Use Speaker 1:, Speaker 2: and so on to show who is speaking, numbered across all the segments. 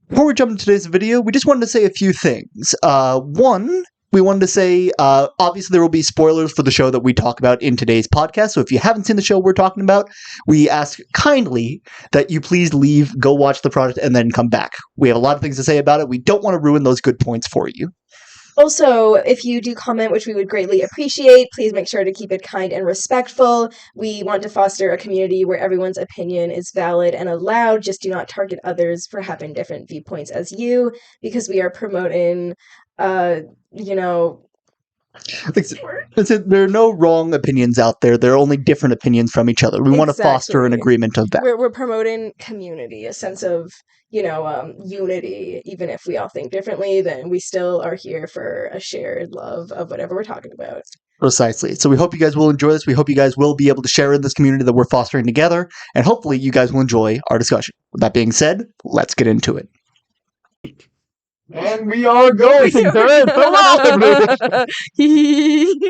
Speaker 1: Before we jump into today's video, we just wanted to say a few things. One, we wanted to say, obviously there will be spoilers for the show that we talk about in today's podcast, so if you haven't seen the show we're talking about, we ask kindly that you please leave, go watch the product, and then come back. We have a lot of things to say about it. We don't want to ruin those good points for you.
Speaker 2: Also, if you do comment, which we would greatly appreciate, please make sure to keep it kind and respectful. We want to foster a community where everyone's opinion is valid and allowed. Just do not target others for having different viewpoints as you, because we are promoting,
Speaker 1: There are no wrong opinions out there. There are only different opinions from each other. We want to foster an agreement of that.
Speaker 2: We're promoting community, a sense of, unity. Even if we all think differently, then we still are here for a shared love of whatever we're talking about.
Speaker 1: Precisely. So we hope you guys will enjoy this. We hope you guys will be able to share in this community that we're fostering together. And hopefully you guys will enjoy our discussion. With that being said, let's get into it.
Speaker 3: And we are going to it.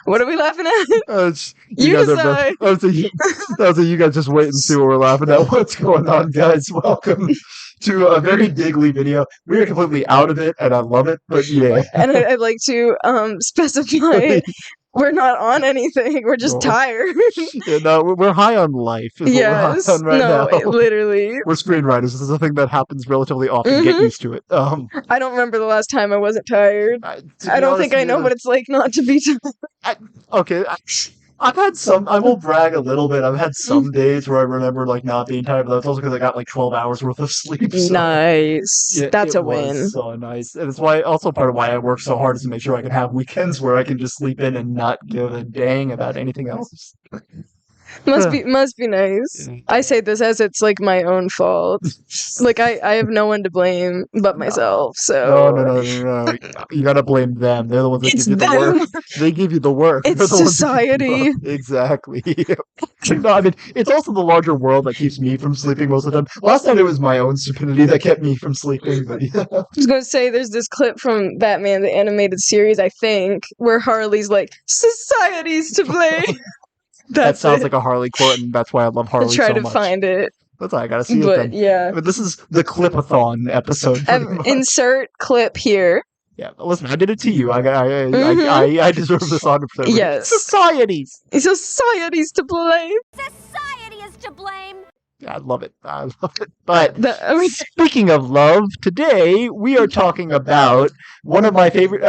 Speaker 2: What are we laughing at?
Speaker 3: You decide. You guys just wait and see what we're laughing at. What's going on, guys? Welcome to a very giggly video. We are completely out of it, and I love it, but yeah.
Speaker 2: And I'd like to specify we're not on anything. We're just tired.
Speaker 3: Yeah, no, we're high on life.
Speaker 2: Yes.
Speaker 3: What we're high on right now.
Speaker 2: Literally.
Speaker 3: We're screenwriters. This is a thing that happens relatively often. Get used to it.
Speaker 2: I don't remember the last time I wasn't tired. I don't think I know what it's like not to be tired.
Speaker 3: I've had some, I will brag a little bit, I've had some days where I remember, not being tired, but that's also because I got, 12 hours worth of sleep. So
Speaker 2: nice. That's a win.
Speaker 3: Was so nice. And it's also part of why I work so hard is to make sure I can have weekends where I can just sleep in and not give a dang about anything else.
Speaker 2: Must be nice. Yeah. I say this as it's my own fault. I have no one to blame but myself. So
Speaker 3: no. You gotta blame them. They're the ones that give you the work. They give you the work.
Speaker 2: It's society.
Speaker 3: Exactly. No, I mean it's also the larger world that keeps me from sleeping most of the time. Last night it was my own stupidity that kept me from sleeping. But yeah.
Speaker 2: I was gonna say there's this clip from Batman the animated series, I think, where Harley's like, "Society's to blame."
Speaker 3: That sounds like a Harley quote, and that's why I love Harley so much.
Speaker 2: I try to find it.
Speaker 3: That's why I gotta see it then.
Speaker 2: Yeah.
Speaker 3: But this is the Clip-a-thon episode.
Speaker 2: Insert clip here.
Speaker 3: Yeah, listen, I did it to you. I deserve this 100%.
Speaker 2: Yes.
Speaker 3: Society's
Speaker 2: to blame.
Speaker 4: Society is to blame.
Speaker 3: Yeah, I love it. But speaking of love, today we are talking about one of my favorite.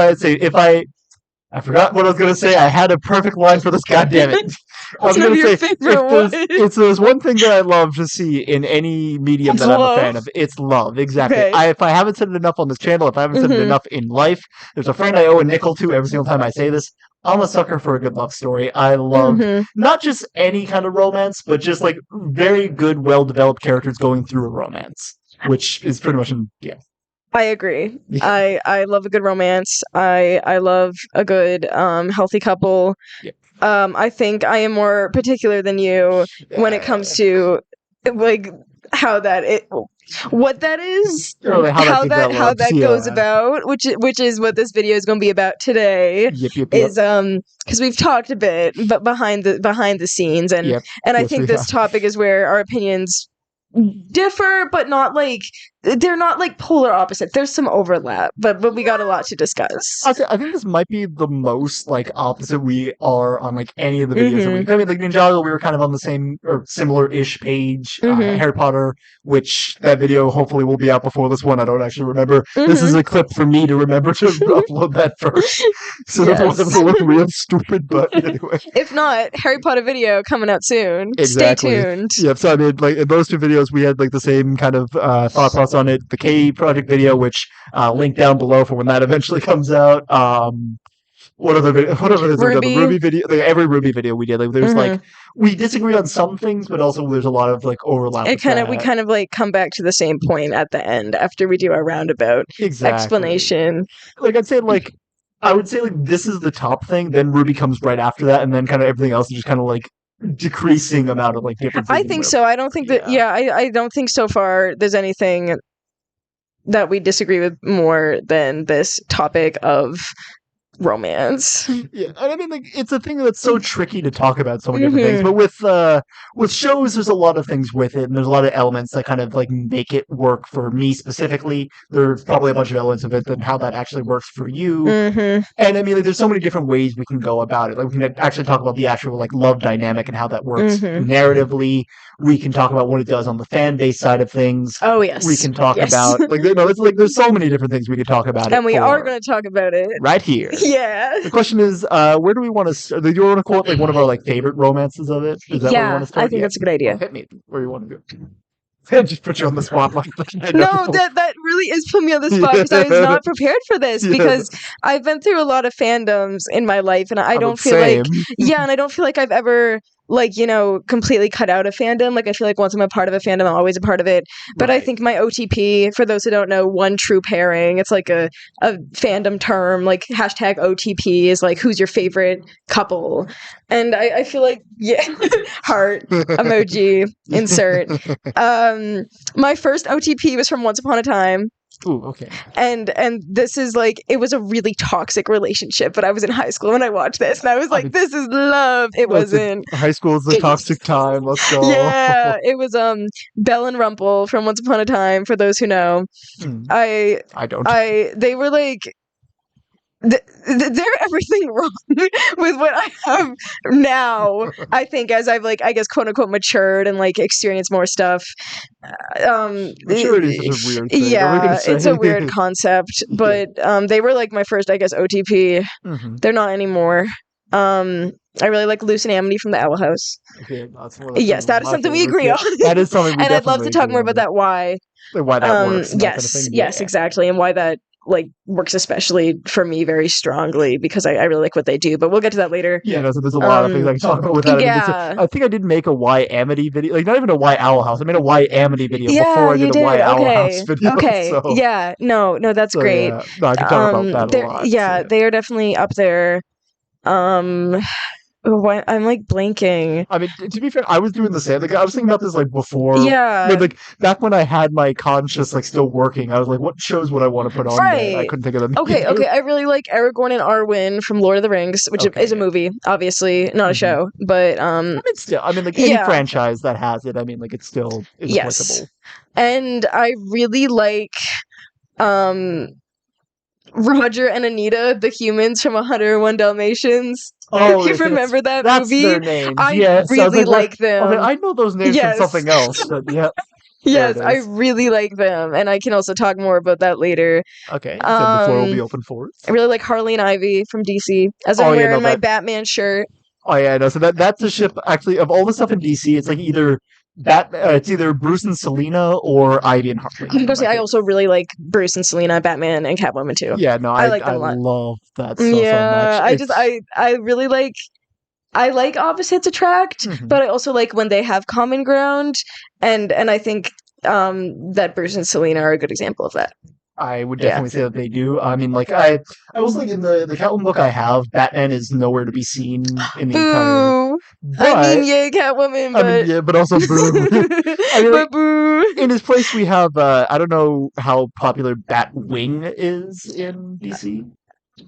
Speaker 3: I forgot what I was going to say. I had a perfect line for this. God damn it! I was going to say if there's one thing that I love to see in any medium that I'm a fan of, it's love. Exactly.
Speaker 2: Okay.
Speaker 3: If I haven't said it enough on this channel, if I haven't said it enough in life, there's a friend I owe a nickel to every single time I say this. I'm a sucker for a good love story. I love not just any kind of romance, but just very good, well-developed characters going through a romance, which is pretty much
Speaker 2: I agree. I love a good romance. I love a good healthy couple.
Speaker 3: Yep.
Speaker 2: I think I am more particular than you when it comes to what that is, how that goes about, which is what this video is going to be about today.
Speaker 3: Yep.
Speaker 2: Is because we've talked a bit, but behind the scenes, and I think this topic is where our opinions differ, but not they're not polar opposites. There's some overlap, but we got a lot to discuss.
Speaker 3: I think this might be the most opposite we are on any of the videos that we. I mean, Ninjago, we were kind of on the same or similar-ish page. Harry Potter, which that video hopefully will be out before this one. I don't actually remember. This is a clip for me to remember to upload that first, so it doesn't look real stupid. But anyway,
Speaker 2: if not, Harry Potter video coming out soon.
Speaker 3: Exactly.
Speaker 2: Stay tuned.
Speaker 3: Yeah, so I mean, in those two videos, we had the same kind of thought process on it. The K Project video, which link down below for when that eventually comes out. What other videos?
Speaker 2: Ruby.
Speaker 3: The Ruby video. Every Ruby video we did. There's we disagree on some things, but also there's a lot of overlap.
Speaker 2: We kind of come back to the same point at the end after we do our roundabout explanation.
Speaker 3: I'd say I would say this is the top thing. Then Ruby comes right after that, and then kind of everything else is just kind of decreasing amount of different.
Speaker 2: I think so. I don't think that. Yeah, I don't think so far there's anything that we disagree with more than this topic of romance.
Speaker 3: Yeah, and I mean, like, it's a thing that's so tricky to talk about so many different things. But with shows, there's a lot of things with it, and there's a lot of elements that kind of like make it work for me specifically. There's probably a bunch of elements of it and how that actually works for you.
Speaker 2: Mm-hmm.
Speaker 3: And I mean, like, there's so many different ways we can go about it. Like, we can actually talk about the actual like love dynamic and how that works narratively. We can talk about what it does on the fan base side of things.
Speaker 2: Oh yes,
Speaker 3: We can talk about like it's like there's so many different things we could talk about.
Speaker 2: And we are going to talk about it
Speaker 3: right here.
Speaker 2: Yeah.
Speaker 3: The question is, where do we want to start? Do you want to quote like one of our like favorite romances of it? Is that where you want to start?
Speaker 2: I think that's a good idea.
Speaker 3: Hit me where you want to go. Just put you on the spot like that.
Speaker 2: No, that really is putting me on the spot because I was not prepared for this because I've been through a lot of fandoms in my life and I don't feel like and I don't feel like I've ever like, you know, completely cut out a fandom. Like I feel like once I'm a part of a fandom, I'm always a part of it. But I think my OTP, for those who don't know, one true pairing, it's like a fandom term, like hashtag OTP is like who's your favorite couple. And I feel like, heart, emoji, insert. My first OTP was from Once Upon a Time.
Speaker 3: Ooh, okay.
Speaker 2: And this is like, it was a really toxic relationship, but I was in high school when I watched this, and I was like, this is love. It wasn't.
Speaker 3: High school is the toxic time. Let's go.
Speaker 2: Yeah, it was Belle and Rumple from Once Upon a Time, for those who know. I don't. They were like, they're everything wrong with what I have now. I think as I've like, I guess, quote unquote, matured and like experienced more stuff.
Speaker 3: Maturity is a weird thing.
Speaker 2: Yeah, it's a weird concept. But they were like my first, I guess, OTP. They're not anymore. I really like Luce and Amity from the Owl House.
Speaker 3: Okay,
Speaker 2: yes, that is something we agree on.
Speaker 3: That is something we
Speaker 2: and I'd love to talk more about that. Why
Speaker 3: that works.
Speaker 2: Yes, exactly, and why that like works especially for me very strongly because I really like what they do, but we'll get to that later.
Speaker 3: Yeah, no, so there's a lot of things I can talk about with that. Yeah. I think I did make a Why Amity video, like not even a Why Owl House. I made a Why Amity video before I did a Why Owl House video.
Speaker 2: Okay, so. Yeah, no, that's great.
Speaker 3: Yeah. No, I can talk about that a lot.
Speaker 2: Yeah, they are definitely up there. I'm like blanking.
Speaker 3: I mean, to be fair, I was doing the same. Like, I was thinking about this like before.
Speaker 2: Yeah.
Speaker 3: Like back when I had my conscious like still working, I was like, what shows would I want to put on? Right. I couldn't think of them.
Speaker 2: Okay. I really like Aragorn and Arwen from Lord of the Rings, which is a movie, obviously, not a show. But I mean, still, I mean, like any franchise that has it, I mean, like it still is applicable. And I really like Roger and Anita, the humans from 101 Dalmatians.
Speaker 3: Oh,
Speaker 2: you remember that movie?
Speaker 3: Their names.
Speaker 2: I really like them.
Speaker 3: I know those names from something else. But yeah.
Speaker 2: Yes, I really like them, and I can also talk more about that later.
Speaker 3: Okay, the floor will be open for it.
Speaker 2: I really like Harley and Ivy from DC, as I'm wearing my Batman shirt.
Speaker 3: Oh yeah, no. So that's a ship. Actually, of all the stuff in DC, it's like either it's either Bruce and Selena or Ivy and Harley.
Speaker 2: I'm gonna say I also really like Bruce and Selena, Batman and Catwoman too.
Speaker 3: Yeah, no, I like them a lot. I love that stuff so much.
Speaker 2: I really like. I like opposites attract, but I also like when they have common ground, and I think that Bruce and Selena are a good example of that.
Speaker 3: I would definitely say that they do. I mean, like I was like in the Catwoman book I have, Batman is nowhere to be seen in the entire. But,
Speaker 2: I mean, yay, Catwoman, but
Speaker 3: I mean, but also boo. I mean, like, boo. In his place, we have I don't know how popular Batwing is in DC.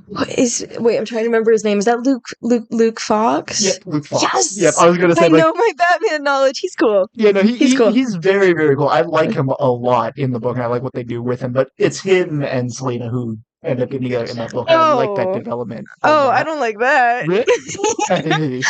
Speaker 2: Wait, I'm trying to remember his name. Is that Luke Fox?
Speaker 3: Yep, Luke Fox.
Speaker 2: Yes!
Speaker 3: Yep, I was going to say,
Speaker 2: I know my Batman knowledge. He's cool.
Speaker 3: Yeah, no, he's
Speaker 2: cool.
Speaker 3: He's very, very cool. I like him a lot in the book, and I like what they do with him, but it's him and Selena who end up getting together in that book. And I like that development.
Speaker 2: I don't like that.
Speaker 3: Really?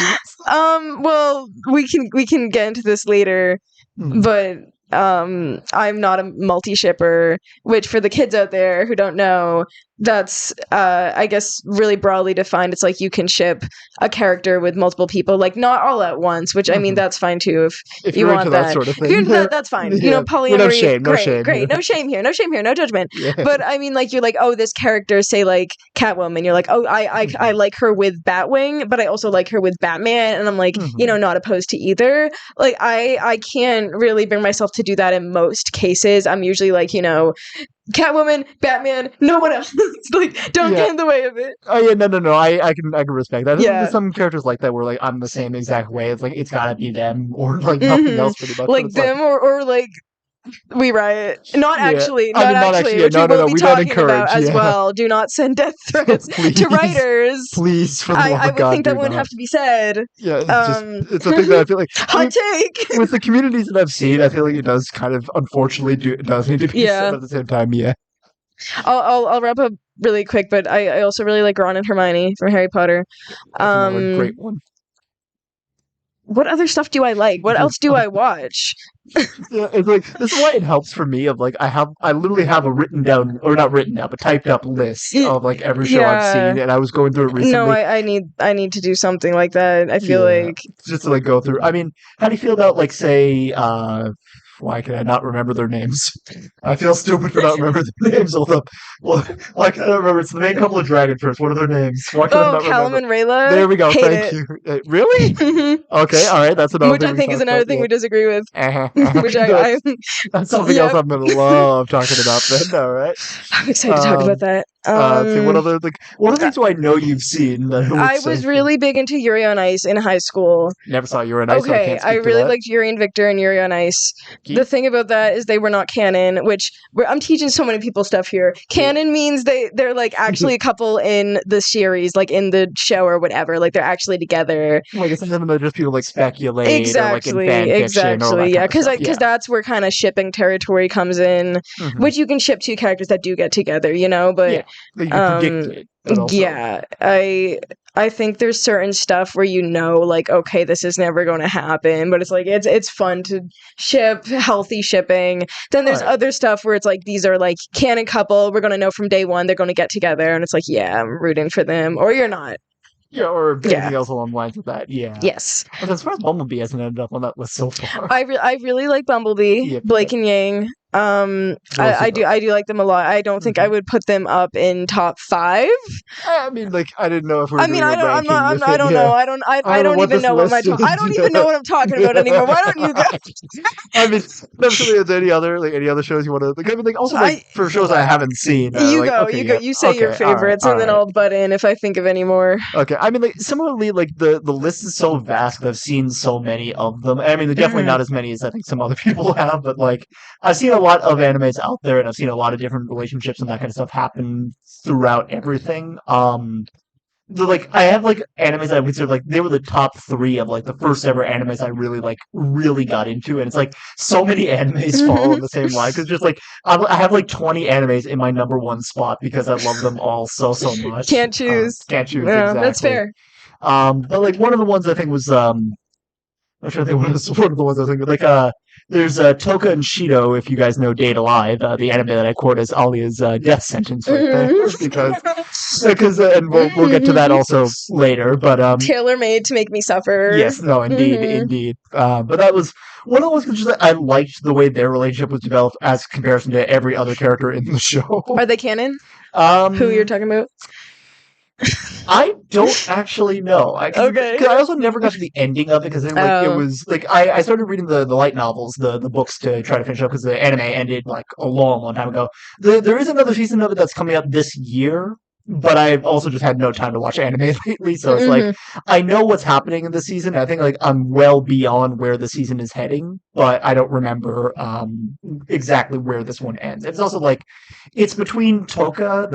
Speaker 2: Well, we can get into this later, but I'm not a multi-shipper, which for the kids out there who don't know, that's I guess really broadly defined. It's like you can ship a character with multiple people, like not all at once, which I mean that's fine too if you want that sort of thing. If you're into that, that's fine. You know, polyamory.
Speaker 3: No shame,
Speaker 2: great. No shame here, no judgment. Yeah. But I mean, like you're like, oh, this character, say like Catwoman, you're like, oh, I like her with Batwing, but I also like her with Batman, and I'm like, you know, not opposed to either. Like I can't really bring myself to do that in most cases. I'm usually like, you know, Catwoman, Batman, no one else. Like, don't get in the way of it.
Speaker 3: Oh yeah, no. I can respect that. Yeah. There's some characters like that where like I'm the same exact way. It's like it's gotta be them or like nothing else pretty much.
Speaker 2: Like them or like we riot. Not
Speaker 3: Yeah.
Speaker 2: actually,
Speaker 3: I
Speaker 2: not
Speaker 3: mean, not
Speaker 2: actually,
Speaker 3: actually,
Speaker 2: which
Speaker 3: no,
Speaker 2: we
Speaker 3: no,
Speaker 2: will
Speaker 3: no,
Speaker 2: be
Speaker 3: we don't
Speaker 2: talking about
Speaker 3: encourage,
Speaker 2: as
Speaker 3: yeah.
Speaker 2: well. Do not send death threats
Speaker 3: Please.
Speaker 2: to writers.
Speaker 3: Please, for the love
Speaker 2: I
Speaker 3: of
Speaker 2: would
Speaker 3: God,
Speaker 2: think that
Speaker 3: do
Speaker 2: wouldn't
Speaker 3: not.
Speaker 2: have to be said.
Speaker 3: Yeah, it's a thing that I feel like. I mean,
Speaker 2: Hot take.
Speaker 3: with the communities that I've seen, I feel like it does kind of, unfortunately, it does need to be said
Speaker 2: Yeah.
Speaker 3: at the same time. Yeah.
Speaker 2: I'll wrap up really quick, but I also really like Ron and Hermione from Harry Potter.
Speaker 3: That's another great one.
Speaker 2: What other stuff do I like? What else do I watch?
Speaker 3: Yeah, it's like this is why it helps for me. Of like, I literally have a written down, or not written down, but typed up list of like every show I've
Speaker 2: Yeah.
Speaker 3: seen, and I was going through it recently.
Speaker 2: No, I need to do something like that. I feel like
Speaker 3: just to like go through. I mean, how do you feel about like say why can I not remember their names? I feel stupid for not remembering their names. Hold up. Well, why can I not remember? It's the main couple of Dragon First. What are their names? Why can I not
Speaker 2: Callum
Speaker 3: remember?
Speaker 2: and Rayla.
Speaker 3: There we go.
Speaker 2: Hate
Speaker 3: Thank
Speaker 2: it.
Speaker 3: you. Really? Okay. All right. That's another
Speaker 2: Which
Speaker 3: thing
Speaker 2: I
Speaker 3: we
Speaker 2: think is
Speaker 3: talked
Speaker 2: another
Speaker 3: about,
Speaker 2: thing
Speaker 3: yeah.
Speaker 2: we disagree with. Which
Speaker 3: That's something else I'm gonna love talking about. Then, all right.
Speaker 2: I'm excited to talk about that.
Speaker 3: Let's see, what other things do I know you've seen? That
Speaker 2: I was really big into Yuri on Ice in high school.
Speaker 3: Never saw Yuri on Ice. So I
Speaker 2: Okay,
Speaker 3: can't speak to
Speaker 2: really
Speaker 3: that.
Speaker 2: liked Yuri and Victor and Yuri on Ice. The thing about that is they were not canon, which I'm teaching so many people stuff here. Canon means they're like actually a couple in the series, like in the show or whatever. Like they're actually together.
Speaker 3: Like it's something that just people like speculate
Speaker 2: Exactly,
Speaker 3: or like in fan fiction or
Speaker 2: yeah,
Speaker 3: because
Speaker 2: that's where kind of shipping territory comes in, which you can ship two characters that do get together, you know. But
Speaker 3: you can predict it. But also,
Speaker 2: yeah, I think there's certain stuff where you know, like, okay, this is never going to happen, but it's like it's fun to ship, healthy shipping. Then there's other stuff where it's like these are like canon couple. We're going to know from day one they're going to get together, and it's like, yeah, I'm rooting for them, or you're not.
Speaker 3: Yeah, or anything else along the lines of that. Yeah.
Speaker 2: Yes.
Speaker 3: But as far as Bumblebee hasn't ended up on that list so far.
Speaker 2: I really like Bumblebee, Blake and Yang. I do like them a lot. I don't think I would put them up in top 5.
Speaker 3: I mean, like I didn't know if we were
Speaker 2: I mean, I don't
Speaker 3: know.
Speaker 2: I don't even know what I don't even know what I'm talking about anymore. Why don't you guys?
Speaker 3: I mean, never any other shows you want to? Like, I mean, like also for shows I haven't seen.
Speaker 2: You say your favorites, and then I'll butt in if I think of any more.
Speaker 3: Okay, I mean, like similarly, like the list is so vast that I've seen so many of them. I mean, they're definitely not as many as I think some other people have, but like I've seen a lot of animes out there, and I've seen a lot of different relationships and that kind of stuff happen throughout everything. I have like animes I would consider like they were the top 3 of like the first ever animes I really got into, and it's like so many animes fall on the same line because just like I have like 20 animes in my number 1 spot because I love them all so much.
Speaker 2: Can't choose.
Speaker 3: Exactly.
Speaker 2: That's fair.
Speaker 3: But like one of the ones I think was I'm trying to think what was one of the ones I was thinking like there's Toka and Shido, if you guys know Date Alive, the anime that I quote as Alia's death sentence right there, because and we'll get to that also later. But
Speaker 2: tailor-made to make me suffer.
Speaker 3: Yes, no, indeed. But that was one of the ones because like, I liked the way their relationship was developed as comparison to every other character in the show.
Speaker 2: Are they canon? Who you're talking about?
Speaker 3: I don't actually know.
Speaker 2: Okay.
Speaker 3: Because I also never got to the ending of it because it was like I started reading the light novels, the books to try to finish up because the anime ended like a long time ago. There is another season of it that's coming up this year, but I've also just had no time to watch anime lately, so it's like I know what's happening in the season. I think like I'm well beyond where the season is heading, but I don't remember exactly where this one ends. It's also like it's between Toka,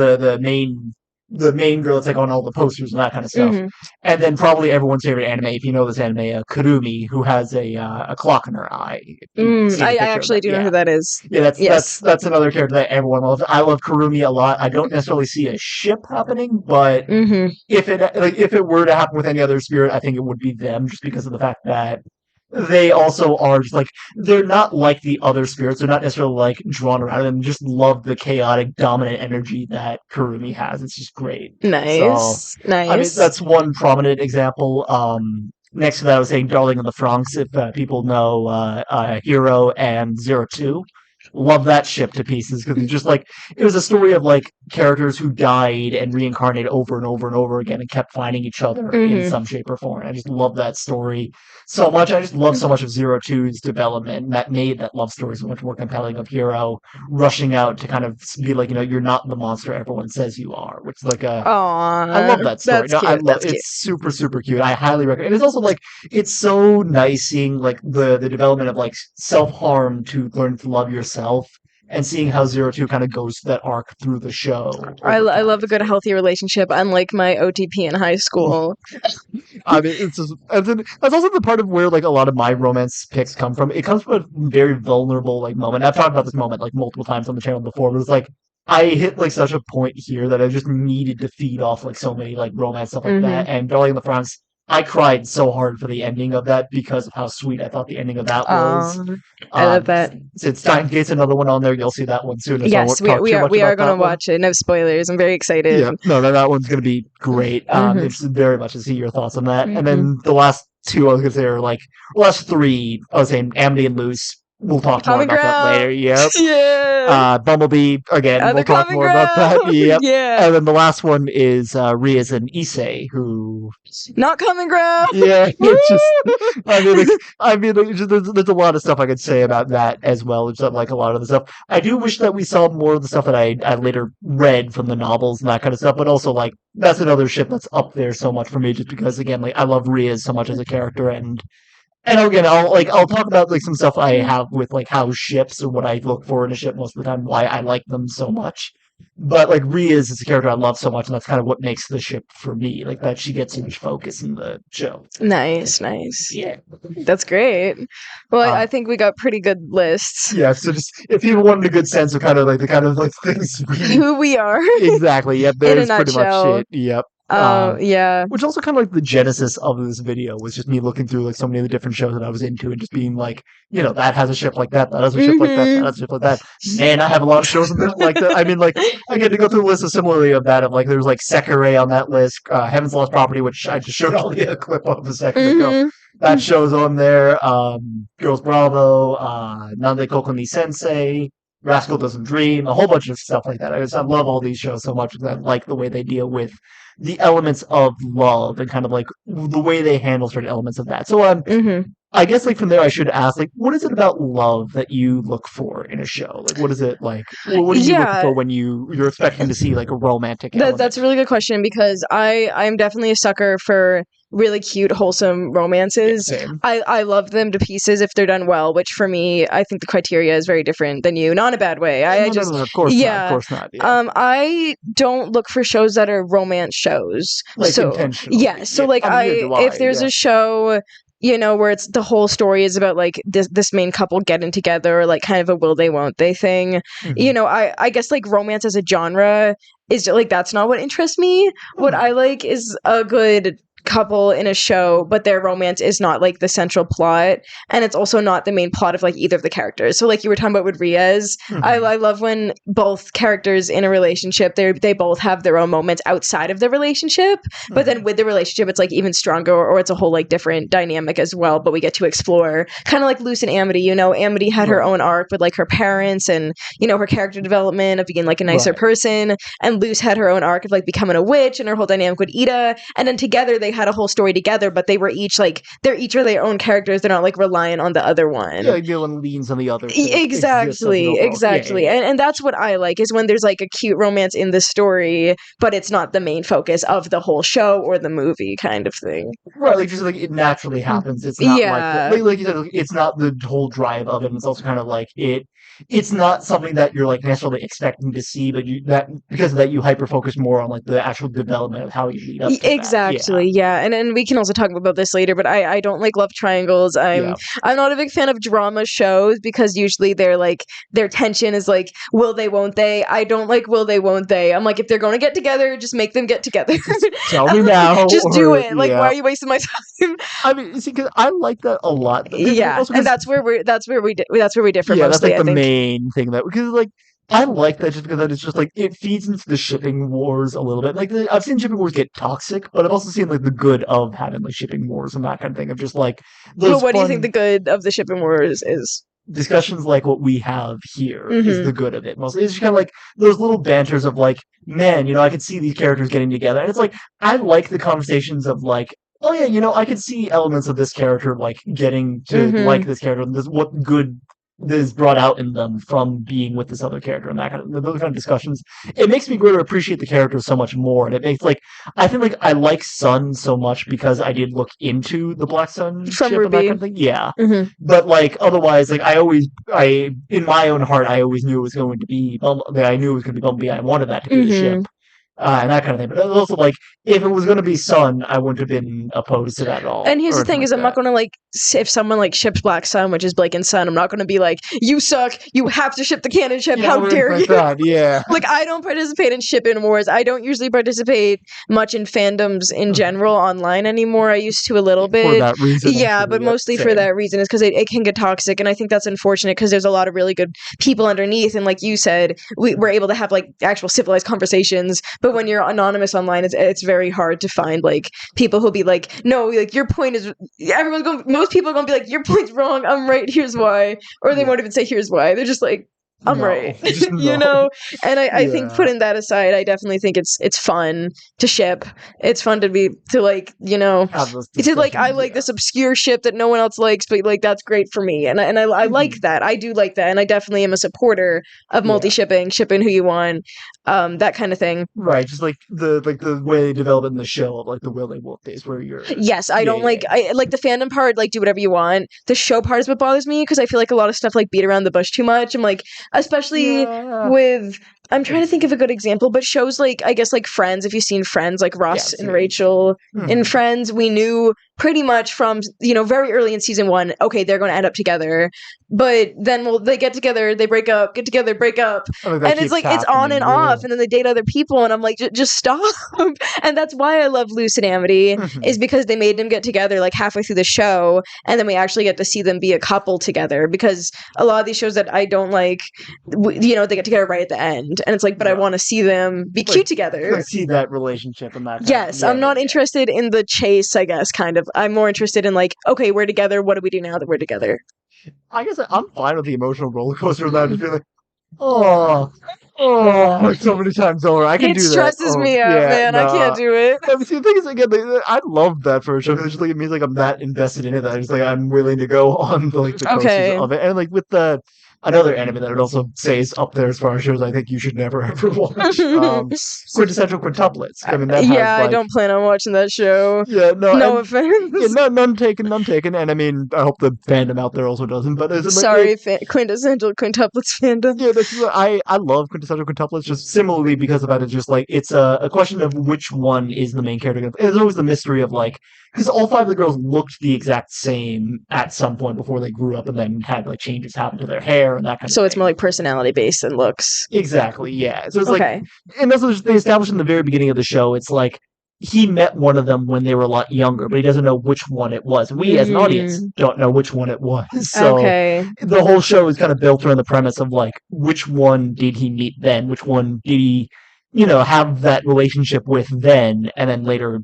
Speaker 3: the main girl that's like on all the posters and that kind of stuff, and then probably everyone's favorite anime, if you know this anime, Kurumi, who has a clock in her eye.
Speaker 2: I actually do know who that is.
Speaker 3: Yeah, that's another character that everyone loves. I love Kurumi a lot. I don't necessarily see a ship happening, but if it were to happen with any other spirit, I think it would be them, just because of the fact that they also are just like they're not like the other spirits. They're not necessarily like drawn around them. Just love the chaotic, dominant energy that Kurumi has. It's just great.
Speaker 2: Nice.
Speaker 3: I mean, that's one prominent example. Next to that, I was saying Darling in the Franxx. If people know Hero and 02. Love that ship to pieces because it's just like it was a story of like characters who died and reincarnated over and over and over again and kept finding each other in some shape or form. I just love that story so much. I just love so much of Zero Two's development that made that love story so much more compelling, of Hero rushing out to kind of be like, you're not the monster everyone says you are, which is like I love that story.
Speaker 2: That's
Speaker 3: No,
Speaker 2: cute.
Speaker 3: I love
Speaker 2: That's
Speaker 3: it's
Speaker 2: cute.
Speaker 3: super, super cute. I highly recommend. And it's also like it's so nice seeing like the development of like self-harm to learn to love yourself, and seeing how Zero Two kind of goes through that arc through the show.
Speaker 2: I
Speaker 3: over
Speaker 2: love a
Speaker 3: time.
Speaker 2: good healthy relationship, unlike my OTP in high school.
Speaker 3: I mean, it's just, and then that's also the part of where like a lot of my romance picks come from. It comes from a very vulnerable like moment. I've talked about this moment like multiple times on the channel before, but it's like I hit like such a point here that I just needed to feed off like so many like romance stuff like that. And Darling in the France, I cried so hard for the ending of that because of how sweet I thought the ending of that was.
Speaker 2: I love that.
Speaker 3: Since Stein Gate's another one on there, you'll see that one soon. So I
Speaker 2: Yes,
Speaker 3: won't
Speaker 2: we
Speaker 3: talk too much
Speaker 2: we
Speaker 3: about
Speaker 2: are going
Speaker 3: that
Speaker 2: to
Speaker 3: one.
Speaker 2: watch it. No spoilers. I'm very excited.
Speaker 3: Yeah, no, that one's gonna be great. It's very much to see your thoughts on that. And then the last two I was gonna say are like last three. I was saying Amity and Loose. We'll talk more
Speaker 2: Common
Speaker 3: about that
Speaker 2: ground.
Speaker 3: later. Yep.
Speaker 2: Yeah.
Speaker 3: Bumblebee again.
Speaker 2: The
Speaker 3: We'll talk
Speaker 2: common
Speaker 3: more about that.
Speaker 2: ground.
Speaker 3: Yep.
Speaker 2: Yeah.
Speaker 3: And then the last one is Riaz and Issei, who
Speaker 2: Not common ground.
Speaker 3: yeah, it's just there's a lot of stuff I could say about that as well. It's not like a lot of the stuff. I do wish that we saw more of the stuff that I later read from the novels and that kind of stuff, but also like that's another ship that's up there so much for me just because again like I love Riaz so much as a character and again I'll talk about like some stuff I have with like how ships or what I look for in a ship most of the time, why I like them so much. But like Riaz is a character I love so much, and that's kind of what makes the ship for me. Like that she gets so much focus in the show.
Speaker 2: Nice.
Speaker 3: Yeah.
Speaker 2: That's great. Well, I think we got pretty good lists.
Speaker 3: Yeah, so just if people wanted a good sense of kind of like the kind of like things
Speaker 2: Who we are.
Speaker 3: exactly. Yep,
Speaker 2: In a
Speaker 3: there's pretty
Speaker 2: nutshell.
Speaker 3: much it. Yep.
Speaker 2: Yeah.
Speaker 3: Which also kind of like the genesis of this video was just me looking through like so many of the different shows that I was into and just being like, that has a ship like that, that has a ship like that, that has a ship like that. Man, I have a lot of shows like that. I mean, like I get to go through a list of similarly of that of like there's like Sekirei on that list, Heaven's Lost Property, which I just showed Alia a clip of a second ago. That show's on there. Girls Bravo, Nande Koko ni Sensei, Rascal Doesn't Dream, a whole bunch of stuff like that. I love all these shows so much because I like the way they deal with the elements of love and kind of like the way they handle certain elements of that. So I guess like from there I should ask like what is it about love that you look for in a show? Like what is it like what do you look for when you're expecting to see like a romantic element?
Speaker 2: That's a really good question because I'm definitely a sucker for really cute, wholesome romances.
Speaker 3: Same.
Speaker 2: I love them to pieces if they're done well, which for me, I think the criteria is very different than you. Not in a bad way.
Speaker 3: No, of course not. Of course not. Yeah.
Speaker 2: I don't look for shows that are romance shows.
Speaker 3: Like
Speaker 2: so
Speaker 3: intentionally.
Speaker 2: yeah, so like if there's a show where it's the whole story is about like this main couple getting together or like kind of a will they won't they thing. I guess like romance as a genre is like that's not what interests me. What I like is a good couple in a show, but their romance is not like the central plot, and it's also not the main plot of like either of the characters. So like you were talking about with Riaz, I love when both characters in a relationship they both have their own moments outside of the relationship, but then with the relationship it's like even stronger or it's a whole like different dynamic as well, but we get to explore kind of like Luce and Amity. Amity had her own arc with like her parents and her character development of being like a nicer person, and Luce had her own arc of like becoming a witch and her whole dynamic with Ida, and then together they had a whole story together, but they were each like they're each are their own characters. They're not like reliant on the other one.
Speaker 3: Yeah, like one leans on the other.
Speaker 2: Exactly. And that's what I like is when there's like a cute romance in the story, but it's not the main focus of the whole show or the movie kind of thing.
Speaker 3: Right, like just like it naturally happens. It's not like you said, it's not the whole drive of it. And it's also kind of like it's not something that you're like necessarily expecting to see, but because of that you hyper focus more on like the actual development of how you lead up to
Speaker 2: exactly. Yeah. And we can also talk about this later, but I don't like love triangles. I'm not a big fan of drama shows because usually they're like their tension is like will they won't they. I don't like will they won't they. I'm like if they're going to get together, just make them get together.
Speaker 3: Tell me now.
Speaker 2: Just do it. Like why are you wasting my time?
Speaker 3: I mean, see, because I like that a lot.
Speaker 2: And that's where we differ.
Speaker 3: Yeah,
Speaker 2: mostly,
Speaker 3: that's like the main thing that because like I like that just because it's just like it feeds into the shipping wars a little bit. Like I've seen shipping wars get toxic, but I've also seen like the good of having like shipping wars and that kind of thing of just like.
Speaker 2: Well, what do you think the good of the shipping wars is?
Speaker 3: discussions like what we have here
Speaker 2: Mm-hmm.
Speaker 3: is the good of it. Mostly, it's just kind of like those little banters of like, man, I could see these characters getting together, and it's like I like the conversations of like, oh yeah, I could see elements of this character like getting to like this character, and this what good is brought out in them from being with this other character, and that kind of those kind of discussions. It makes me grow to appreciate the character so much more, and it makes like I feel like I like Sun so much because I did look into the Black Sun
Speaker 2: From
Speaker 3: ship and that
Speaker 2: Ruby.
Speaker 3: kind of thing. Yeah,
Speaker 2: Mm-hmm.
Speaker 3: but otherwise, I in my own heart, I always knew it was going to be I knew it was going to be Bumblebee. I wanted that to be the ship. And that kind of thing. But also, like, if it was going to be Sun, I wouldn't have been opposed to that at all.
Speaker 2: And here's the thing: is I'm not going to like if someone like ships Black Sun, which is Blake and Sun, I'm not going to be like, you suck. You have to ship the canon ship. How dare you?
Speaker 3: Yeah.
Speaker 2: Like, I don't participate in shipping wars. I don't usually participate much in fandoms in general online anymore. I used to a little bit.
Speaker 3: For that reason.
Speaker 2: Yeah, but mostly for that reason is because it can get toxic, and I think that's unfortunate because there's a lot of really good people underneath, and like you said, we're able to have like actual civilized conversations. But when you're anonymous online, it's very hard to find like people who'll be like, no, like your point is. Most people are gonna be like, your point's wrong. I'm right. Here's why. Or they won't even say here's why. They're just like, I'm right. You know? And I think putting that aside, I definitely think it's fun to ship. It's fun to like, I like this obscure ship that no one else likes, but like that's great for me. And I like that. I do like that. And I definitely am a supporter of shipping who you want, that kind of thing.
Speaker 3: Right, just like the way they develop it in the show of like the Willy Wolf days where you're
Speaker 2: Yes, I don't like I like the fandom part, like do whatever you want. The show part is what bothers me because I feel like a lot of stuff like beat around the bush too much. I'm like, especially with I'm trying to think of a good example, but shows like I guess like Friends, if you've seen Friends, like Ross and Rachel in Friends, we knew pretty much from very early in season 1, okay, they're going to end up together. But then they get together, they break up, get together, break up, and it's like it's on and off, and then they date other people, and I'm like, just stop. And that's why I love Luce and Amity, is because they made them get together like halfway through the show, and then we actually get to see them be a couple together. Because a lot of these shows that I don't like, they get together right at the end, and it's like, but I want to see them be cute together.
Speaker 3: I see that relationship and that.
Speaker 2: Yes, I'm not interested in the chase. I guess kind of. I'm more interested in like, okay, we're together. What do we do now that we're together?
Speaker 3: I guess I'm fine with the emotional roller coaster of that. Just be like, so many times over. I can do that. It
Speaker 2: stresses me out, man. I can't do it.
Speaker 3: See, the thing is, again, I love that for a show because it means like I'm that invested in it that I'm just like I'm willing to go on the coasters of it, and like with another anime that I'd also say is up there as far as shows I think you should never ever watch. Quintessential Quintuplets. I mean,
Speaker 2: I don't plan on watching that show.
Speaker 3: Yeah, no
Speaker 2: offense.
Speaker 3: Yeah, none taken. And I mean, I hope the fandom out there also doesn't. But
Speaker 2: sorry, Quintessential Quintuplets fandom.
Speaker 3: Yeah, I love Quintessential Quintuplets just similarly because about it. Just like it's a question of which one is the main character. There's always the mystery of like because all 5 of the girls looked the exact same at some point before they grew up and then had like changes happen to their hair and that kind of thing.
Speaker 2: So it's more like personality based than looks.
Speaker 3: Exactly, yeah. So it's like, and that's what they established in the very beginning of the show. It's like he met one of them when they were a lot younger, but he doesn't know which one it was. We as an audience don't know which one it was. So the whole show is kind of built around the premise of like which one did he meet then? Which one did he, have that relationship with then? And then later,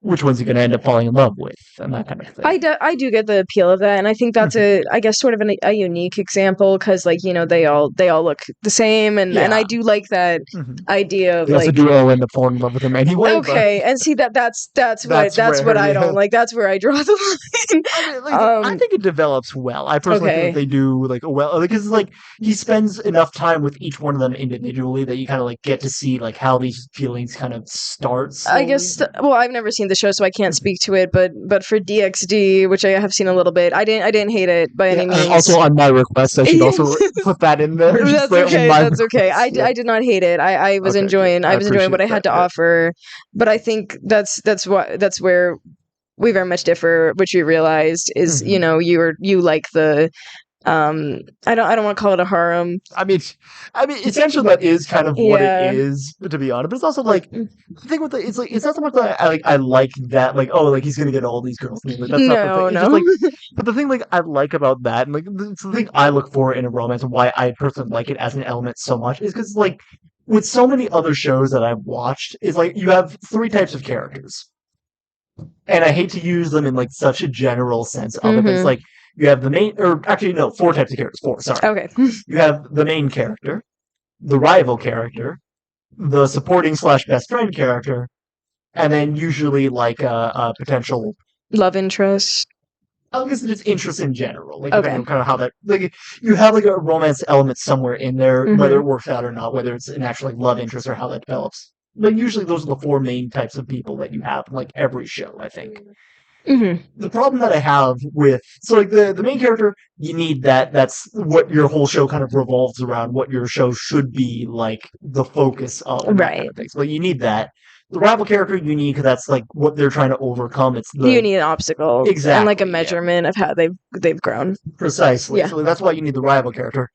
Speaker 3: which one's he going to end up falling in love with and that kind of thing.
Speaker 2: I do get the appeal of that, and I think that's I guess sort of a unique example because like they all look the same, and I do like that idea of
Speaker 3: they also do all end up falling in love with him anyway.
Speaker 2: Okay, and see that's what I don't like. That's where I draw the line.
Speaker 3: I think it develops well. I personally think they do like well because it's like he spends enough time with each one of them individually that you kind of like get to see like how these feelings kind of start. Slowly.
Speaker 2: I guess. Well, I've never seen the show, so I can't speak to it. But for DxD, which I have seen a little bit, I didn't hate it by any means.
Speaker 3: Also, on my request, I should also put that in there.
Speaker 2: That's okay. That's okay. I did not hate it. I was enjoying. I was enjoying what I had to offer. But I think that's where we very much differ. Which we realized is you like the. I don't want to call it a harem.
Speaker 3: I mean, essentially that is kind of what it is, to be honest. But it's also like the thing with it's like it's not so much that I like that like he's gonna get all these girls. Like, that's not the thing.
Speaker 2: No.
Speaker 3: It's just, like, but the thing like I like about that, and like it's the thing I look for in a romance, and why I personally like it as an element so much, is because like with so many other shows that I've watched, is like you have 3 types of characters, and I hate to use them in like such a general sense of it, but it's like. You have the main, or actually no, 4 types of characters. 4, sorry.
Speaker 2: Okay.
Speaker 3: You have the main character, the rival character, the supporting / best friend character, and then usually like a potential
Speaker 2: Love interest.
Speaker 3: I guess it's interest in general, like
Speaker 2: Okay.
Speaker 3: depending on kind of how that, like you have like a romance element somewhere in there,
Speaker 2: Mhm.
Speaker 3: whether it works out or not, whether it's an actual like love interest or how that develops. But usually those are the 4 main types of people that you have in like every show, I think.
Speaker 2: Mm-hmm.
Speaker 3: The problem that I have with so like the main character, you need that. That's what your whole show kind of revolves around. What your show should be like the focus of, and that kind
Speaker 2: Right.
Speaker 3: of thing. So you need that. The rival character you need because that's like what they're trying to overcome. It's the
Speaker 2: You need an obstacle and like a
Speaker 3: Exactly, yeah.
Speaker 2: measurement of how they've grown.
Speaker 3: precisely.
Speaker 2: Yeah.
Speaker 3: So that's why you need the rival character.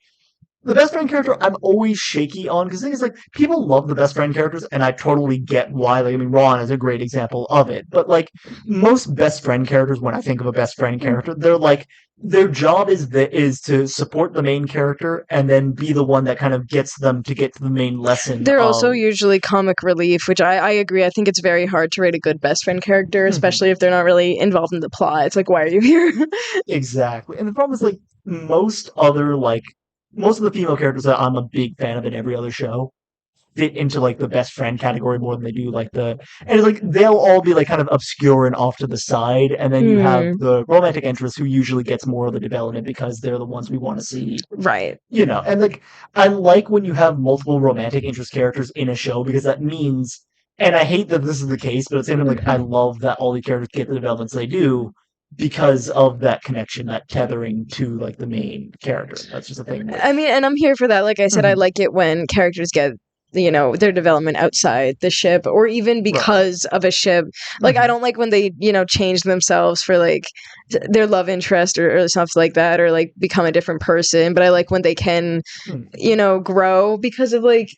Speaker 3: The best friend character, I'm always shaky on because the thing is, like, people love the best friend characters, and I totally get why. Like, I mean, Ron is a great example of it. But like most best friend characters, when I think of a best friend character, they're like their job is to support the main character and then be the one that kind of gets them to get to the main lesson.
Speaker 2: They're also usually comic relief, which I agree. I think it's very hard to rate a good best friend character, especially if they're not really involved in the plot. It's like, why are you here?
Speaker 3: Exactly. And the problem is, like, most of the female characters that I'm a big fan of in every other show fit into like the best friend category more than they do like and it's like they'll all be like kind of obscure and off to the side, and then you have the romantic interest who usually gets more of the development because they're the ones we want to see.
Speaker 2: Right.
Speaker 3: And like I like when you have multiple romantic interest characters in a show because that means, and I hate that this is the case, but at the same time, like I love that all the characters get the developments they do because of that connection, that tethering to like the main character. That's just a thing.
Speaker 2: I mean, and I'm here for that. Like I said, I like it when characters get their development outside the ship or even because of a ship. Like I don't like when they change themselves for like their love interest or stuff like that, or like become a different person. But I like when they can grow because of like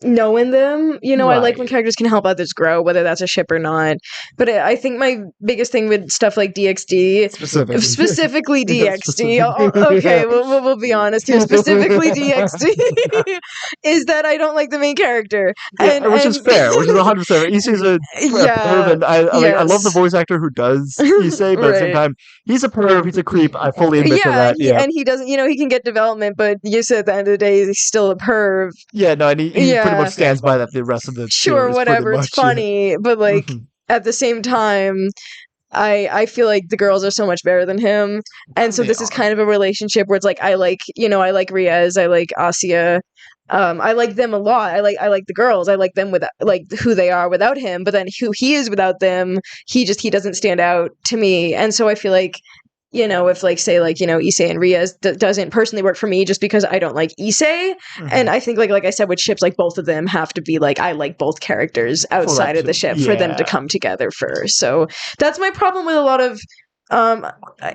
Speaker 2: knowing them. I like when characters can help others grow, whether that's a ship or not. But I think my biggest thing with stuff like DxD, specifically DxD, okay, we'll be honest here, specifically DxD, is that I don't like the main character.
Speaker 3: Which is fair, which is 100% fair. Issei's a perv, and I love the voice actor who does Issei, but at the same time, he's a perv, he's a creep, I fully admit to that.
Speaker 2: And he doesn't, he can get development, but you said at the end of the day, he's still a perv.
Speaker 3: Yeah, no, and he pretty much stands by that the rest of the series,
Speaker 2: whatever, it's funny, but like at the same time, I feel like the girls are so much better than him, and so this is kind of a relationship where it's like I like Riaz, I like Asia, I like them a lot. I like the girls. I like them with like who they are without him, but then who he is without them, he doesn't stand out to me, and so I feel like if like say like Issei and Riaz doesn't personally work for me just because I don't like Issei, and I think like I said with ships, like both of them have to be like I like both characters outside of the ship for them to come together first. So that's my problem with a lot of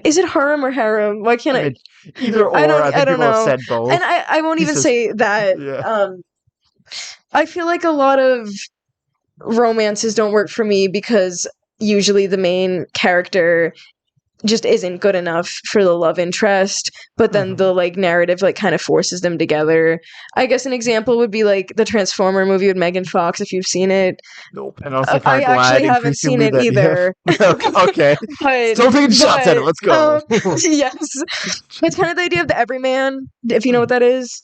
Speaker 2: is it harem or harem? Why can't I?
Speaker 3: Either or. I don't know. Have said both,
Speaker 2: and I won't even say that. I feel like a lot of romances don't work for me because usually the main character just isn't good enough for the love interest, but then the like narrative like kind of forces them together. I guess an example would be like the Transformer movie with Megan Fox, if you've seen it.
Speaker 3: Nope. And
Speaker 2: I actually haven't seen it either.
Speaker 3: Okay. Still taking shots at it. Let's go.
Speaker 2: Yes. It's kind of the idea of the everyman, if you know what that is.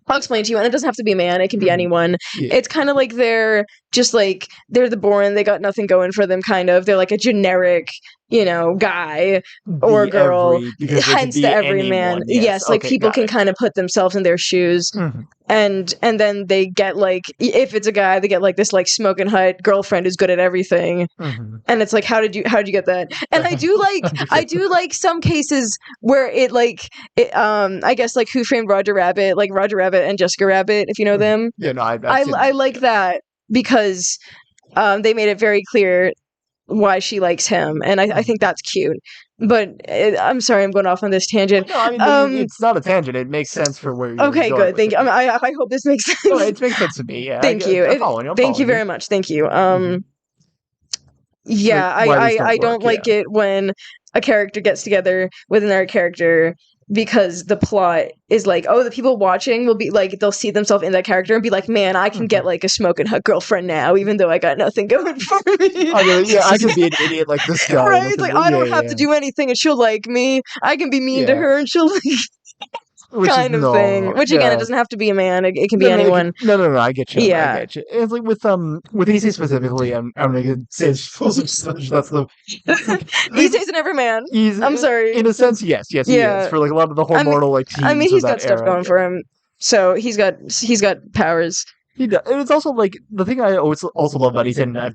Speaker 2: I'll explain to you, and it doesn't have to be a man, it can be anyone. It's kind of like they're the boring, they got nothing going for them, kind of. They're like a generic, guy or girl, hence the everyman. Yes, like people can kind of put themselves in their shoes, and then they get like, if it's a guy, they get like this like smoking hot girlfriend who's good at everything, and it's like, how did you get that? And I do like some cases where it I guess like Who Framed Roger Rabbit, like Roger Rabbit and Jessica Rabbit, if you know them.
Speaker 3: Yeah, no,
Speaker 2: I like that because they made it very clear why she likes him, and I think that's cute. But I'm sorry, I'm going off on this tangent.
Speaker 3: No, I mean, it's not a tangent. It makes sense for where you're
Speaker 2: okay,
Speaker 3: going.
Speaker 2: Good. Thank you. I hope this makes sense.
Speaker 3: No, it makes sense to me. Yeah.
Speaker 2: Thank you. Thank you very much. Thank you. Yeah, I don't like it when a character gets together with another character because the plot is like, oh, the people watching will be like, they'll see themselves in that character and be like, man, I can get like a smoking hot girlfriend now, even though I got nothing going for me.
Speaker 3: I can be an idiot like this guy.
Speaker 2: Right? It's like, I don't have to do anything and she'll like me. I can be mean to her and she'll like kind of thing. Which again, it doesn't have to be a man. It can be anyone.
Speaker 3: No, I get you.
Speaker 2: Yeah.
Speaker 3: I get you. It's like with EC specifically, I'm gonna say it's that's the
Speaker 2: Issei's an everyman. I'm sorry.
Speaker 3: In a sense, yes, he is. For like a lot of the hormonal like teens.
Speaker 2: I mean, he's got stuff
Speaker 3: era,
Speaker 2: going for him. So he's got powers.
Speaker 3: He does. And it's also like the thing I always also love about Issei, and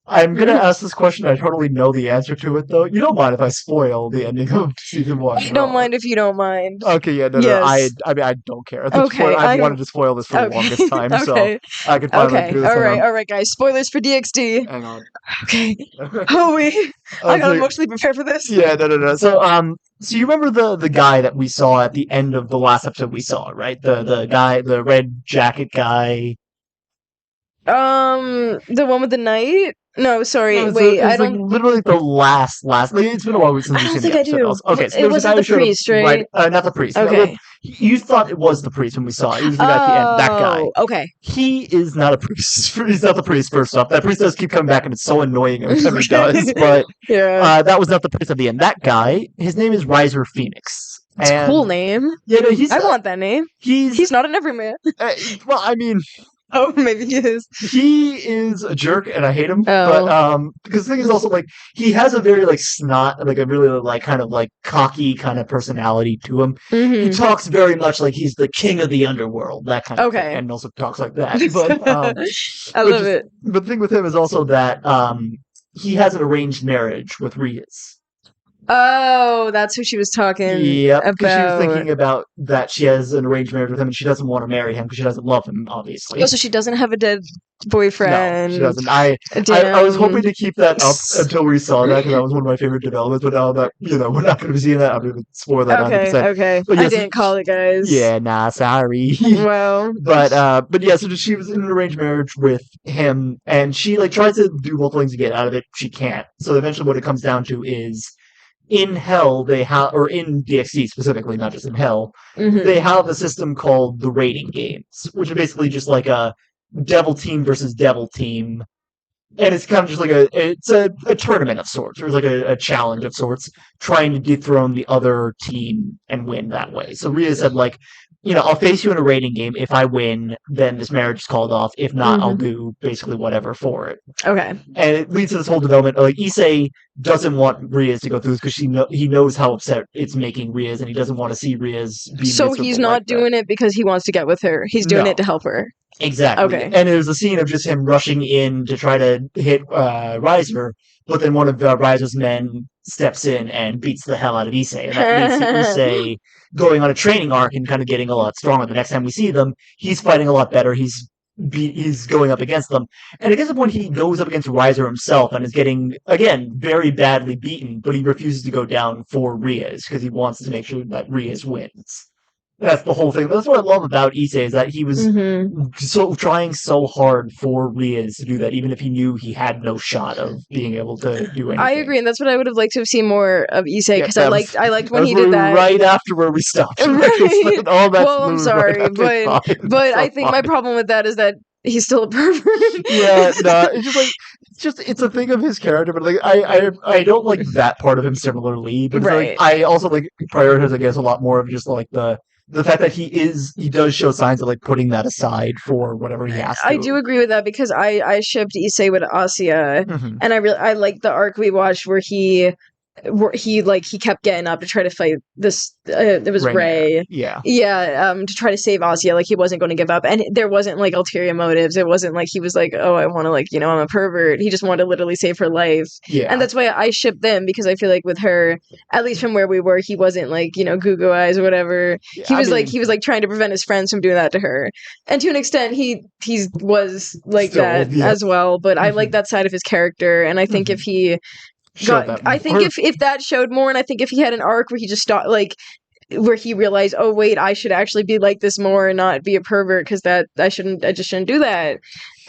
Speaker 3: I'm gonna ask this question. I totally know the answer to it, though. You don't mind if I spoil the ending of season 1?
Speaker 2: I don't mind if you don't mind.
Speaker 3: Okay, yeah, no. I mean, I don't care. At this
Speaker 2: Okay,
Speaker 3: point, I've wanted to spoil this for the longest time, so I could finally do this.
Speaker 2: All right, guys. Spoilers for DxD.
Speaker 3: Hang on.
Speaker 2: Okay. Oh, I gotta emotionally prepare for this.
Speaker 3: Yeah, no. So you remember the guy that we saw at the end of the last episode we saw, right? The guy, the red jacket guy.
Speaker 2: The one with the knight? No, sorry.
Speaker 3: No,
Speaker 2: wait, I
Speaker 3: don't. Like literally the last. Like, it's been a while since we've seen the episode. Also. Okay, so
Speaker 2: it wasn't the priest, right?
Speaker 3: Not the priest.
Speaker 2: Okay.
Speaker 3: No, you thought it was the priest when we saw it. It was the guy at the end. That guy.
Speaker 2: Okay.
Speaker 3: He is not a priest. He's not the priest. First off, that priest does keep coming back, and it's so annoying every time he does. But
Speaker 2: yeah,
Speaker 3: that was not the priest at the end. That guy. His name is Riser Phoenix.
Speaker 2: It's a cool name.
Speaker 3: Yeah, no,
Speaker 2: I want that name. He's not an everyman.
Speaker 3: Well, I mean.
Speaker 2: Oh, maybe he is.
Speaker 3: He is a jerk, and I hate him.
Speaker 2: Oh.
Speaker 3: But because the thing is also like he has a very like snot, like a really like kind of like cocky kind of personality to him.
Speaker 2: Mm-hmm.
Speaker 3: He talks very much like he's the king of the underworld, that kind of thing, and also talks like that. But
Speaker 2: I love it.
Speaker 3: But the thing with him is also that he has an arranged marriage with Riaz.
Speaker 2: Oh, that's who she was talking about.
Speaker 3: Yeah, because she was thinking about that she has an arranged marriage with him and she doesn't want to marry him because she doesn't love him, obviously.
Speaker 2: Oh, so she doesn't have a dead boyfriend.
Speaker 3: No, she doesn't. I was hoping to keep that up until we saw that because that was one of my favorite developments, but now that, we're not going to be seeing that, I'm going to spoil that 100%.
Speaker 2: Okay. But yes, I didn't call it, guys.
Speaker 3: Yeah, nah, sorry.
Speaker 2: Well.
Speaker 3: But yeah, so she was in an arranged marriage with him and she like tries to do multiple things to get out of it. She can't. So eventually what it comes down to is in Hell, they have, or in DxD specifically, not just in Hell, they have a system called the rating games, which are basically just like a devil team versus devil team. And it's kind of just like a tournament of sorts, or it's like a challenge of sorts, trying to dethrone the other team and win that way. So Rhea said, like, I'll face you in a rating game. If I win, then this marriage is called off. If not, I'll do basically whatever for it.
Speaker 2: Okay.
Speaker 3: And it leads to this whole development. Like, Issei doesn't want Riaz to go through this because he knows how upset it's making Riaz, and he doesn't want to see Riaz be
Speaker 2: So he's not doing it because he wants to get with her. He's doing it to help her.
Speaker 3: Exactly.
Speaker 2: Okay.
Speaker 3: And there's a scene of just him rushing in to try to hit Riser, but then one of Riser's men steps in and beats the hell out of Issei. And that leads to Issei going on a training arc and kind of getting a lot stronger. The next time we see them, he's fighting a lot better. He's going up against them. And it gets to the point he goes up against Riser himself and is getting, again, very badly beaten, but he refuses to go down for Riaz because he wants to make sure that Riaz wins. That's the whole thing. That's what I love about Issei, is that he was trying so hard for Riaz to do that, even if he knew he had no shot of being able to do anything.
Speaker 2: I agree, and that's what I would have liked to have seen more of Issei, because I liked when he did that.
Speaker 3: Right after where we stopped.
Speaker 2: Right.
Speaker 3: Well,
Speaker 2: I'm sorry, but I think my problem with that is that he's still a pervert.
Speaker 3: Yeah, no, it's a thing of his character, but like I don't like that part of him similarly. But I also like prioritize, I guess, a lot more of just like the fact that he does show signs of like putting that aside for whatever he has to.
Speaker 2: I do agree with that because I shipped Issei with Asya, and I like the arc we watched where he kept getting up to try to fight this. It was Ray.
Speaker 3: Yeah.
Speaker 2: To try to save Asya. Like he wasn't going to give up, and there wasn't like ulterior motives. It wasn't like he was like, oh, I want to I'm a pervert. He just wanted to literally save her life.
Speaker 3: Yeah.
Speaker 2: And that's why I shipped them, because I feel like with her, at least from where we were, he wasn't like goo goo eyes or whatever. Yeah, he was trying to prevent his friends from doing that to her, and to an extent, he was like still, that as well. But I like that side of his character, and I think if he if that showed more, and I think if he had an arc where he just stopped, like where he realized, oh wait, I should actually be like this more and not be a pervert, because I just shouldn't do that.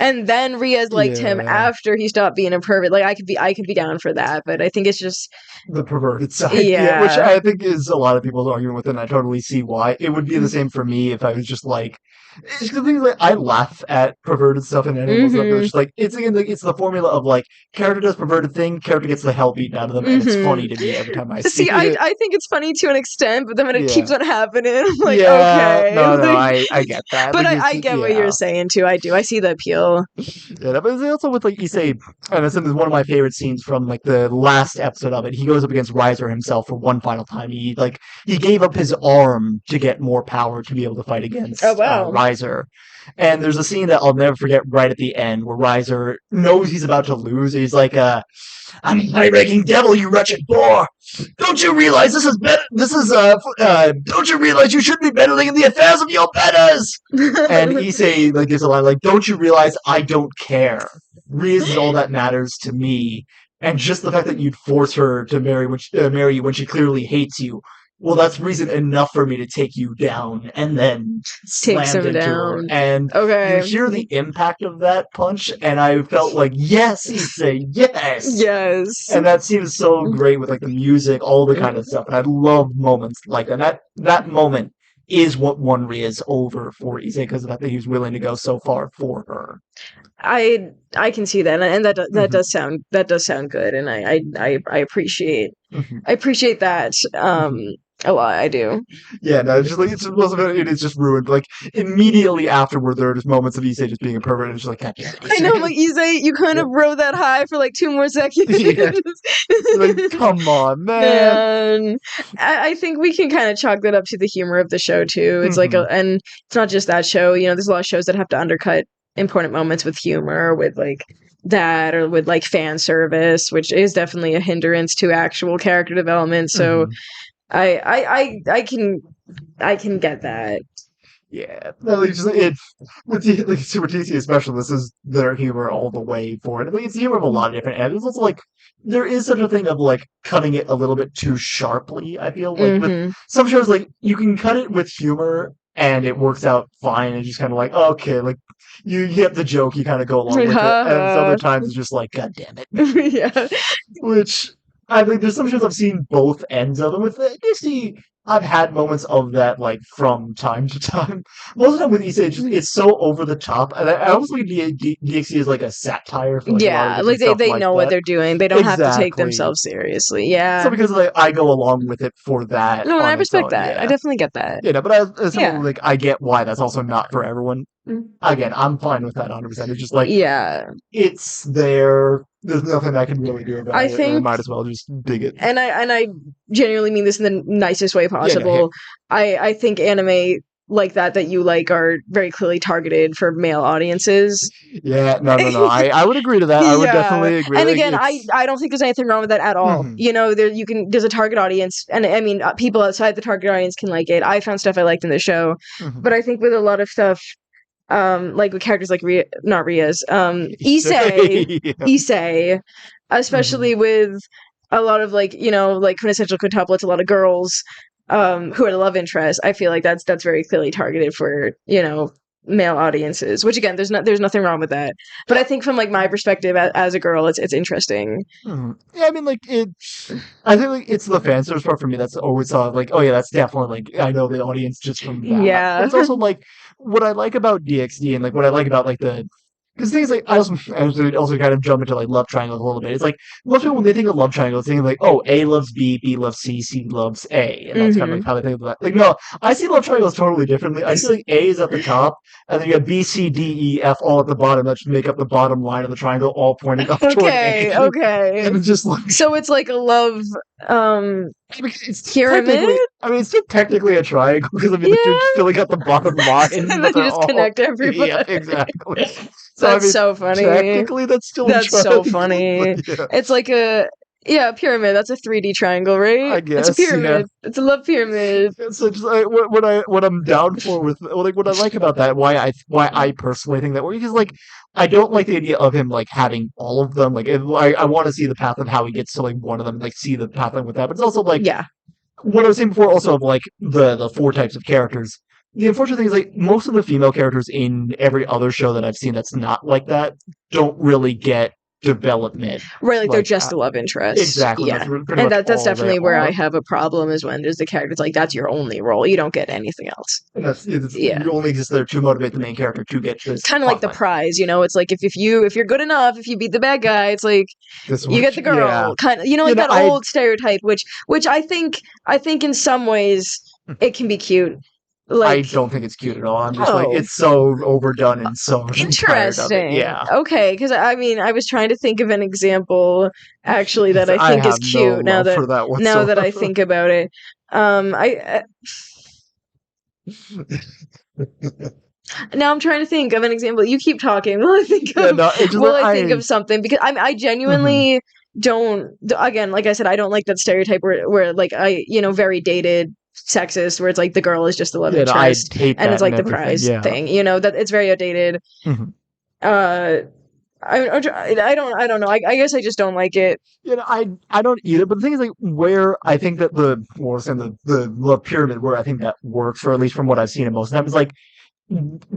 Speaker 2: And then Riaz liked him after he stopped being a pervert. Like I could be down for that, but I think it's just
Speaker 3: the perverted side,
Speaker 2: yeah.
Speaker 3: which I think is a lot of people's argument with it, and I totally see why. It would be the same for me if I was just like, it's the thing, like, I laugh at perverted stuff and animals stuff. It's just like, it's again, like, it's the formula of like, character does perverted thing, character gets the hell beaten out of them, and it's funny to me every time I see it.
Speaker 2: I think it's funny to an extent, but then when it keeps on happening, I'm like,
Speaker 3: yeah,
Speaker 2: okay.
Speaker 3: no, I get that.
Speaker 2: But
Speaker 3: like,
Speaker 2: I get what you're saying too. I do. I see the appeal.
Speaker 3: Yeah, but it's also with like Issei, and this is one of my favorite scenes from like the last episode of it. He goes up against Riser himself for one final time. He gave up his arm to get more power to be able to fight against Riser. And there's a scene that I'll never forget right at the end where Riser knows he's about to lose. He's like, I'm a high-ranking devil, you wretched boar! Don't you realize don't you realize you shouldn't be meddling in the affairs of your betters? And Issei gives a line like, don't you realize I don't care? Riaz is all that matters to me. And just the fact that you'd force her to marry you when she clearly hates you, well, that's reason enough for me to take you down, and then
Speaker 2: takes him down.
Speaker 3: Her. And you hear the impact of that punch, and I felt like, yes, Issei, yes!
Speaker 2: Yes.
Speaker 3: And that seems so great with like the music, all the kind of stuff, and I love moments like that. That moment is what won Riaz over for Issei, because of the fact that he was willing to go so far for her.
Speaker 2: I can see that, and that does sound good, and I appreciate that a lot. I do.
Speaker 3: Yeah, no, it's just like it's just ruined. Like immediately afterward, there are just moments of Issei just being a pervert, and it's just like, God damn it,
Speaker 2: I know, like Issei, you kind of rode that high for like 2 more seconds.
Speaker 3: Like, come on, man.
Speaker 2: I think we can kind of chalk that up to the humor of the show too. It's like, and it's not just that show. You know, there's a lot of shows that have to undercut important moments with humor, with like that, or with like fan service, which is definitely a hindrance to actual character development. So I can get that.
Speaker 3: Yeah, no, with Super TC especially, this is their humor all the way for it. Like, it's the humor of a lot of different animals. It's also like there is such a thing of like cutting it a little bit too sharply. I feel like with some shows, like you can cut it with humor and it works out fine, and just kind of like, oh, okay, like you get the joke, you kind of go along with it, and other times it's just like, God damn it,
Speaker 2: yeah.
Speaker 3: Which I think there's some shows I've seen both ends of, and with Disney, I've had moments of that, like, from time to time. Most of the time with Issei, it's so over the top, and I almost think DxD is like a satire for like, a lot of
Speaker 2: like they
Speaker 3: like
Speaker 2: know
Speaker 3: that.
Speaker 2: what they're doing. They don't have to take themselves seriously. Yeah.
Speaker 3: So because like, I go along with it for that.
Speaker 2: No, I respect that. Yeah. I definitely get that.
Speaker 3: Yeah, no, but as someone, like, I get why that's also not for everyone. Again, I'm fine with that 100%. It's just like, it's there. There's nothing I can really do about it. I might as well just dig it.
Speaker 2: And I genuinely mean this in the nicest way possible. I think anime like that you like are very clearly targeted for male audiences.
Speaker 3: Yeah, no. I would agree to that. I would definitely agree.
Speaker 2: And again, I don't think there's anything wrong with that at all. You know, there's a target audience, and I mean, people outside the target audience can like it. I found stuff I liked in the show, but I think with a lot of stuff, like with characters like Issei, especially with a lot of like, you know, like quintessential quintuplets, a lot of girls who are the love interest. I feel like that's very clearly targeted for, you know, male audiences, which again, there's nothing wrong with that. But I think from like my perspective as a girl, it's interesting.
Speaker 3: Yeah, I mean, like I think like it's the fan service part for me that's always like, oh yeah, that's definitely like I know the audience just from that.
Speaker 2: Yeah,
Speaker 3: it's also like what I like about DxD and like what I like about like the. Because things like I also kind of jump into like love triangles a little bit. It's like most people when they think of love triangles, they think like, oh, A loves B, B loves C, C loves A, and that's kind of like how they think of that. Like no, I see love triangles totally differently. I see like A is at the top, and then you have B, C, D, E, F all at the bottom. That should make up the bottom line of the triangle, all pointing up toward A.
Speaker 2: Okay.
Speaker 3: And it's just like
Speaker 2: so it's like a love
Speaker 3: it's
Speaker 2: pyramid.
Speaker 3: I mean, it's still technically a triangle because I mean, you're filling out the bottom line,
Speaker 2: and then you just connect everybody.
Speaker 3: Yeah, exactly.
Speaker 2: So, that's I mean, so funny.
Speaker 3: Technically, that's still
Speaker 2: so funny. It's like a pyramid. That's a 3D triangle, right?
Speaker 3: I guess
Speaker 2: it's a pyramid. Yeah. It's a love pyramid.
Speaker 3: So just what I'm down for with like what I like about that, why I personally think that, because like I don't like the idea of him like having all of them. Like I want to see the path of how he gets to like one of them, like see the path with that. But it's also like what I was saying before, also of like the 4 types of characters. the unfortunate thing is, like, most of the female characters in every other show that I've seen that's not like that don't really get development.
Speaker 2: Right, like they're
Speaker 3: Like,
Speaker 2: just a love interest.
Speaker 3: Exactly.
Speaker 2: Yeah.
Speaker 3: That's pretty
Speaker 2: And
Speaker 3: much
Speaker 2: that's
Speaker 3: all they
Speaker 2: definitely where I
Speaker 3: are.
Speaker 2: have a problem, is when there's the characters like, that's your only role. You don't get anything else.
Speaker 3: And
Speaker 2: Yeah.
Speaker 3: You only exist there to motivate the main character to get this.
Speaker 2: It's kind of like the
Speaker 3: plotline.
Speaker 2: prize, you know. It's like if you're good enough, if you beat the bad guy, it's like
Speaker 3: This
Speaker 2: you get the girl.
Speaker 3: Yeah.
Speaker 2: Kind of, you know, like that old stereotype, which I think in some ways it can be cute. Like,
Speaker 3: I don't think it's cute at all. I'm just like,
Speaker 2: Oh.
Speaker 3: it's so overdone and so tired of it.
Speaker 2: Interesting.
Speaker 3: Yeah.
Speaker 2: Okay, because I mean, I was trying to think of an example actually that I think is
Speaker 3: have
Speaker 2: cute
Speaker 3: no
Speaker 2: now
Speaker 3: love for that
Speaker 2: now that I
Speaker 3: whatsoever.
Speaker 2: think about it. Now I'm trying to think of an example. You keep talking while I think of think of something, because I genuinely don't. Again, like I said, I don't like that stereotype where like very dated, sexist, where it's like the girl is just the love interest, and it's like the prize thing. You know, that it's very outdated. I don't know. I guess I just don't like it.
Speaker 3: I don't either. But the thing is, like, where I think that the love pyramid, where I think that works, or at least from what I've seen in most of the time, is like,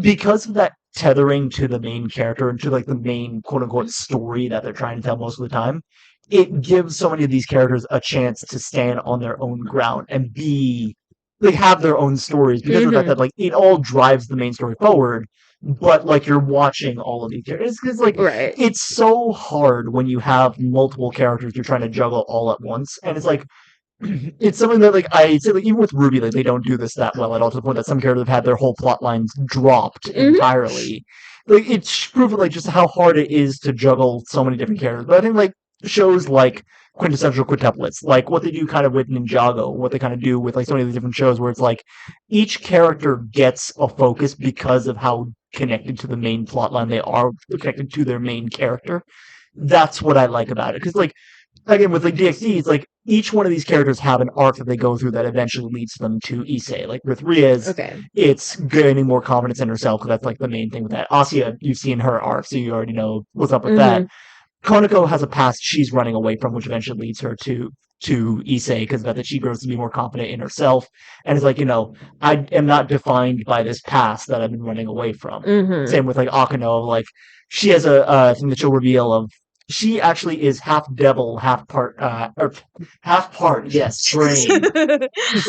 Speaker 3: because of that tethering to the main character and to like the main quote unquote story that they're trying to tell most of the time, it gives so many of these characters a chance to stand on their own ground and have their own stories, because of the fact that like it all drives the main story forward. But like, you're watching all of these characters, because like, it's so hard when you have multiple characters you're trying to juggle all at once, and it's like, it's something that, like, I say, like, even with RWBY, like, they don't do this that well at all, to the point that some characters have had their whole plot lines dropped entirely. Like, it's proof of, like, just how hard it is to juggle so many different characters. But I think, like, shows like Quintessential Quintuplets, like what they do kind of with Ninjago, what they kind of do with, like, so many of these different shows, where it's like, each character gets a focus because of how connected to the main plotline they are, connected to their main character. That's what I like about it. Because, like, again, with like DxD, it's like each one of these characters have an arc that they go through that eventually leads them to Issei. Like with Riaz, it's gaining more confidence in herself, because that's like the main thing with that. Asya, you've seen her arc, so you already know what's up with that. Konako has a past she's running away from, which eventually leads her to Issei, because that she grows to be more confident in herself, and it's like, I am not defined by this past that I've been running away from. Same with like Akano, like she has a thing that she'll reveal of, she actually is half devil, half part, yes, brain.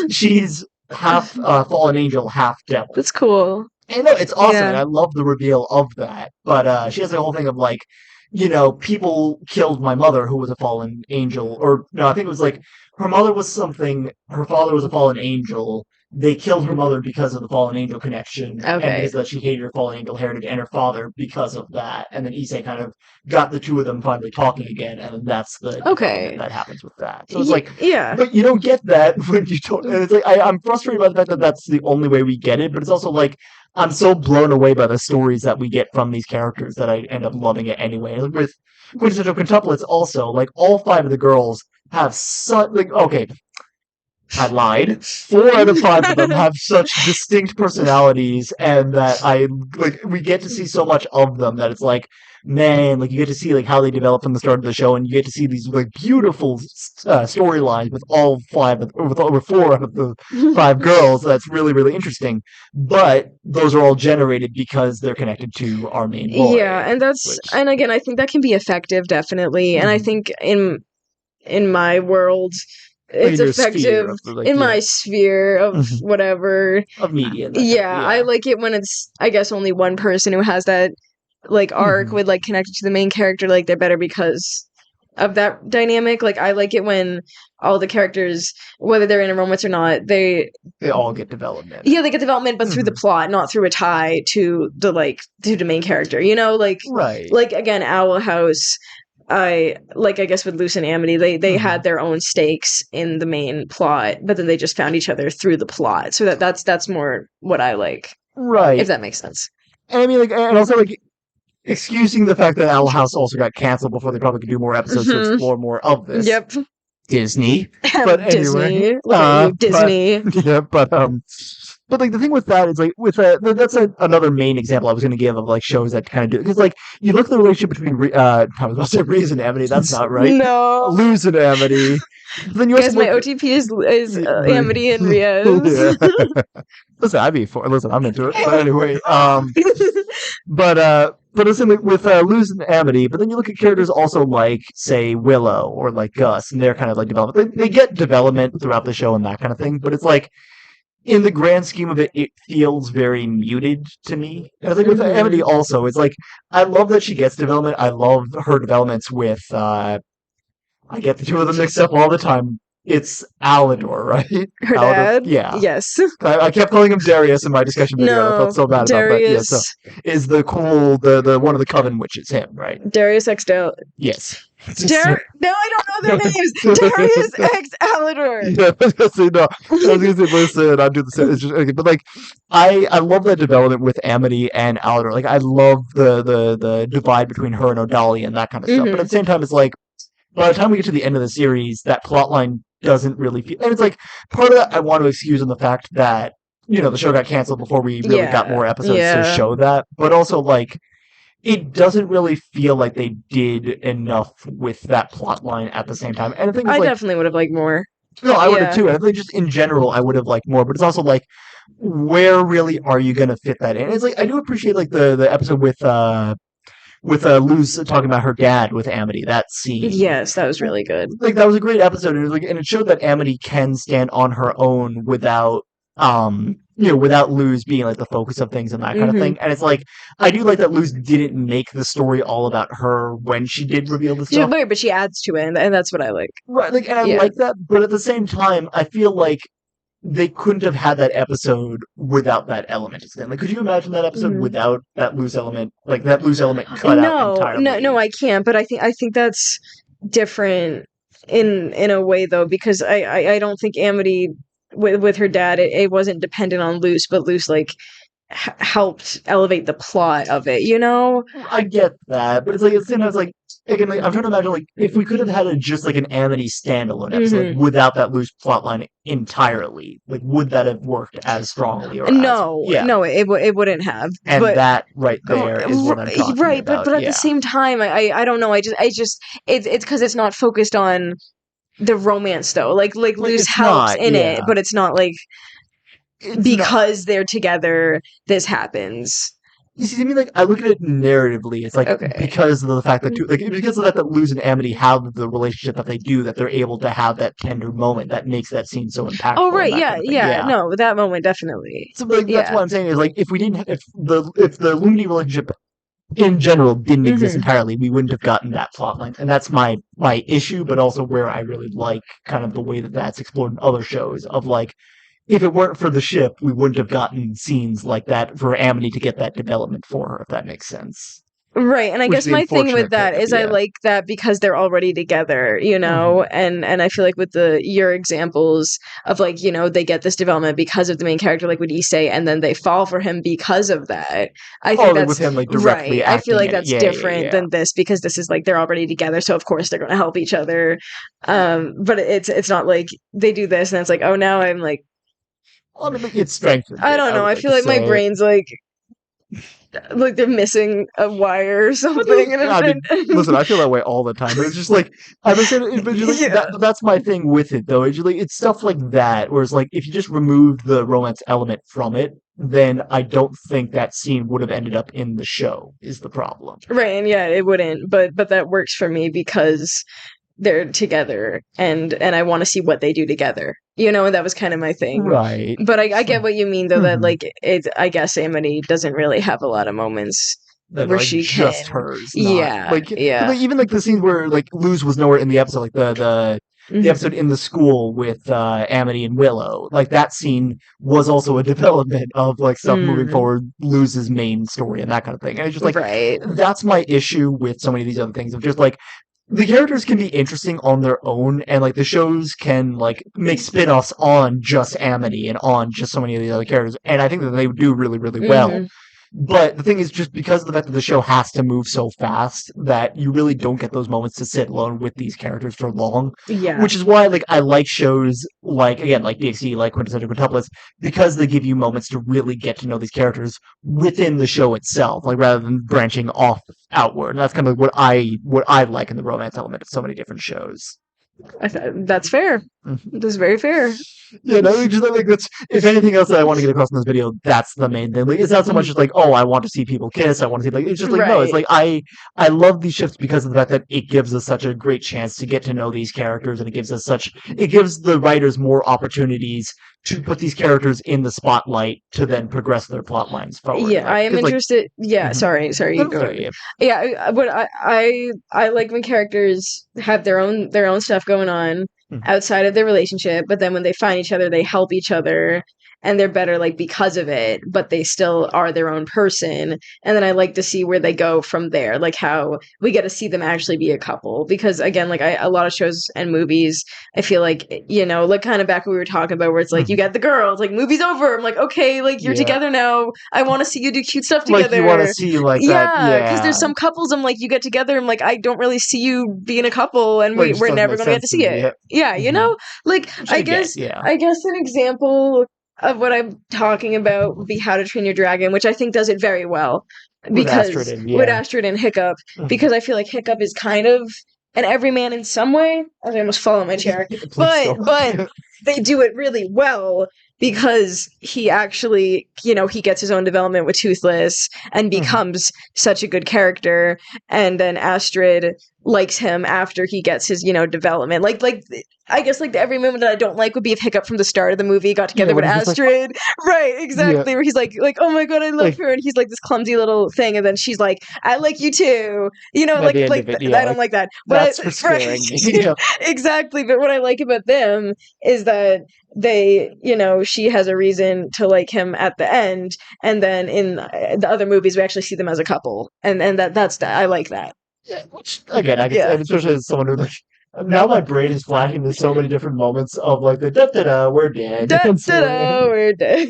Speaker 3: She's half fallen angel, half devil.
Speaker 2: That's cool.
Speaker 3: And no, it's awesome, and I love the reveal of that. But she has a whole thing of like, people killed my mother, who was a fallen angel, or no, I think it was like her mother was something, her father was a fallen angel. They killed her mother because of the fallen angel connection, and because that she hated her fallen angel heritage and her father because of that. And then Issei kind of got the two of them finally talking again, and that's the that happens with that. So it's like, but you don't get that when you don't. And it's like, I'm frustrated by the fact that that's the only way we get it, but it's also like, I'm so blown away by the stories that we get from these characters that I end up loving it anyway. Like with Quintessential Quintuplets, also, like, all 5 of the girls have such, like, okay, I lied. 4 out of 5 of them have such distinct personalities, and that we get to see so much of them that it's like, man, like, you get to see like how they develop from the start of the show, and you get to see these like beautiful storylines with all 4 of the 5 girls. That's really, really interesting. But those are all generated because they're connected to our main boy.
Speaker 2: Yeah, and and again, I think that can be effective, definitely. And I think in my world, it's effective in my sphere of whatever
Speaker 3: of media.
Speaker 2: I like it when it's, I guess, only one person who has that like arc with like connected to the main character, like they're better because of that dynamic. Like, I like it when all the characters, whether they're in a romance or not, they
Speaker 3: all get development.
Speaker 2: Yeah, they get development, but through the plot, not through a tie to the main character. Like like again, Owl House. I guess with Luce and Amity, they had their own stakes in the main plot, but then they just found each other through the plot. So that's more what I like.
Speaker 3: Right.
Speaker 2: If that makes sense.
Speaker 3: And I mean, like, and also like, excusing the fact that Owl House also got canceled before they probably could do more episodes to explore more of this.
Speaker 2: Yep.
Speaker 3: Disney. But
Speaker 2: Disney.
Speaker 3: Anyway,
Speaker 2: Disney.
Speaker 3: But But like the thing with that is like that's another main example I was going to give of like shows that kind of do, because like you look at the relationship between I was about to say Reese and Amity, that's not right.
Speaker 2: No.
Speaker 3: Luz and Amity. Then you
Speaker 2: Guys,
Speaker 3: also
Speaker 2: my
Speaker 3: look,
Speaker 2: OTP is Amity and Riaz.
Speaker 3: yeah. Listen, I'm into it. But anyway, but listen, with Luz and Amity, but then you look at characters also like, say, Willow or like Gus, and they're kind of like development. They get development throughout the show and that kind of thing, but it's like, in the grand scheme of it, it feels very muted to me. And I think with Amity also, it's like, I love that she gets development. I love her developments with, I get the two of them mixed up all the time. It's Alador, right?
Speaker 2: Her
Speaker 3: Alador,
Speaker 2: dad?
Speaker 3: yeah.
Speaker 2: Yes.
Speaker 3: I kept calling him Darius in my discussion video.
Speaker 2: No,
Speaker 3: I felt so bad
Speaker 2: Darius.
Speaker 3: about that. Yeah, so is the cool, the one of the Coven witches, him, right?
Speaker 2: Darius X
Speaker 3: Yes.
Speaker 2: No, I don't know their names. Darius X Alador.
Speaker 3: Yeah, I was gonna say no. I was gonna say listen, I do the same. It's just, okay, but like, I love that development with Amity and Alador. Like, I love the divide between her and Odalia and that kind of stuff. But at the same time, it's like, by the time we get to the end of the series, that plot line doesn't really feel. And it's like, part of that I want to excuse on the fact that, you know, the show got canceled before we really got more episodes to show that. But also, like, it doesn't really feel like they did enough with that plot line at the same time. And I think
Speaker 2: I definitely would have liked more.
Speaker 3: No, I would have too. And I think just in general, I would have liked more. But it's also like, where really are you going to fit that in? It's like, I do appreciate like the episode with Luz talking about her dad with Amity. That scene,
Speaker 2: yes, that was really good.
Speaker 3: Like, that was a great episode, and it was like, and it showed that Amity can stand on her own without without Luz being like the focus of things and that kind of thing. And it's like, I do like that Luz didn't make the story all about her when she did reveal the stuff.
Speaker 2: Right, but she adds to it, and that's what I like.
Speaker 3: Right, like, and I like that, but at the same time, I feel like they couldn't have had that episode without that element. Like, could you imagine that episode without that Luz element? Like, that Luz element cut out entirely.
Speaker 2: No, I can't. But I think that's different in a way, though, because I don't think Amity with her dad, it wasn't dependent on Luz, but Luz like helped elevate the plot of it. You know,
Speaker 3: I get that, but it's like, it's like, again, like, I'm trying to imagine, like, if we could have had just like an Amity standalone episode without that Luz plotline entirely, like, would that have worked as strongly? Or
Speaker 2: no, it wouldn't have.
Speaker 3: And but, that right there is what I'm talking about.
Speaker 2: But at the same time, I don't know. I just it's because it's not focused on the romance though. Like Luz helps in it, but it's not like because they're together this happens.
Speaker 3: You see, I mean, like, I look at it narratively. It's like, because of the fact that because of that Luz and Amity have the relationship that they do, that they're able to have that tender moment that makes that scene so impactful.
Speaker 2: Oh right, no, that moment definitely.
Speaker 3: So like, that's what I'm saying is, like, if we didn't, if the Lumity relationship in general didn't exist entirely, we wouldn't have gotten that plotline, and that's my issue. But also where I really like kind of the way that that's explored in other shows of like, if it weren't for the ship, we wouldn't have gotten scenes like that for Amity to get that development for her, if that makes sense.
Speaker 2: Right, and I guess my thing with that is I like that because they're already together, you know, and I feel like with your examples of like, you know, they get this development because of the main character, like with Issei, and then they fall for him because of that. I think that's
Speaker 3: with him, like, directly
Speaker 2: right. I feel like that's different than this because this is like they're already together, so of course they're going to help each other. But it's not like they do this and it's like, oh, now I'm like.
Speaker 3: Well, I mean, it's strengthened.
Speaker 2: I don't know. I feel like my brain's like they're missing a wire or something. And
Speaker 3: listen, I feel that way all the time. But it's just like, that's my thing with it, though. It's, like, it's stuff like that, where it's like, if you just remove the romance element from it, then I don't think that scene would have ended up in the show, is the problem.
Speaker 2: Right, and it wouldn't. But that works for me because they're together and I want to see what they do together, you know, and that was kind of my thing.
Speaker 3: Right.
Speaker 2: But I get what you mean though, that like I guess Amity doesn't really have a lot of moments
Speaker 3: that
Speaker 2: where
Speaker 3: like
Speaker 2: she
Speaker 3: just
Speaker 2: can.
Speaker 3: hers.
Speaker 2: Like
Speaker 3: even like the scene where like Luz was nowhere in the episode, like the episode in the school with Amity and Willow, like that scene was also a development of like stuff moving forward, Luz's main story and that kind of thing. And it's just like, that's my issue with so many of these other things of just like, the characters can be interesting on their own, and like the shows can like make spin-offs on just Amity and on just so many of the other characters, and I think that they do really, really well. But the thing is, just because of the fact that the show has to move so fast, that you really don't get those moments to sit alone with these characters for long.
Speaker 2: Yeah.
Speaker 3: Which is why, like, I like shows like, again, like DxD, like Quintessential Quintuplets, because they give you moments to really get to know these characters within the show itself, like, rather than branching off outward. And that's kind of what I like in the romance element of so many different shows.
Speaker 2: That's fair.
Speaker 3: Mhm.
Speaker 2: That's very fair.
Speaker 3: Yeah, no, just like that's. If anything else that I want to get across in this video, that's the main thing. Like, it's not so much just like, oh, I want to see people kiss. I want to see like. It's just like no. It's like I love these shifts because of the fact that it gives us such a great chance to get to know these characters, and it gives the writers more opportunities to put these characters in the spotlight to then progress their plot lines forward.
Speaker 2: Yeah, I am interested. Yeah, sorry, you go. Yeah, but I like when characters have their own stuff going on outside of their relationship, but then when they find each other, they help each other, and they're better like because of it, but they still are their own person. And then I like to see where they go from there, like how we get to see them actually be a couple. Because again, like a lot of shows and movies, I feel like, like kind of back when we were talking about where it's like you get the girls, like movie's over. I'm like, okay, like you're together now. I want to see you do cute stuff together.
Speaker 3: Like you want to see like that.
Speaker 2: Yeah, because there's some couples I'm like, you get together, I'm like, I don't really see you being a couple, and
Speaker 3: Like,
Speaker 2: we're never going to get to see it. Yeah, like I guess an example of what I'm talking about would be How to Train Your Dragon, which I think does it very well. Because with Astrid and Hiccup, because I feel like Hiccup is kind of an everyman in some way. I almost fall on my chair. But they do it really well because he actually, he gets his own development with Toothless and becomes such a good character. And then Astrid likes him after he gets his, development. Like I guess like the every moment that I don't like would be if Hiccup from the start of the movie got together with Astrid. Like, right, exactly. Where he's like, oh my god, I love her, and he's like this clumsy little thing, and then she's like, I like you too. I don't like that. But
Speaker 3: that's scaring me.
Speaker 2: Exactly. But what I like about them is that they, she has a reason to like him at the end, and then in the other movies we actually see them as a couple, and that's that. I like that.
Speaker 3: Yeah, which again, I can especially as someone who like now my brain is flashing to so many different moments of like the da da da we're dead,
Speaker 2: we're dead.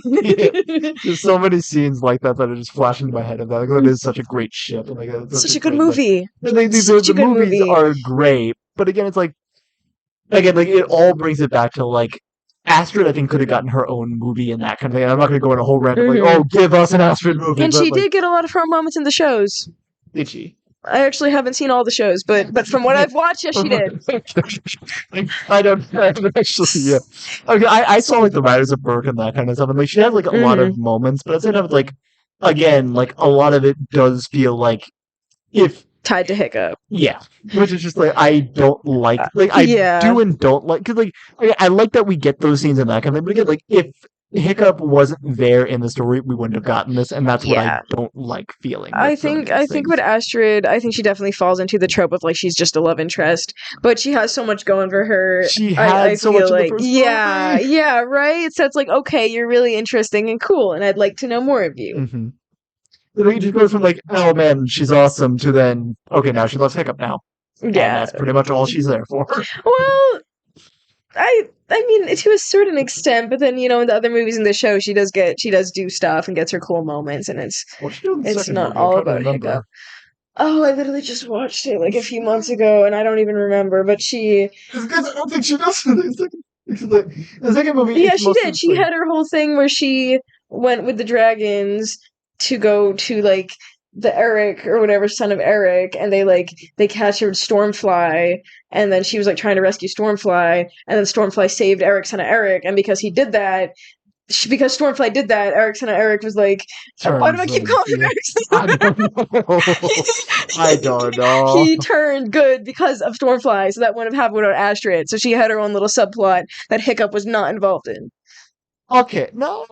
Speaker 3: There's so many scenes like that are just flashing in my head. Of that, like, it is such a great ship. And, like,
Speaker 2: such a good movie.
Speaker 3: The movies are great, but again, it's like like it all brings it back to like. Astrid, I think, could have gotten her own movie and that kind of thing. I'm not going to go in a whole rant of like, oh, give us an Astrid movie.
Speaker 2: And she did get a lot of her moments in the shows.
Speaker 3: Did she?
Speaker 2: I actually haven't seen all the shows, but from what I've watched, yes, she did.
Speaker 3: I haven't actually, yeah. Okay, I saw, like, the Riders of Berk and that kind of stuff, and, like, she had, like, a lot of moments, but at the same time, like, again, like, a lot of it does feel like if...
Speaker 2: tied to Hiccup.
Speaker 3: Yeah. Which is just, like, I don't like... Like, I do and don't like... Because, like, I like that we get those scenes and that kind of thing, but again, like, if Hiccup wasn't there in the story, we wouldn't have gotten this, and that's what I don't like feeling.
Speaker 2: I think with Astrid, I think she definitely falls into the trope of like she's just a love interest, but she has so much going for her.
Speaker 3: She had so much
Speaker 2: like,
Speaker 3: in the first
Speaker 2: movie. Right. So it's like, okay, you're really interesting and cool, and I'd like to know more of you.
Speaker 3: Mm-hmm. It just goes from like, oh man, she's awesome, to then, okay, now she loves Hiccup now. Yeah, and that's pretty much all she's there for.
Speaker 2: Well, I mean, to a certain extent, but then, in the other movies in the show, she does do stuff and gets her cool moments, and it's not all about Hiccup. Oh, I literally just watched it like a few months ago, and I don't even remember, but she...
Speaker 3: Because I don't think she does the second movie...
Speaker 2: Yeah, she did. She had her whole thing where she went with the dragons to go to, like, the Eric or whatever, son of Eric, and they captured Stormfly, and then she was like trying to rescue Stormfly, and then Stormfly saved Eric, son of Eric, and because he did that, because Stormfly did that, Eric, son of Eric was like, why do I keep calling him Eric, son of Eric?
Speaker 3: I don't know.
Speaker 2: He turned good because of Stormfly, so that wouldn't have happened without Astrid, so she had her own little subplot that Hiccup was not involved in.
Speaker 3: Okay, no.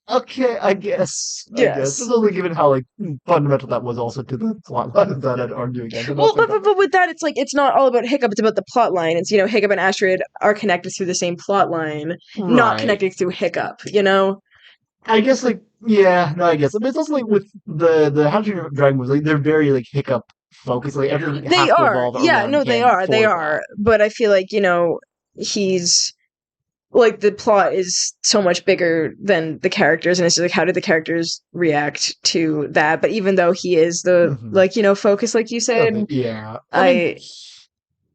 Speaker 3: Okay, I guess. Especially given how like fundamental that was also to the plot line that I'd argue against.
Speaker 2: Well, but with that, it's like it's not all about Hiccup; it's about the plot line. It's Hiccup and Astrid are connected through the same plot line, not connected through Hiccup.
Speaker 3: I guess I guess. But it's also like with the How to Train Your Dragon movies, like they're very like Hiccup focused. Like everything.
Speaker 2: They are. Yeah, no, they are. They are. But I feel like he's like the plot is so much bigger than the characters, and it's just like how did the characters react to that? But even though he is the focus, like you said,
Speaker 3: Yeah.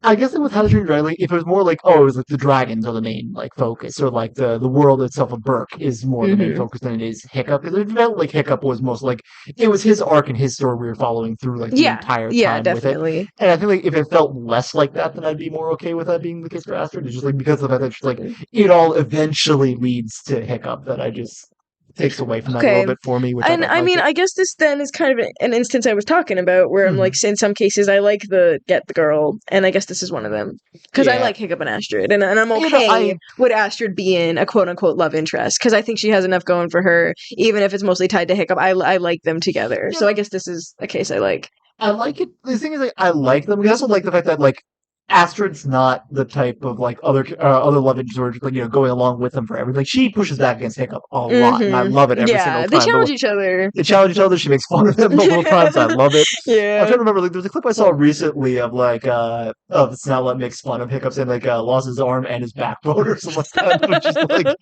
Speaker 3: I guess with How to Train Your Dragon, like, if it was more like, oh, it was like the dragons are the main like focus, or like the world itself of Burke is more the main focus than it is Hiccup. Because it felt like Hiccup was most like it was his arc and his story we were following through like the entire time
Speaker 2: definitely.
Speaker 3: with it. And I think like if it felt less like that, then I'd be more okay with that being the case for Astrid. It's just like because of the fact that just, like it all eventually leads to Hiccup that I just takes away from that a little bit for me. Which
Speaker 2: and I mean, I guess this then is kind of an instance I was talking about where I'm like, in some cases I like the get the girl, and I guess this is one of them because I like Hiccup and Astrid, and I'm okay with Astrid being a quote unquote love interest because I think she has enough going for her, even if it's mostly tied to Hiccup. I like them together, so I guess this is a case I like.
Speaker 3: I like it. The thing is, like, I like them. I also like the fact that like Astrid's not the type of like other love interests who are just like going along with them for everything. Like she pushes back against Hiccup a lot, and I love it every single time.
Speaker 2: They challenge each other.
Speaker 3: They challenge each other. She makes fun of them multiple times. I love it.
Speaker 2: Yeah.
Speaker 3: I'm trying to remember. Like, there was a clip I saw recently of like of Snowlet makes fun of Hiccup saying like lost his arm and his backbone or something like that. Which is like.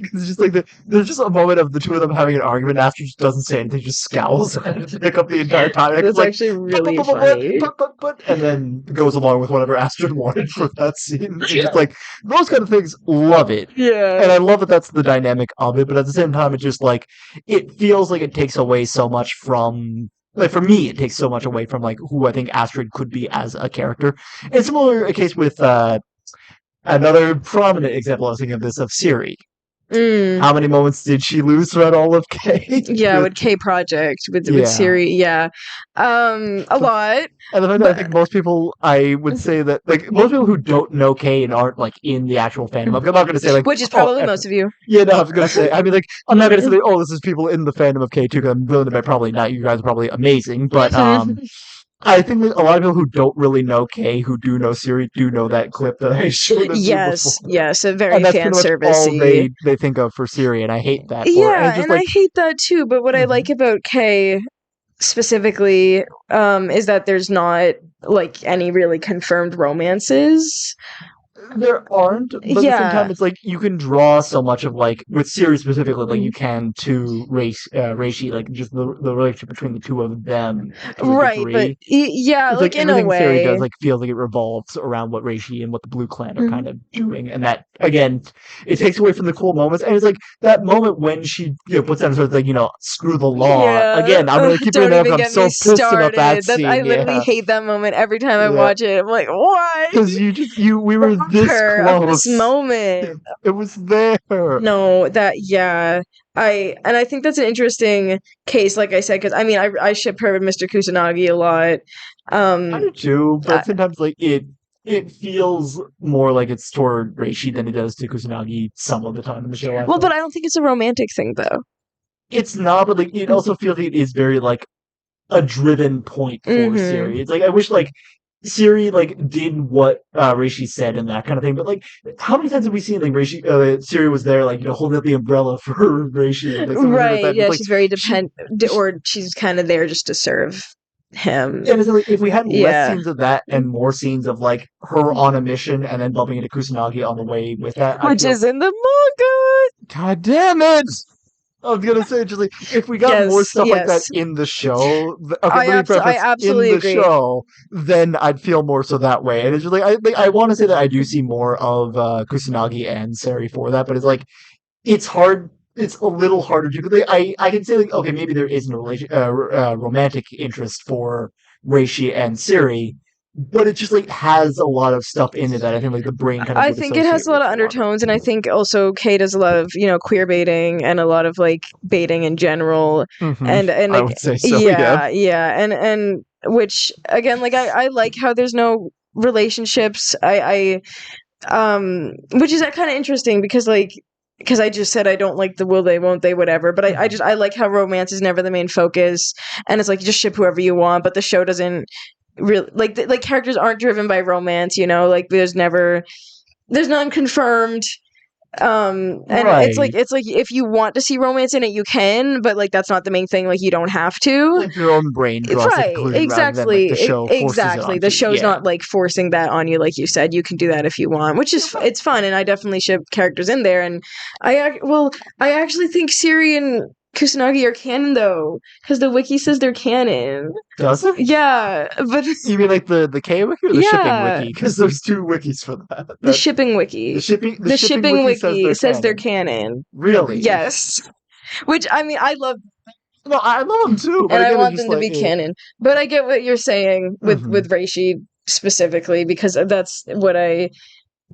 Speaker 3: It's just like there's just a moment of the two of them having an argument. And Astrid just doesn't say anything, just scowls and Hiccup the entire time.
Speaker 2: That's like, actually really funny.
Speaker 3: And then goes along with whatever Astrid wanted for that scene. It's just like those kind of things. Love it.
Speaker 2: Yeah.
Speaker 3: And I love that that's the dynamic of it. But at the same time, it's just like it feels like it takes away so much from. Like for me, it takes so much away from like who I think Astrid could be as a character. And similar a case with another prominent example I was thinking of this of Siri. How many moments did she lose throughout all of K?
Speaker 2: With K Project, with Siri, a lot.
Speaker 3: And the fact that I think most people, I would say that, like, most people who don't know K and aren't, like, in the actual fandom, I'm not going to say, like...
Speaker 2: Which is probably most of you.
Speaker 3: Yeah, no, I was going to say, I mean, like, I'm not going to say, like, oh, this is people in the fandom of K, too, because I'm willing to bet probably not. You guys are probably amazing, but, I think that a lot of people who don't really know Kay, who do know Siri, do know that clip that I showed them.
Speaker 2: Yes, a very
Speaker 3: and that's
Speaker 2: fan
Speaker 3: service. All they think of for Siri, and I hate that.
Speaker 2: And I hate that too. But what I like about Kay specifically is that there's not like any really confirmed romances.
Speaker 3: There aren't, but at the same time, it's like you can draw so much of like with Siri specifically, like you can to Reishi, like just the relationship between the two of them,
Speaker 2: right? But it's
Speaker 3: like
Speaker 2: in a way,
Speaker 3: Siri does like feels like it revolves around what Reishi and what the Blue Clan are kind of doing, and that again, it takes away from the cool moments, and it's like that moment when she puts down sort of like screw the law. Again, I'm gonna keep it up. I'm so pissed about that scene.
Speaker 2: I literally hate that moment every time I watch it. I'm like, why?
Speaker 3: Because we were this close.
Speaker 2: This moment.
Speaker 3: It was there.
Speaker 2: No, I think that's an interesting case, like I said, because I mean, I ship her with Mr. Kusanagi a lot.
Speaker 3: I do too, but sometimes like it feels more like it's toward Reishi than it does to Kusanagi some of the time in the show.
Speaker 2: Well, but I don't think it's a romantic thing, though.
Speaker 3: It's not, but like it also feels like it is very like a driven point for Siri. It's like I wish like Siri like did what Reishi said and that kind of thing, but like how many times have we seen like Reishi Siri was there like holding up the umbrella for Reishi, like,
Speaker 2: right?
Speaker 3: Like,
Speaker 2: yeah,
Speaker 3: like,
Speaker 2: she's very dependent, or she's kind of there just to serve him.
Speaker 3: And it's like if we had less scenes of that and more scenes of like her on a mission and then bumping into Kusanagi on the way with that,
Speaker 2: which is in the manga.
Speaker 3: God damn it! I was gonna say, just like if we got more stuff like that in the show,
Speaker 2: I absolutely agree.
Speaker 3: Show, then I'd feel more so that way. And it's just like I want to say that I do see more of Kusanagi and Sari for that, but it's like it's hard. It's a little harder to. Because I can say like okay, maybe there isn't a romantic interest for Reishi and Siri. But it just like has a lot of stuff in it that I think like the brain kind of.
Speaker 2: I think it has a lot of undertones, and I think also Kay does a lot of queer baiting and a lot of like baiting in general, and
Speaker 3: I would say so.
Speaker 2: And which again, like I like how there's no relationships. I which is kind of interesting because I just said I don't like the will they, won't they, whatever. But I like how romance is never the main focus, and it's like you just ship whoever you want, but the show doesn't. Really like characters aren't driven by romance, like there's none confirmed, And
Speaker 3: Right.
Speaker 2: it's like if you want to see romance in it, you can, but like that's not the main thing. Like you don't have to.
Speaker 3: Like your own brain draws the
Speaker 2: Right,
Speaker 3: conclusion
Speaker 2: exactly.
Speaker 3: rather than like the show forces it
Speaker 2: Exactly.
Speaker 3: on
Speaker 2: The
Speaker 3: you.
Speaker 2: show's
Speaker 3: Yeah.
Speaker 2: not like forcing that on you, like you said. You can do that if you want, which is it's fun, and I definitely ship characters in there. And I actually think Siri and Kusanagi are canon though, because the wiki says they're canon.
Speaker 3: Does it?
Speaker 2: Yeah, but
Speaker 3: You mean like the K wiki or the shipping
Speaker 2: Yeah.
Speaker 3: wiki? Because there's two wikis for that.
Speaker 2: the shipping wiki.
Speaker 3: The shipping
Speaker 2: The shipping wiki says they're
Speaker 3: canon.
Speaker 2: canon.
Speaker 3: Really?
Speaker 2: Yes. Which I mean, I love,
Speaker 3: No, I love them too, but
Speaker 2: and I
Speaker 3: again,
Speaker 2: want
Speaker 3: it's
Speaker 2: them
Speaker 3: just
Speaker 2: to be
Speaker 3: like,
Speaker 2: canon. But I get what you're saying with
Speaker 3: Mhm.
Speaker 2: with Reishi specifically, because that's what I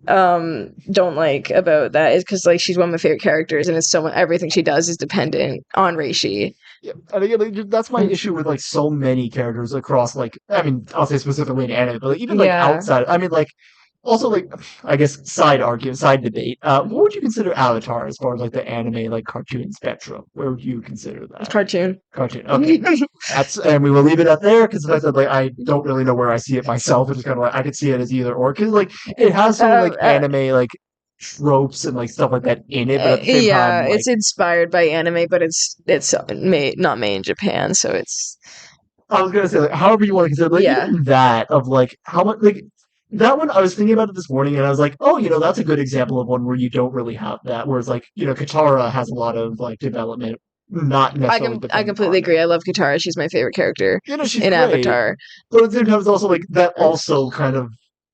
Speaker 2: don't like about that, is because like she's one of my favorite characters, and it's so everything she does is dependent on Reishi.
Speaker 3: Yeah, and again, like, that's my issue with like so many characters across, like, I mean, I'll say specifically in anime, but like, even like
Speaker 2: Yeah.
Speaker 3: outside. I mean, like, also like, I guess side debate. What would you consider Avatar as far as like the anime like cartoon spectrum? Where would you consider that?
Speaker 2: Cartoon.
Speaker 3: Cartoon. Okay, and we will leave it at there because the fact that like I don't really know where I see it myself. It's kind of like I could see it as either or, because like it has some like anime like tropes and like stuff like that in it, but at the same
Speaker 2: Yeah,
Speaker 3: time, like,
Speaker 2: it's inspired by anime, but it's not made in Japan, so it's
Speaker 3: I was gonna say, like, however you want to consider, like,
Speaker 2: Yeah.
Speaker 3: even that of like how much, like, that one. I was thinking about it this morning, and I was like, oh, that's a good example of one where you don't really have that. Whereas, like, Katara has a lot of like development, not necessarily.
Speaker 2: I completely agree. I love Katara. She's my favorite character
Speaker 3: She's
Speaker 2: in
Speaker 3: great,
Speaker 2: Avatar.
Speaker 3: but at the same time, it's also like that also kind of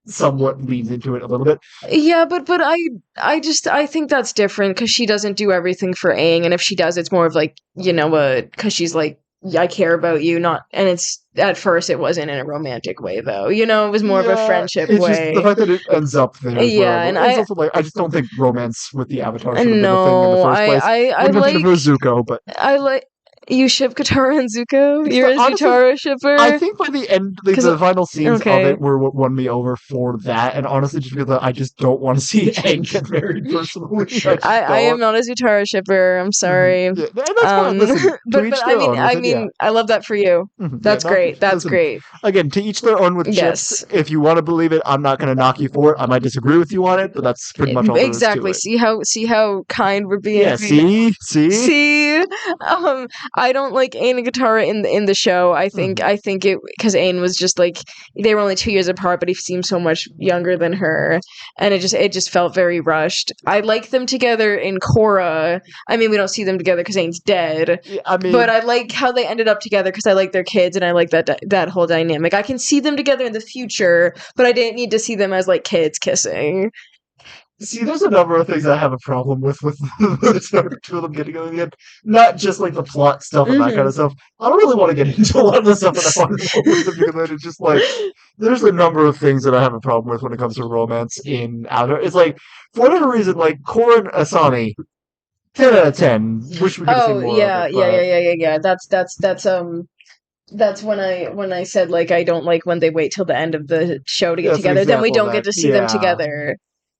Speaker 3: somewhat leads into it a little bit.
Speaker 2: Yeah, but I think that's different because she doesn't do everything for Aang, and if she does, it's more of like, because she's like, I care about you, not, and it's, at first it wasn't in a romantic way though, it was more of a friendship
Speaker 3: it's
Speaker 2: way.
Speaker 3: Just the fact that it ends up there.
Speaker 2: Yeah, and
Speaker 3: it's also like I just don't think romance with the Avatar should have been a thing in the
Speaker 2: No,
Speaker 3: first place.
Speaker 2: I
Speaker 3: Wouldn't have
Speaker 2: like
Speaker 3: been if it was Zuko, but
Speaker 2: I like you ship Katara and Zuko.
Speaker 3: It's
Speaker 2: You're a
Speaker 3: honestly-
Speaker 2: Zutara shipper.
Speaker 3: I think by the end, like,
Speaker 2: 'Cause-
Speaker 3: the final scenes
Speaker 2: okay.
Speaker 3: of it were what won me over for that, and honestly, just because I just don't want to see Aang get married personally.
Speaker 2: I am not a Zutara shipper. I'm sorry.
Speaker 3: Yeah, and that's fine. Listen,
Speaker 2: but
Speaker 3: to each
Speaker 2: but
Speaker 3: their
Speaker 2: I mean
Speaker 3: own with it, yeah.
Speaker 2: I love that for you. That's great. That's
Speaker 3: listen,
Speaker 2: great.
Speaker 3: Again, to each their own with
Speaker 2: Yes.
Speaker 3: chips. If you want to believe it, I'm not going to knock you for it. I might disagree with you on it, but that's pretty much all there is to
Speaker 2: Exactly.
Speaker 3: it.
Speaker 2: See how kind we're being.
Speaker 3: Yeah. See.
Speaker 2: See. I don't like Aang and Katara in the show. I think it, because Aang was just like, they were only 2 years apart, but he seemed so much younger than her, and it just felt very rushed. I like them together in Korra. I mean, we don't see them together because Aang's dead.
Speaker 3: Yeah, I mean,
Speaker 2: But I like how they ended up together because I like their kids, and I like that whole dynamic. I can see them together in the future, but I didn't need to see them as like kids kissing.
Speaker 3: See, there's a number of things I have a problem with the two of them getting together in the end. Not just like the plot stuff and that kind of stuff. I don't really want to get into a lot of the stuff that I want to know with them, because then it's just like there's a number of things that I have a problem with when it comes to romance in Avatar. It's like, for whatever reason, like Korra and Asami, 10 out of 10. Wish we could have seen more
Speaker 2: yeah,
Speaker 3: of it,
Speaker 2: yeah. That's when I said, like, I don't like when they wait till the end of the show to get
Speaker 3: That's an
Speaker 2: together. Then we
Speaker 3: example
Speaker 2: don't
Speaker 3: of
Speaker 2: get
Speaker 3: that.
Speaker 2: to see them
Speaker 3: Yeah.
Speaker 2: together.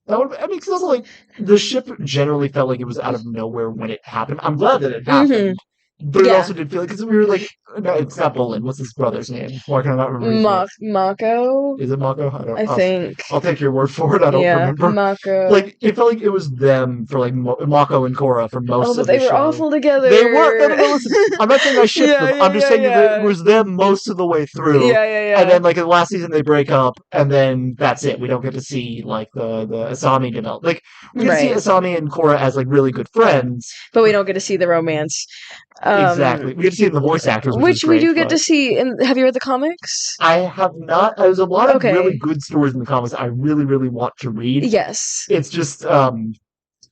Speaker 3: That would, I mean, because also, like, the ship generally felt like it was out of nowhere when it happened. I'm glad that it happened. But it
Speaker 2: Yeah.
Speaker 3: also did feel like, because we were like, no, it's not Bolin. What's his brother's name? Why can I not remember his name?
Speaker 2: Mako?
Speaker 3: Is it Mako?
Speaker 2: I think.
Speaker 3: I'll take your word for it. I don't remember.
Speaker 2: Mako.
Speaker 3: Like, it felt like it was them for, like, Mako and Korra for most of the show.
Speaker 2: But they were awful together.
Speaker 3: They were. No, listen. I'm not saying I shipped them. I'm just saying that it was them most of the way through.
Speaker 2: Yeah.
Speaker 3: And then, like, in the last season, they break up, and then that's it. We don't get to see, like, the Asami develop. Like, we get to see Asami and Korra as, like, really good friends.
Speaker 2: But we don't get to see the romance.
Speaker 3: Exactly. We get to see the voice actors,
Speaker 2: which we do get to see. Have you read the comics?
Speaker 3: I have not. There's a lot of really good stories in the comics I really, really want to read.
Speaker 2: Yes.
Speaker 3: It's just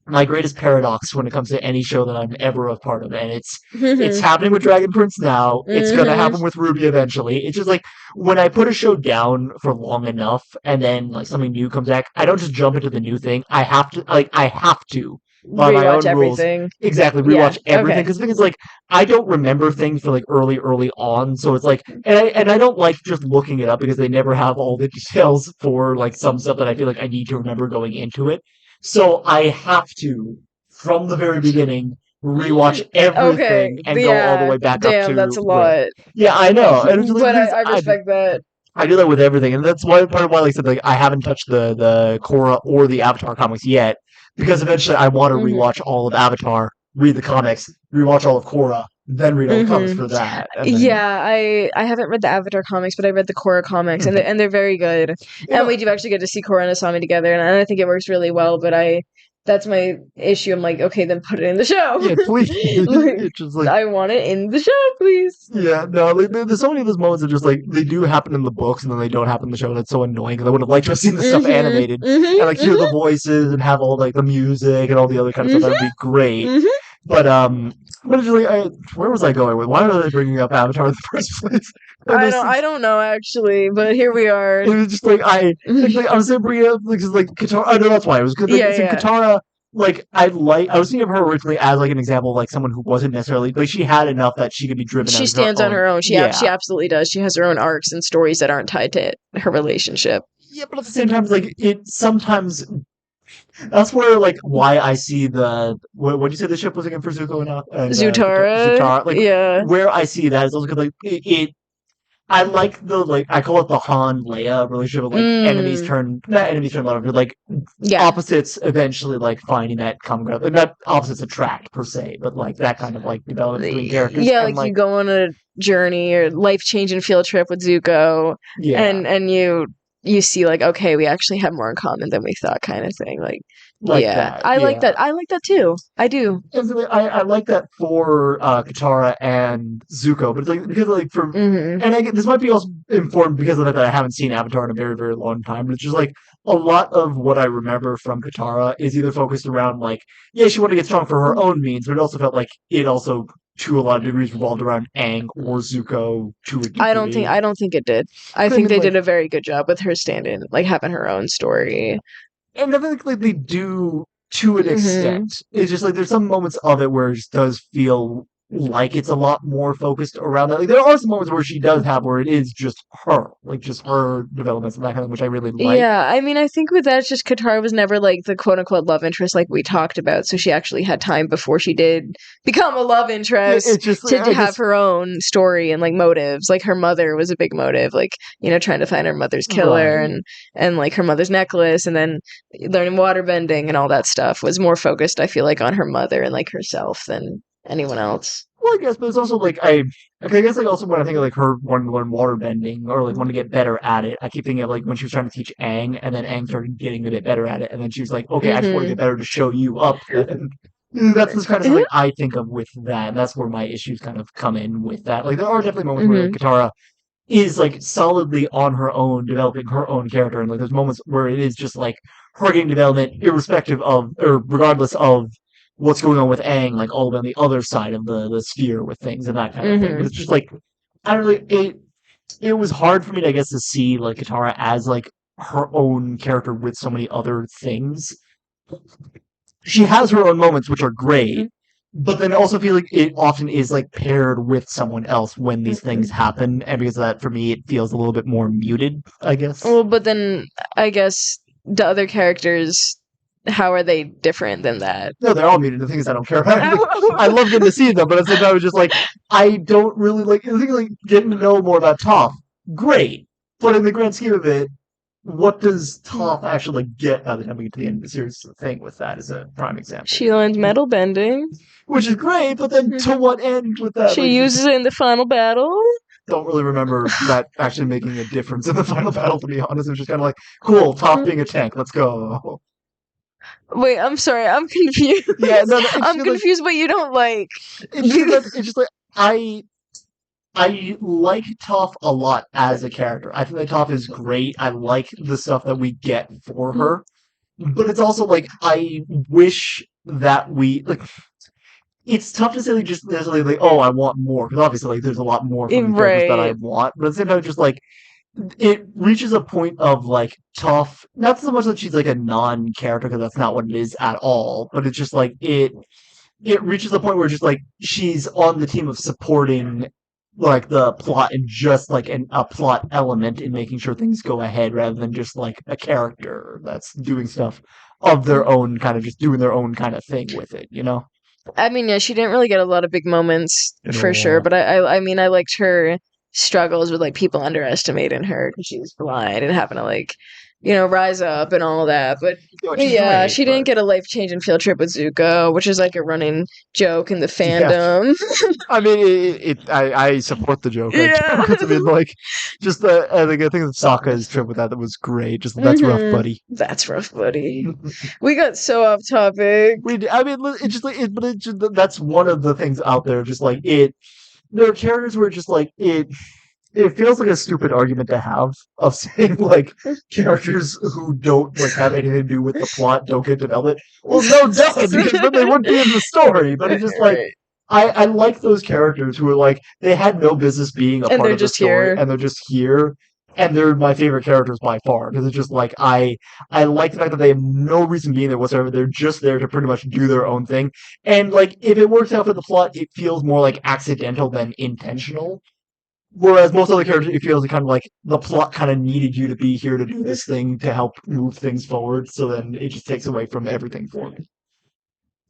Speaker 3: my greatest paradox when it comes to any show that I'm ever a part of, and it's happening with Dragon Prince now. It's gonna happen with Ruby eventually. It's just like, when I put a show down for long enough, and then like something new comes back, I don't just jump into the new thing. I have to by my own
Speaker 2: everything.
Speaker 3: rules. Exactly, rewatch everything. Because the thing is, like, I don't remember things for like early on, so it's like, and I don't like just looking it up because they never have all the details for like some stuff that I feel like I need to remember going into it. So I have to, from the very beginning, rewatch everything and go all the way back up to.
Speaker 2: Damn, that's a lot.
Speaker 3: Yeah, I know. And it's
Speaker 2: but I respect that.
Speaker 3: I do that with everything, and that's why part of why, like I said, like, I haven't touched the Korra or the Avatar comics yet, because eventually I want to
Speaker 2: Mhm.
Speaker 3: rewatch all of Avatar, read the comics, rewatch all of Korra, then read all the comics
Speaker 2: Mhm.
Speaker 3: for that. And then,
Speaker 2: Yeah, I haven't read the Avatar comics, but I read the Korra comics, and they're very good. And we do actually get to see Korra and Asami together, and I think it works really well. But that's my issue. I'm like, okay, then put it in the show.
Speaker 3: yeah, please.
Speaker 2: Like,
Speaker 3: It's just like,
Speaker 2: I want it in the show, please.
Speaker 3: yeah, no, like, there's so many of those moments that just like they do happen in the books and then they don't happen in the show, and it's so annoying because I would have liked to have seen the stuff animated and like hear the voices and have all like the music and all the other kind of stuff. That would be great. But it's just like, where was I going with? Why were they bringing up Avatar in the first place? Like,
Speaker 2: I don't know actually, but here we are.
Speaker 3: it was just like I was gonna bring it up because like Katara. I know that's why it was good. Like,
Speaker 2: Yeah.
Speaker 3: Katara. Like I was thinking of her originally as like an example of like someone who wasn't necessarily like she had enough that she could be driven.
Speaker 2: She
Speaker 3: as
Speaker 2: stands on her own. She
Speaker 3: Yeah.
Speaker 2: she absolutely does. She has her own arcs and stories that aren't tied to her relationship.
Speaker 3: Yeah, but at the same time, it's like it sometimes. That's where like why I see the what do you say the ship was again for Zuko and
Speaker 2: Zutara.
Speaker 3: Zutara. Like
Speaker 2: Yeah.
Speaker 3: where I see that is also because like it I like the like I call it the Han Leia relationship of like enemies turn not enemies turn love, but like
Speaker 2: Yeah.
Speaker 3: opposites eventually like finding that common ground. Like, not opposites attract per se, but like that kind of like development between characters.
Speaker 2: Yeah,
Speaker 3: and,
Speaker 2: like you go on a journey or life changing field trip with Zuko,
Speaker 3: yeah,
Speaker 2: and you see like, okay, we actually have more in common than we thought, kind of thing. Like yeah,
Speaker 3: that.
Speaker 2: I like that. I like that too. I do.
Speaker 3: And so, like, I like that for Katara and Zuko, but it's like because like for
Speaker 2: Mhm.
Speaker 3: and this might be also informed because of the fact that I haven't seen Avatar in a very very long time. But it's just like a lot of what I remember from Katara is either focused around like yeah she wanted to get strong for her own means, but it also felt like it also to a lot of degrees revolved around Aang or Zuko to a degree.
Speaker 2: I don't think it did. I think they did a very good job with her stand-in, like having her own story.
Speaker 3: And I think like they do to an extent. It's just like there's some moments of it where it just does feel like it's a lot more focused around that. Like there are some moments where she does have where it is just her, like just her developments and that kind of which I really like.
Speaker 2: Yeah, I mean, I think with that, it's just Katara was never like the quote unquote love interest like we talked about. So she actually had time before she did become a love interest to have her own story and like motives. Like her mother was a big motive, like, you know, trying to find her mother's killer and like her mother's necklace and then learning waterbending and all that stuff was more focused, I feel like, on her mother and like herself than anyone else.
Speaker 3: Well, I guess, but it's also like I guess like also when I think of like her wanting to learn waterbending or like wanting to get better at it, I keep thinking of like when she was trying to teach Aang, and then Aang started getting a bit better at it, and then she was like, "Okay, I just want to get better to show you up." And that's the kind of something I think of with that. And that's where my issues kind of come in with that. Like there are definitely moments where like, Katara is like solidly on her own, developing her own character, and like there's moments where it is just like her getting development, irrespective of or regardless of what's going on with Aang, like all the way on the other side of the sphere with things and that kind of thing. But it's just like I don't really it was hard for me, I guess, to see like Katara as like her own character with so many other things. She has her own moments which are great, but then I also feel like it often is like paired with someone else when these things happen, and because of that, for me, it feels a little bit more muted, I guess.
Speaker 2: Well, but then I guess the other characters, how are they different than that?
Speaker 3: No, they're all muted. The thing is, I don't care about it. I love getting to see them, but at the same time, I was just like, I don't really like. The thing like getting to know more about Toph, great, but in the grand scheme of it, what does Toph actually get by the time we get to the end of the series? The thing with that is a prime example.
Speaker 2: She learns metal bending,
Speaker 3: which is great, but then to what end with that?
Speaker 2: She uses it in the final battle.
Speaker 3: Don't really remember that actually making a difference in the final battle, to be honest. It was just kind of like, cool, Toph being a tank, let's go.
Speaker 2: Wait, I'm sorry, I'm confused.
Speaker 3: Yeah, no,
Speaker 2: I'm confused, but you don't like.
Speaker 3: It's just like I like Toph a lot as a character. I think that Toph is great. I like the stuff that we get for her, but it's also like I wish that we like. It's tough to say like just necessarily like, oh, I want more, because obviously like there's a lot more from the characters that I want, but at the same time, just like it reaches a point of like Toph, not so much that she's like a non-character, because that's not what it is at all, but it's just like it reaches a point where just like she's on the team of supporting like the plot and just like a plot element in making sure things go ahead rather than just like a character that's doing stuff of their own, kind of just doing their own kind of thing with it, you know?
Speaker 2: I mean, yeah, she didn't really get a lot of big moments for sure, but I mean, I liked her struggles with like people underestimating her because she's blind and having to like rise up and all that. But
Speaker 3: Which is
Speaker 2: yeah,
Speaker 3: great,
Speaker 2: she
Speaker 3: but-
Speaker 2: didn't get a life-changing field trip with Zuko, which is like a running joke in the fandom.
Speaker 3: I mean, I support the joke.
Speaker 2: Yeah.
Speaker 3: Because I mean, like, just I think that Sokka's trip with that was great. Just that's rough,
Speaker 2: Mhm.
Speaker 3: buddy.
Speaker 2: That's rough, buddy. We got so off topic.
Speaker 3: I mean, it's just like, that's one of the things out there. Just like it, there are characters where just like it. It feels like a stupid argument to have of saying like characters who don't like have anything to do with the plot don't get developed. Well, no, because then they wouldn't be in the story. But it's just like
Speaker 2: Right.
Speaker 3: I like those characters who are like they had no business being a
Speaker 2: And
Speaker 3: part
Speaker 2: they're
Speaker 3: of the
Speaker 2: just
Speaker 3: story,
Speaker 2: here.
Speaker 3: and they're just here. And they're my favorite characters by far because it's just like I like the fact that they have no reason being there whatsoever. They're just there to pretty much do their own thing. And like if it works out for the plot, it feels more like accidental than intentional. Whereas most other characters, it feels kind of like the plot kind of needed you to be here to do this thing to help move things forward. So then it just takes away from everything for me.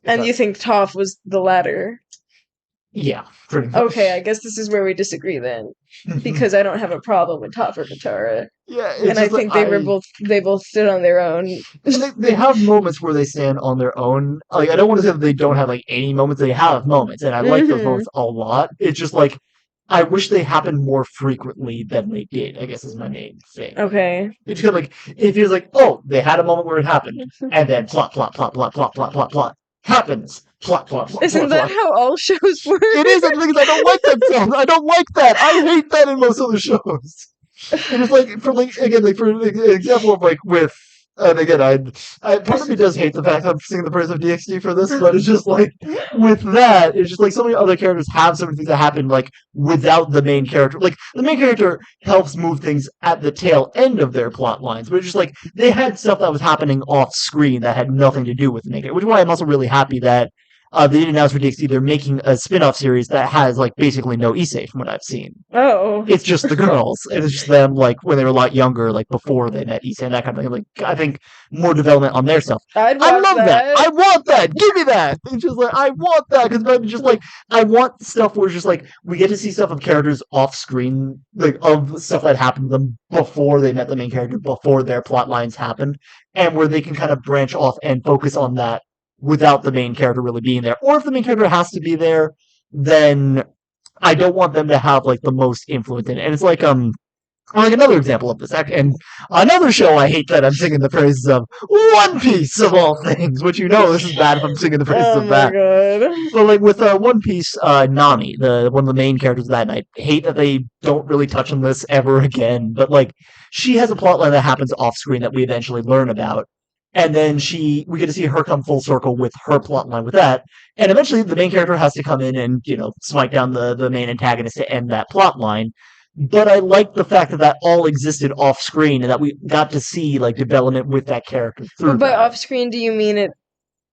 Speaker 2: And you think Toph was the latter?
Speaker 3: Yeah, pretty much.
Speaker 2: Okay, I guess this is where we disagree then, because I don't have a problem with Toph or Katara,
Speaker 3: yeah,
Speaker 2: and I think they both stood on their own.
Speaker 3: They have moments where they stand on their own. Like I don't want to say that they don't have like any moments. They have moments, and I like those
Speaker 2: Mhm.
Speaker 3: moments a lot. It's just like I wish they happened more frequently than they did. I guess is my main thing.
Speaker 2: Okay.
Speaker 3: It's kind of like it feels like oh they had a moment where it happened, and then plot happens. Plot.
Speaker 2: Isn't that how all shows work?
Speaker 3: It is, and the thing is, I don't like that stuff. I don't like that. I hate that in most other shows. And it's like, for like again, like for an example of like with, and again, I part of me does hate the fact that I'm singing the praise of DxD for this, but it's just like with that, it's just like so many other characters have so many things that happen like without the main character. Like the main character helps move things at the tail end of their plot lines, but it's just like they had stuff that was happening off screen that had nothing to do with the main character, which is why I'm also really happy that they did announce for DxD they're making a spin-off series that has like basically no Issei from what I've seen.
Speaker 2: Oh.
Speaker 3: It's just the girls. And it's just them like when they were a lot younger, like before they met Issei and that kind of thing. Like I think more development on their stuff.
Speaker 2: I
Speaker 3: love that. I want that. Give me that. It's just like I want that because I'm just like I want stuff where it's just like we get to see stuff of characters off screen, like of stuff that happened to them before they met the main character, before their plot lines happened, and where they can kind of branch off and focus on that without the main character really being there. Or if the main character has to be there, then I don't want them to have like the most influence in it. And it's like another example of this, and another show I hate that I'm singing the praises of, One Piece of all things, which this is bad if I'm singing the praises of that.
Speaker 2: God.
Speaker 3: But like with One Piece, Nami, one of the main characters of that, and I hate that they don't really touch on this ever again, but like she has a plotline that happens off screen that we eventually learn about. And then we get to see her come full circle with her plotline with that. And eventually the main character has to come in and, smite down the main antagonist to end that plotline. But I like the fact that all existed off screen and that we got to see like development with that character through
Speaker 2: But
Speaker 3: that.
Speaker 2: off screen, do you mean it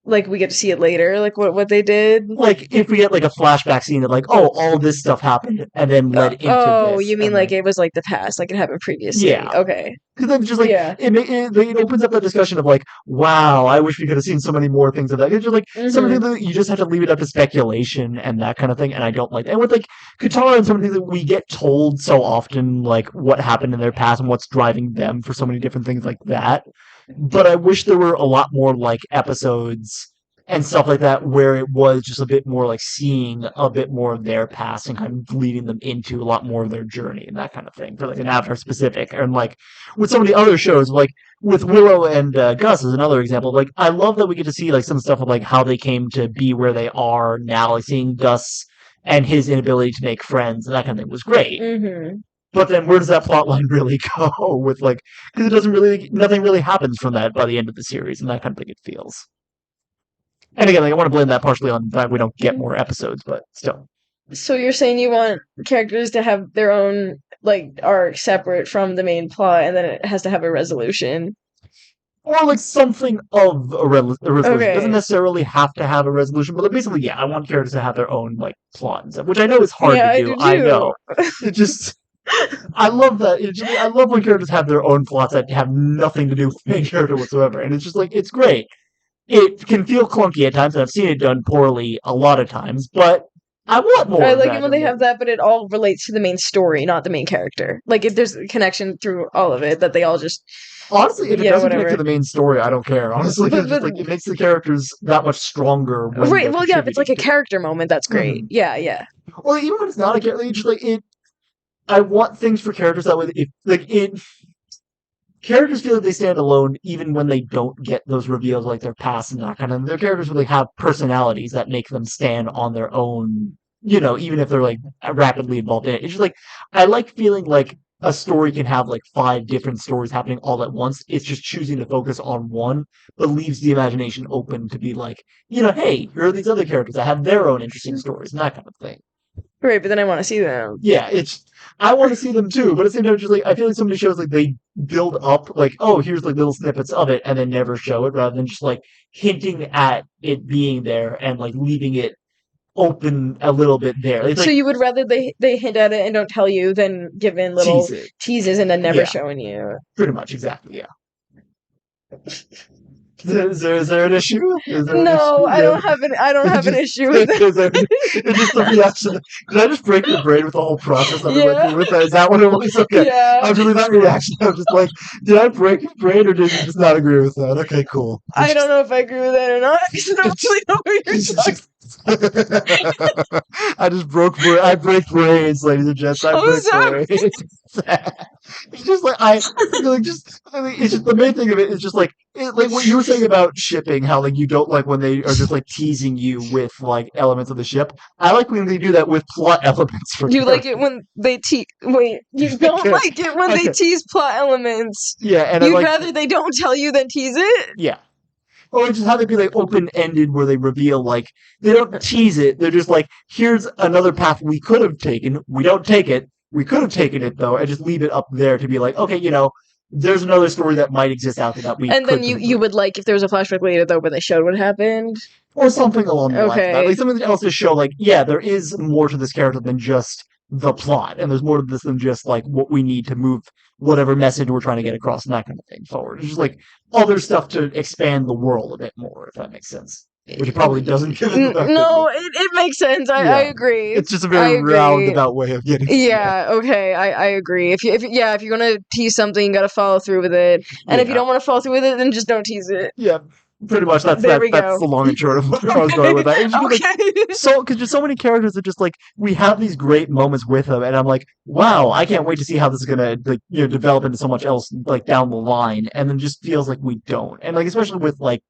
Speaker 2: like we get to see it later, like what they did?
Speaker 3: Like if we get like a flashback scene that like, oh, all this stuff happened and then led into this.
Speaker 2: Oh, you mean like it was like the past, like it happened previously?
Speaker 3: Yeah.
Speaker 2: Okay.
Speaker 3: Because then just like it opens up that discussion of like, wow, I wish we could have seen so many more things of that. It's just like some of the things that you just have to leave it up to speculation and that kind of thing, and I don't like that. And with like Katara and some of the things that we get told so often, like what happened in their past and what's driving them for so many different things like that. But I wish there were a lot more like episodes and stuff like that where it was just a bit more like seeing a bit more of their past and kind of leading them into a lot more of their journey and that kind of thing for like an Avatar specific. And like with some of the other shows, like with Willow and Gus is another example. Like I love that we get to see like some stuff of like how they came to be where they are now, like seeing Gus and his inability to make friends and that kind of thing was great.
Speaker 2: Mm-hmm.
Speaker 3: But then where does that plot line really go with like, because nothing really happens from that by the end of the series and that kind of thing it feels. And again, like, I want to blame that partially on that we don't get more episodes, but still.
Speaker 2: So you're saying you want characters to have their own like arc separate from the main plot, and then it has to have a resolution.
Speaker 3: Or like something of a resolution.
Speaker 2: Okay.
Speaker 3: It doesn't necessarily have to have a resolution, but basically, yeah, I want characters to have their own like plot and stuff, which I know is hard to do. I know. It just I love that. I love when characters have their own plots that have nothing to do with the main character whatsoever, and it's just like it's great. It can feel clunky at times, and I've seen it done poorly a lot of times, but I want more.
Speaker 2: I
Speaker 3: of
Speaker 2: like
Speaker 3: that
Speaker 2: it when they
Speaker 3: in
Speaker 2: have that, but it all relates to the main story, not the main character. Like if there's a connection through all of it, that they all just
Speaker 3: Honestly, if it
Speaker 2: Yeah,
Speaker 3: doesn't connect
Speaker 2: whatever.
Speaker 3: to the main story, I don't care. Honestly,
Speaker 2: But-
Speaker 3: it's just
Speaker 2: but-
Speaker 3: like it makes the characters that much stronger when
Speaker 2: right.
Speaker 3: they're
Speaker 2: Well, yeah, if it's like a
Speaker 3: contributing
Speaker 2: character moment, that's great.
Speaker 3: Mhm.
Speaker 2: Yeah.
Speaker 3: to- Well, even when it's not a character, it's just like it. I want things for characters that way. If like it, characters feel like they stand alone even when they don't get those reveals like their past and that kind of. They're characters where they have personalities that make them stand on their own. Even if they're like rapidly involved in it. It's just like I like feeling like a story can have like 5 different stories happening all at once. It's just choosing to focus on one, but leaves the imagination open to be like, hey, here are these other characters that have their own interesting stories and that kind of thing.
Speaker 2: Right, but then I want to see them.
Speaker 3: Yeah, I want to see them too, but at the same time, just like I feel like so many shows like they build up like, oh, here's like little snippets of it, and then never show it, rather than just like hinting at it being there and like leaving it open a little bit there. It's
Speaker 2: So
Speaker 3: like
Speaker 2: you would rather they hint at it and don't tell you than give in little
Speaker 3: tease it,
Speaker 2: teases and then never
Speaker 3: Yeah.
Speaker 2: showing you.
Speaker 3: pretty much, exactly, yeah. Is there an issue? Is there an
Speaker 2: No,
Speaker 3: issue?
Speaker 2: I don't have an issue with it.
Speaker 3: It's just the reaction. Did I just break your brain with the whole process of it?
Speaker 2: Yeah.
Speaker 3: Like, with that? Is that what it was? Okay.
Speaker 2: Yeah.
Speaker 3: I'm really that reaction. I'm just like, did I break your brain or did you just not agree with that? Okay, cool.
Speaker 2: I don't know if I agree with that or not because I don't really know what you're talking.
Speaker 3: I just I break brains, ladies and gents. I
Speaker 2: Oh,
Speaker 3: break
Speaker 2: sorry.
Speaker 3: brains. It's just like it's just the main thing of it is just like like what you were saying about shipping, how like you don't like when they are just like teasing you with like elements of the ship. I like when they do that with plot elements for
Speaker 2: You like
Speaker 3: characters.
Speaker 2: it when they tease. Wait, you don't
Speaker 3: Okay.
Speaker 2: like it when they
Speaker 3: Okay.
Speaker 2: tease plot elements.
Speaker 3: Yeah, and I
Speaker 2: You'd
Speaker 3: like
Speaker 2: rather they don't tell you than tease it.
Speaker 3: yeah. Or just have it be like open ended where they reveal like they don't tease it. They're just like, here's another path we could have taken. We don't take it. We could have taken it though, and just leave it up there to be like, okay, there's another story that might exist out there that we
Speaker 2: And then
Speaker 3: could
Speaker 2: you
Speaker 3: confirm.
Speaker 2: would like if there was a flashback later though where they showed what happened.
Speaker 3: Or something along the lines of that.
Speaker 2: Okay.
Speaker 3: Like something else to show like, yeah, there is more to this character than just the plot, and there's more to this than just like what we need to move whatever message we're trying to get across and that kind of thing forward. It's just like other stuff to expand the world a bit more, if that makes sense. Which it probably doesn't give it
Speaker 2: No, it makes sense. I
Speaker 3: Yeah.
Speaker 2: agree.
Speaker 3: It's just a
Speaker 2: I
Speaker 3: very
Speaker 2: agree.
Speaker 3: roundabout way of getting
Speaker 2: Yeah, okay, I agree. If you're gonna tease something, you gotta follow through with it. And if you
Speaker 3: Yeah.
Speaker 2: don't want to follow through with it, then just don't tease it.
Speaker 3: Yeah, pretty much. That's
Speaker 2: There we
Speaker 3: that's
Speaker 2: go.
Speaker 3: the long and short of where I was going with that. It's just like,
Speaker 2: Okay.
Speaker 3: because there's so many characters that just like we have these great moments with them, and I'm like, wow, I can't wait to see how this is gonna like develop into so much else like down the line, and then just feels like we don't, and like especially with like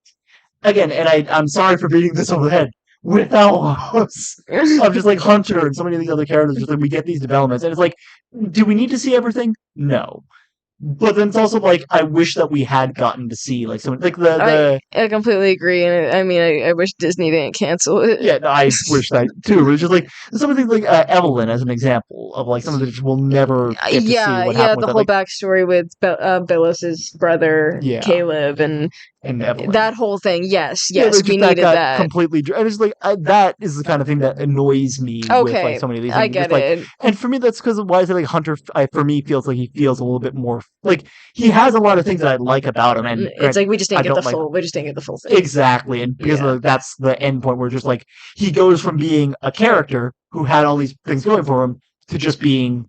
Speaker 3: again, and I'm sorry for beating this over the head with Alamos of just like Hunter and so many of these other characters, just like we get these developments, and it's like, do we need to see everything? No. But then it's also like I wish that we had gotten to see like some like the
Speaker 2: I completely agree, and I mean, I wish Disney didn't cancel it.
Speaker 3: yeah, no, I wish that too. But it's just like some of the things like Evelyn as an example of like some of the just we'll never get to see
Speaker 2: Yeah,
Speaker 3: what
Speaker 2: yeah,
Speaker 3: happened
Speaker 2: the
Speaker 3: with
Speaker 2: whole
Speaker 3: that, like,
Speaker 2: backstory with Billus's brother
Speaker 3: Yeah.
Speaker 2: Caleb and
Speaker 3: Evelyn.
Speaker 2: that whole thing. Yes,
Speaker 3: Yeah,
Speaker 2: yes,
Speaker 3: there's
Speaker 2: we
Speaker 3: just
Speaker 2: needed
Speaker 3: got
Speaker 2: that.
Speaker 3: completely. And it's like that is the kind of thing that annoys me with
Speaker 2: Okay,
Speaker 3: like so many of these.
Speaker 2: I
Speaker 3: things.
Speaker 2: get
Speaker 3: Just, like,
Speaker 2: it.
Speaker 3: and for me, that's because of why I say like Hunter. For me, feels like he feels a little bit more like he has a lot of things that I like about him, and
Speaker 2: It's like we just
Speaker 3: I
Speaker 2: didn't get
Speaker 3: don't
Speaker 2: the
Speaker 3: like-
Speaker 2: full. We just didn't get the full thing.
Speaker 3: exactly, and because
Speaker 2: Yeah.
Speaker 3: that's the end point where just like he goes from being a character who had all these things going for him to just being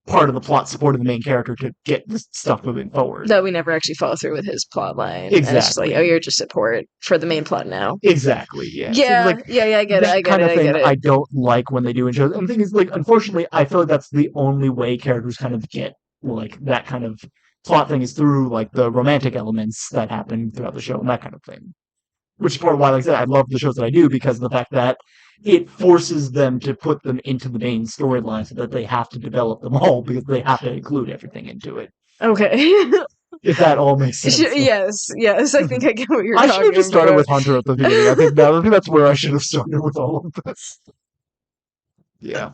Speaker 3: part of the plot, supporting the main character to get this stuff moving forward.
Speaker 2: That we never actually follow through with his plot line. And it's just like,
Speaker 3: Exactly.
Speaker 2: oh, you're just support for the main plot now.
Speaker 3: Exactly. Yeah. So it's
Speaker 2: Yeah,
Speaker 3: like,
Speaker 2: yeah, I get it.
Speaker 3: that
Speaker 2: I get
Speaker 3: kind
Speaker 2: it.
Speaker 3: of
Speaker 2: I
Speaker 3: thing
Speaker 2: get it.
Speaker 3: I don't like when they do in shows. And the thing is, like, unfortunately, I feel like that's the only way characters kind of get like that kind of plot thing is through like the romantic elements that happen throughout the show and that kind of thing. Which is part of why, like I said, I love the shows that I do because of the fact that it forces them to put them into the main storyline so that they have to develop them all because they have to include everything into it.
Speaker 2: Okay.
Speaker 3: If that all makes sense.
Speaker 2: Yes. I think I get what you're
Speaker 3: I
Speaker 2: talking
Speaker 3: should have just started
Speaker 2: about.
Speaker 3: with Hunter at the beginning. I think that's where I should have started with all of this. Yeah.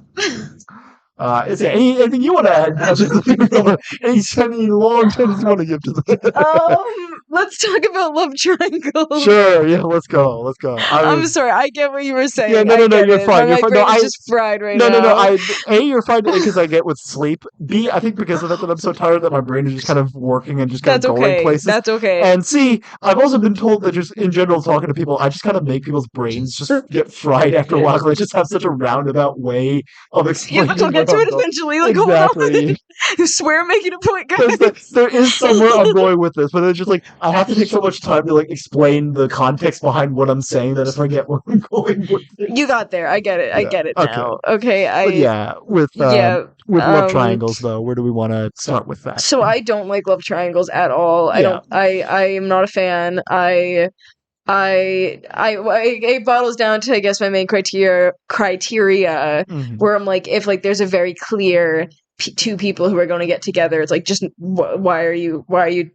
Speaker 3: Is there anything you want to add? Any long tangents you want to give to this?
Speaker 2: Let's talk about love triangles.
Speaker 3: Sure, yeah, let's go.
Speaker 2: I'm sorry, I get what you were saying.
Speaker 3: Yeah, no,
Speaker 2: I get
Speaker 3: you're
Speaker 2: it,
Speaker 3: fine.
Speaker 2: but my brain
Speaker 3: No,
Speaker 2: is just fried right
Speaker 3: no,
Speaker 2: now.
Speaker 3: You're fine because I get with sleep. B, I think because of that I'm so tired that my brain is just kind of working and just kind
Speaker 2: That's
Speaker 3: of going
Speaker 2: okay.
Speaker 3: places.
Speaker 2: That's okay.
Speaker 3: And C, I've also been told that just in general talking to people, I just kind of make people's brains just get fried after a while. 'Cause I just have such a roundabout way of
Speaker 2: Yeah,
Speaker 3: explaining.
Speaker 2: we'll get to it eventually. Like, hold on.
Speaker 3: Exactly.
Speaker 2: You swear I'm making a point,
Speaker 3: Because
Speaker 2: guys.
Speaker 3: there is somewhere I'm going with this, but it's just like I have to take so much time to like explain the context behind what I'm saying that I forget where I'm going with it.
Speaker 2: You got there. I get it. I
Speaker 3: Yeah,
Speaker 2: get it
Speaker 3: okay.
Speaker 2: now. Okay,
Speaker 3: But yeah, with love triangles though, where do we want to start with that?
Speaker 2: So I don't like love triangles at all.
Speaker 3: Yeah.
Speaker 2: I am not a fan. It bottles down to, I guess, my main criteria
Speaker 3: Mhm.
Speaker 2: where I'm like, if like there's a very clear two people who are going to get together, it's like, just why are you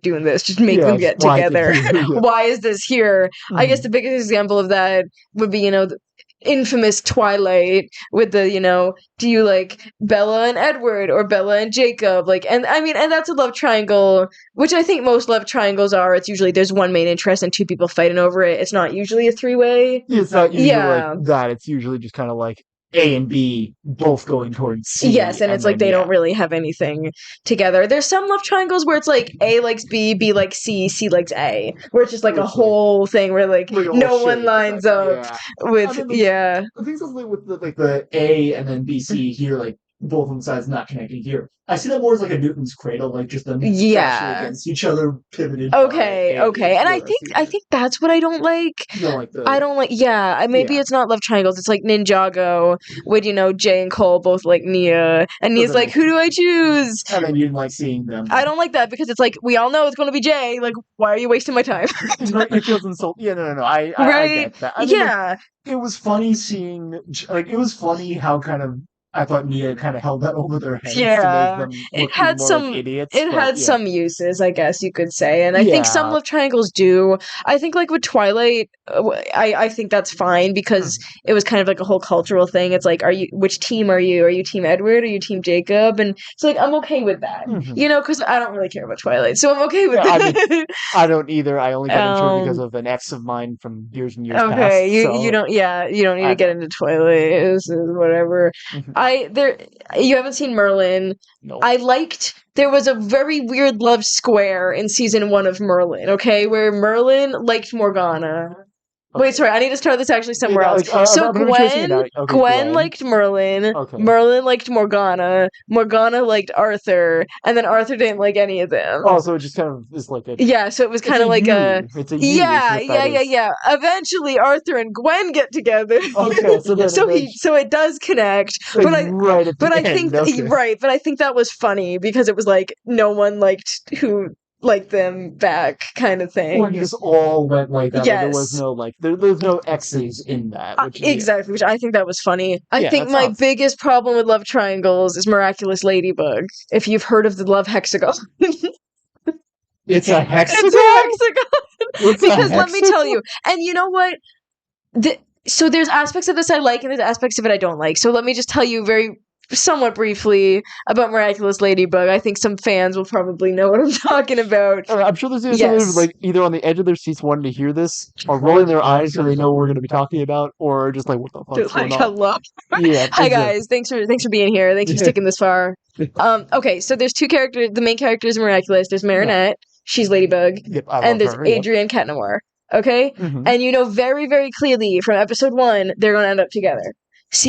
Speaker 2: doing this? Just make them get together. Why is this here? I guess the biggest example of that would be, the infamous Twilight with the, do you like Bella and Edward or Bella and Jacob? Like, and I mean, and that's a love triangle, which I think most love triangles are. It's usually there's one main interest and two people fighting over it. It's not usually a three-way.
Speaker 3: It's not usually like that. It's usually just kind of like A and B both going towards C.
Speaker 2: Yes, and it's like they don't really have anything together. There's some love triangles where it's like A likes B, B likes C, C likes A, where it's just like a whole thing where like no one lines up with
Speaker 3: I think something with the A and then B, C here, like both of them sides not connecting here. I see that more as like a Newton's cradle, like just them factually against each other, pivoted.
Speaker 2: Okay, and I think that's what I don't like.
Speaker 3: You don't like
Speaker 2: I don't like. Yeah, maybe it's not love triangles. It's like Ninjago with Jay and Cole both like Nia, and Nia's like, who do I choose?
Speaker 3: And then you didn't like seeing them.
Speaker 2: I don't like that because it's like we all know it's going to be Jay. Like, why are you wasting my time?
Speaker 3: It feels insulting. Yeah, no. I get that. I mean, it was funny seeing. Like, it was funny how kind of. I thought Nia kind of held that over their heads to make them look more like idiots.
Speaker 2: It had some uses, I guess you could say, and I think some love triangles do. I think like with Twilight, I think that's fine because it was kind of like a whole cultural thing. It's like, which team are you? Are you Team Edward? Are you Team Jacob? And so like I'm okay with that, because I don't really care about Twilight, so I'm okay with that.
Speaker 3: I mean, I don't either. I only got into it because of an ex of mine from years and years past.
Speaker 2: Okay, you don't need to get into Twilight. This is whatever. You haven't seen Merlin.
Speaker 3: No.
Speaker 2: There was a very weird love square in season 1 of Merlin, okay, where Merlin liked Morgana. Okay. Wait, sorry, I need to start this actually somewhere else. So Gwen liked Merlin, Merlin liked Morgana, Morgana liked Arthur, and then Arthur didn't like any of them.
Speaker 3: Oh, so it just kind of is like a...
Speaker 2: Yeah, so it was kind of like
Speaker 3: It's a
Speaker 2: yeah. Eventually, Arthur and Gwen get together.
Speaker 3: Okay,
Speaker 2: so it does connect,
Speaker 3: like
Speaker 2: but I think that was funny because it was like no one liked who liked them back kind of thing.
Speaker 3: Or just all went like that. Yes. There was no like there's no X's in that.
Speaker 2: Exactly, which I think that was funny. I think my biggest problem with love triangles is Miraculous Ladybug. If you've heard of the love hexagon.
Speaker 3: It's a hexagon?
Speaker 2: It's a hexagon! Because let me tell you, and you know what? So there's aspects of this I like and there's aspects of it I don't like. So let me just tell you somewhat briefly about Miraculous Ladybug. I think some fans will probably know what I'm talking about.
Speaker 3: I'm sure there's someone who's like either on the edge of their seats wanting to hear this, or rolling their eyes so they know what we're going to be talking about, or just like, what the fuck's going on?
Speaker 2: Hello. Hi guys, thanks for being here. Thanks for sticking this far. Okay, so there's two characters. The main character is Miraculous. There's Marinette. She's Ladybug.
Speaker 3: Yep,
Speaker 2: and there's Adrienne Catnoir. Okay? And you know very, very clearly from episode 1 they're going to end up together.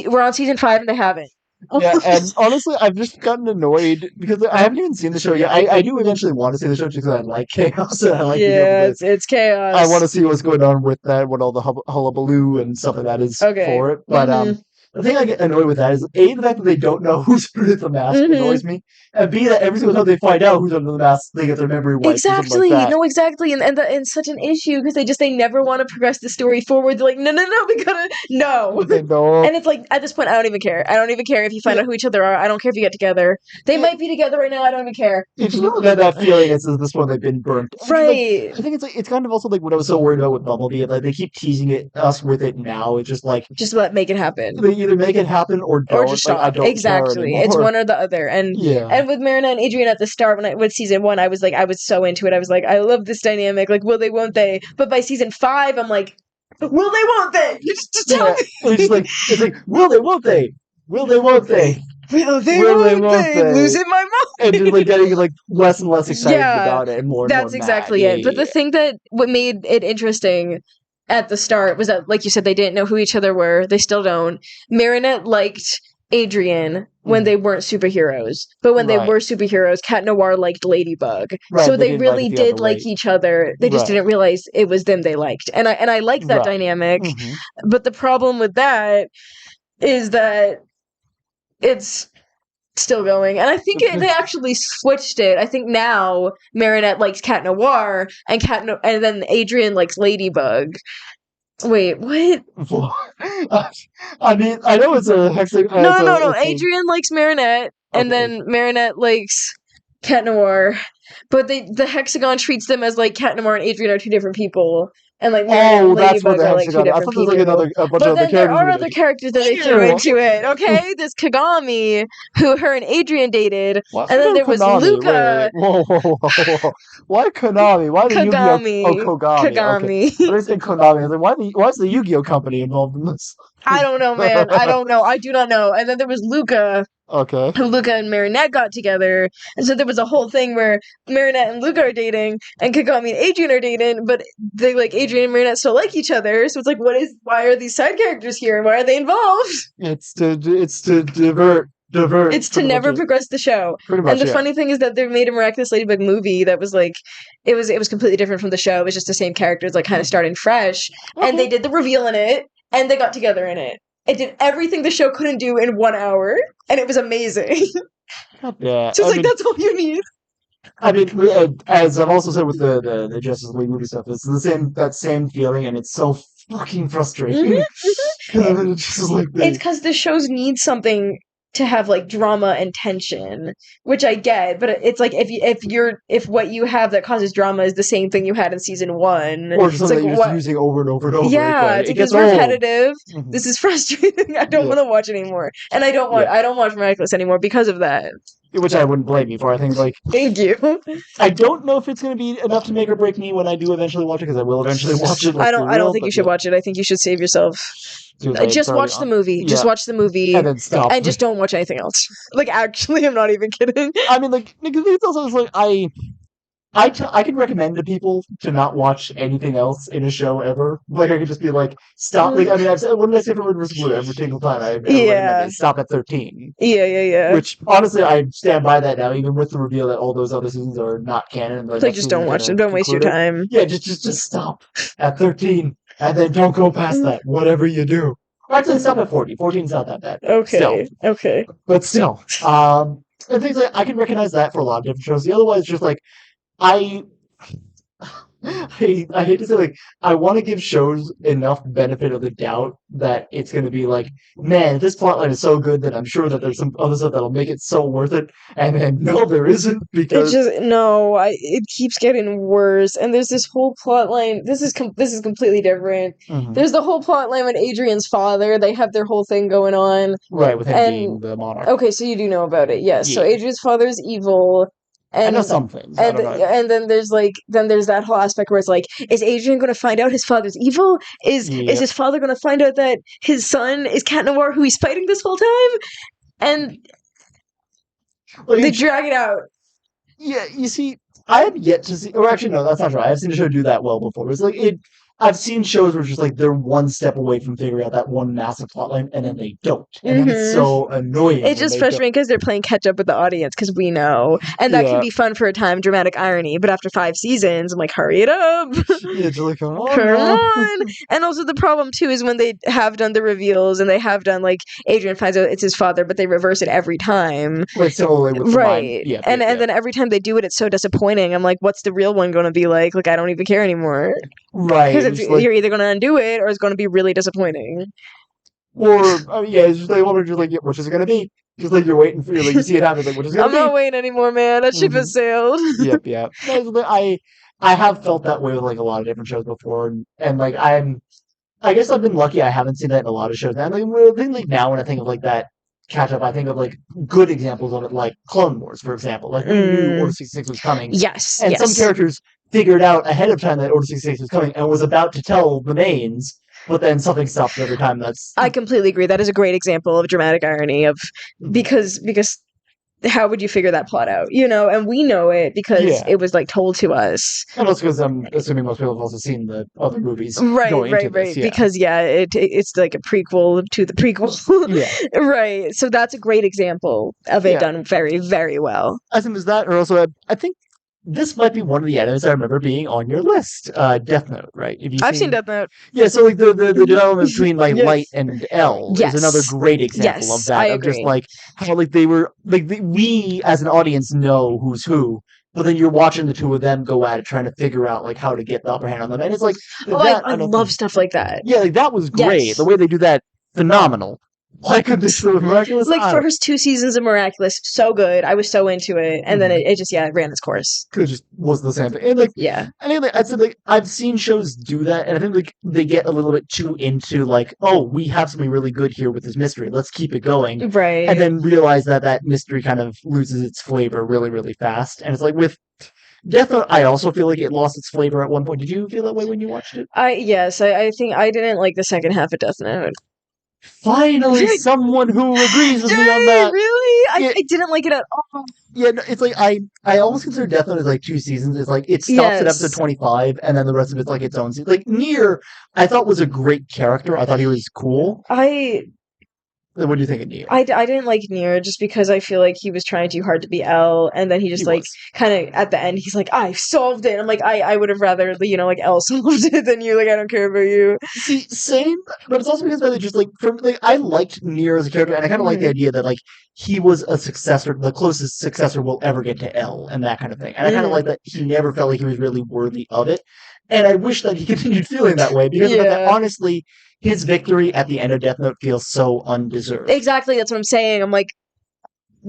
Speaker 2: We're on season 5 and they haven't.
Speaker 3: Yeah, and honestly, I've just gotten annoyed because I haven't even seen the show yet. I do eventually want to see the show because I like chaos. And I like
Speaker 2: it's chaos.
Speaker 3: I want to see what's going on with that, what all the hullabaloo and stuff like that is for it. But the thing I get annoyed with that is A, the fact that they don't know who's underneath the mask annoys me, and B, that every single time they find out who's under the mask, they get their memory wiped.
Speaker 2: Exactly,
Speaker 3: like
Speaker 2: no, exactly, and it's such an issue because they never want to progress the story forward. They're like, no, we gotta no. And it's like at this point, I don't even care. I don't even care if you find out who each other are. I don't care if you get together. They might be together right now. I don't even care.
Speaker 3: It's just that feeling is this one they've been burnt.
Speaker 2: Right.
Speaker 3: I think it's kind of also like what I was so worried about with Bumblebee. Like they keep teasing us with it now. It's just like
Speaker 2: just let make it happen.
Speaker 3: either make it happen or don't.
Speaker 2: Or just
Speaker 3: Like,
Speaker 2: stop.
Speaker 3: I don't care
Speaker 2: Exactly.
Speaker 3: anymore.
Speaker 2: It's one or the other. And with Marina and Adrian at the start, with season 1, I was so into it. I was like, I love this dynamic. Like, will they, won't they? But by season 5, I'm like, will they, won't they? Just tell me.
Speaker 3: It's like, will they, won't they? Will they, won't they?
Speaker 2: Will they,
Speaker 3: won't
Speaker 2: they?
Speaker 3: they?
Speaker 2: Losing my mind.
Speaker 3: And just like getting like less and less excited about it, and more.
Speaker 2: That's exactly it. But the thing what made it interesting at the start was that, like you said, they didn't know who each other were. They still don't. Marinette liked Adrian when they weren't superheroes, but when they were superheroes, Cat Noir liked Ladybug. So they really did like each other. They just didn't realize it was them they liked, and I like that dynamic. But the problem with that is that it's still going, and I think they actually switched it. I think now Marinette likes Cat Noir, and and then Adrian likes Ladybug. Wait, what?
Speaker 3: I mean, I know it's a hexagon.
Speaker 2: No. Adrian likes Marinette, and then Marinette likes Cat Noir, but the hexagon treats them as like Cat Noir and Adrian are two different people. And like Marinette and Ladybug are like two different people. But then there are other characters that they threw into it. Okay, there's Kagami, who her and Adrian dated, and then there was Luca.
Speaker 3: Whoa. Why Konami? Why the
Speaker 2: Kagami?
Speaker 3: Yu-Gi-Oh? Kagami.
Speaker 2: Kagami.
Speaker 3: When I say Konami, I was like, why is the Yu-Gi-Oh company involved in this?
Speaker 2: I don't know, man. I don't know. I do not know. And then there was Luca.
Speaker 3: Okay.
Speaker 2: Who Luca and Marinette got together, and so there was a whole thing where Marinette and Luca are dating, and Kagami and Adrian are dating, but they like Adrian and Marinette still like each other. So it's like, why are these side characters here, and why are they involved?
Speaker 3: It's to divert.
Speaker 2: It's to never progress the show. And the funny thing is that they made a Miraculous Ladybug movie that was like, it was completely different from the show. It was just the same characters, like kind of starting fresh, and they did the reveal in it, and they got together in it. It did everything the show couldn't do in 1 hour, and it was amazing.
Speaker 3: Yeah,
Speaker 2: so it's that's all you need.
Speaker 3: I mean, as I've also said with the Justice League movie stuff, it's that same feeling, and it's so fucking frustrating. It's
Speaker 2: because the shows need something to have like drama and tension, which I get, but it's like if what you have that causes drama is the same thing you had in season 1,
Speaker 3: or something that you're just using over and over and over.
Speaker 2: Yeah, it gets repetitive. Mm-hmm. This is frustrating. I don't want to watch anymore, and I don't watch Miraculous anymore because of that.
Speaker 3: Which I wouldn't blame you for. I think
Speaker 2: thank you.
Speaker 3: I don't know if it's going to be enough to make or break me when I do eventually watch it, because I will eventually watch it.
Speaker 2: I don't think you should watch it. I think you should save yourself. Just watch the movie. Just watch the movie,
Speaker 3: and then stop.
Speaker 2: And just don't watch anything else. Like, actually, I'm not even kidding.
Speaker 3: I mean, like, it's also like I can recommend to people to not watch anything else in a show ever. Like, I could just be like, stop. Like, I mean, what did I say for Red vs. Blue every single time? I recommend stop at 13.
Speaker 2: Yeah.
Speaker 3: Which, honestly, I stand by that now, even with the reveal that all those other seasons are not canon.
Speaker 2: Like just don't watch them. Don't waste your time.
Speaker 3: Yeah, just stop at 13, and then don't go past that, whatever you do. Actually, stop at 40. 14's not that bad.
Speaker 2: Okay.
Speaker 3: Still.
Speaker 2: Okay.
Speaker 3: But still, and things like I can recognize that for a lot of different shows. The other one is just like, I hate to say, like, I want to give shows enough benefit of the doubt that it's going to be like, man, this plotline is so good that I'm sure that there's some other stuff that'll make it so worth it, and then no, there isn't, because
Speaker 2: it keeps getting worse. And there's this whole plotline. This is completely different. Mm-hmm. There's the whole plotline with Adrian's father. They have their whole thing going on,
Speaker 3: right? With him being the monarch.
Speaker 2: Okay, so you do know about it, yes. Yeah. So Adrian's father is evil. And,
Speaker 3: I know some things.
Speaker 2: And then there's that whole aspect where it's like, is Adrian going to find out his father's evil? Is his father going to find out that his son is Cat Noir, who he's fighting this whole time? And they drag it out.
Speaker 3: Yeah, you see, I have yet to see, or actually no, that's not true. I've seen a show do that well before. It's like I've seen shows where it's just like they're one step away from figuring out that one massive plotline, and then they don't. And then it's so annoying.
Speaker 2: It's just frustrating because they're playing catch up with the audience, because we know. And that can be fun for a time, dramatic irony. But after 5 seasons, I'm like, hurry it up.
Speaker 3: It's like, come
Speaker 2: on. And also the problem, too, is when they have done the reveals, and they have done, like, Adrian finds out it's his father, but they reverse it every time.
Speaker 3: Wait, so with the
Speaker 2: right. Yeah, and then every time they do it, it's so disappointing. I'm like, what's the real one going to be like? Like, I don't even care anymore.
Speaker 3: Right.
Speaker 2: You're either going to undo it, or it's going to be really disappointing.
Speaker 3: Or, it's just like, which is it going to be? Just like you're waiting for you see it happen, like, which is it going to be?
Speaker 2: I'm not waiting anymore, man. That ship has sailed.
Speaker 3: Yep. I have felt that way with like a lot of different shows before, and like I'm I guess I've been lucky. I haven't seen that in a lot of shows. And I think like now when I think of like that catch up, I think of like good examples of it, like Clone Wars, for example. Like we knew Order 66 was coming,
Speaker 2: Yes,
Speaker 3: and
Speaker 2: yes.
Speaker 3: some characters figured out ahead of time that Order 66 was coming and was about to tell the mains, but then something stopped every time.
Speaker 2: I completely agree. That is a great example of dramatic irony of because how would you figure that plot out? And we know it because it was like told to us.
Speaker 3: And also because I'm assuming most people have also seen the other movies.
Speaker 2: Right.
Speaker 3: This, yeah.
Speaker 2: Because it's like a prequel to the prequel.
Speaker 3: Yeah.
Speaker 2: Right. So that's a great example of it done very, very well.
Speaker 3: I think there's that, or also I think this might be one of the animes I remember being on your list. Death Note, right?
Speaker 2: I've seen Death Note.
Speaker 3: Yeah, so like the development between like
Speaker 2: Yes.
Speaker 3: Light and L
Speaker 2: Yes.
Speaker 3: is another great example
Speaker 2: Yes,
Speaker 3: of that.
Speaker 2: I
Speaker 3: Of just
Speaker 2: agree.
Speaker 3: like how like they were like we as an audience know who's who, but then you're watching the two of them go at it, trying to figure out like how to get the upper hand on them, and it's like
Speaker 2: I love stuff like that.
Speaker 3: Yeah, like that was great.
Speaker 2: Yes.
Speaker 3: The way they do that, phenomenal. Why couldn't they do Miraculous?
Speaker 2: Like first 2 seasons of Miraculous, so good. I was so into it, and then it just it ran its course.
Speaker 3: It just was the same thing. And like I think like, I'd say like I've seen shows do that, and I think like they get a little bit too into like, oh, we have something really good here with this mystery. Let's keep it going,
Speaker 2: right?
Speaker 3: And then realize that mystery kind of loses its flavor really, really fast. And it's like with Death Note, I also feel like it lost its flavor at one point. Did you feel that way when you watched it?
Speaker 2: Yes, I think I didn't like the second half of Death Note.
Speaker 3: Finally, someone who agrees with me on that.
Speaker 2: Really? I didn't like it at all.
Speaker 3: Yeah, no, it's like I almost consider Death Note as like 2 seasons. It's like it stops at episode 25, and then the rest of it's like its own season. Like Nier, I thought was a great character. I thought he was cool. What do you think of Nier?
Speaker 2: I didn't like Nier just because I feel like he was trying too hard to be L, and then he just kind of at the end he's like, I solved it. I'm like, I would have rather like L solved it than you. Like I don't care about you.
Speaker 3: See, same, but it's also because they just like I liked Nier as a character, and I kind of like the idea that like he was a successor, the closest successor we'll ever get to L, and that kind of thing. And I kind of like that he never felt like he was really worthy of it, and I wish that he continued feeling that way because honestly. His victory at the end of Death Note feels so undeserved.
Speaker 2: Exactly, that's what I'm saying. I'm like,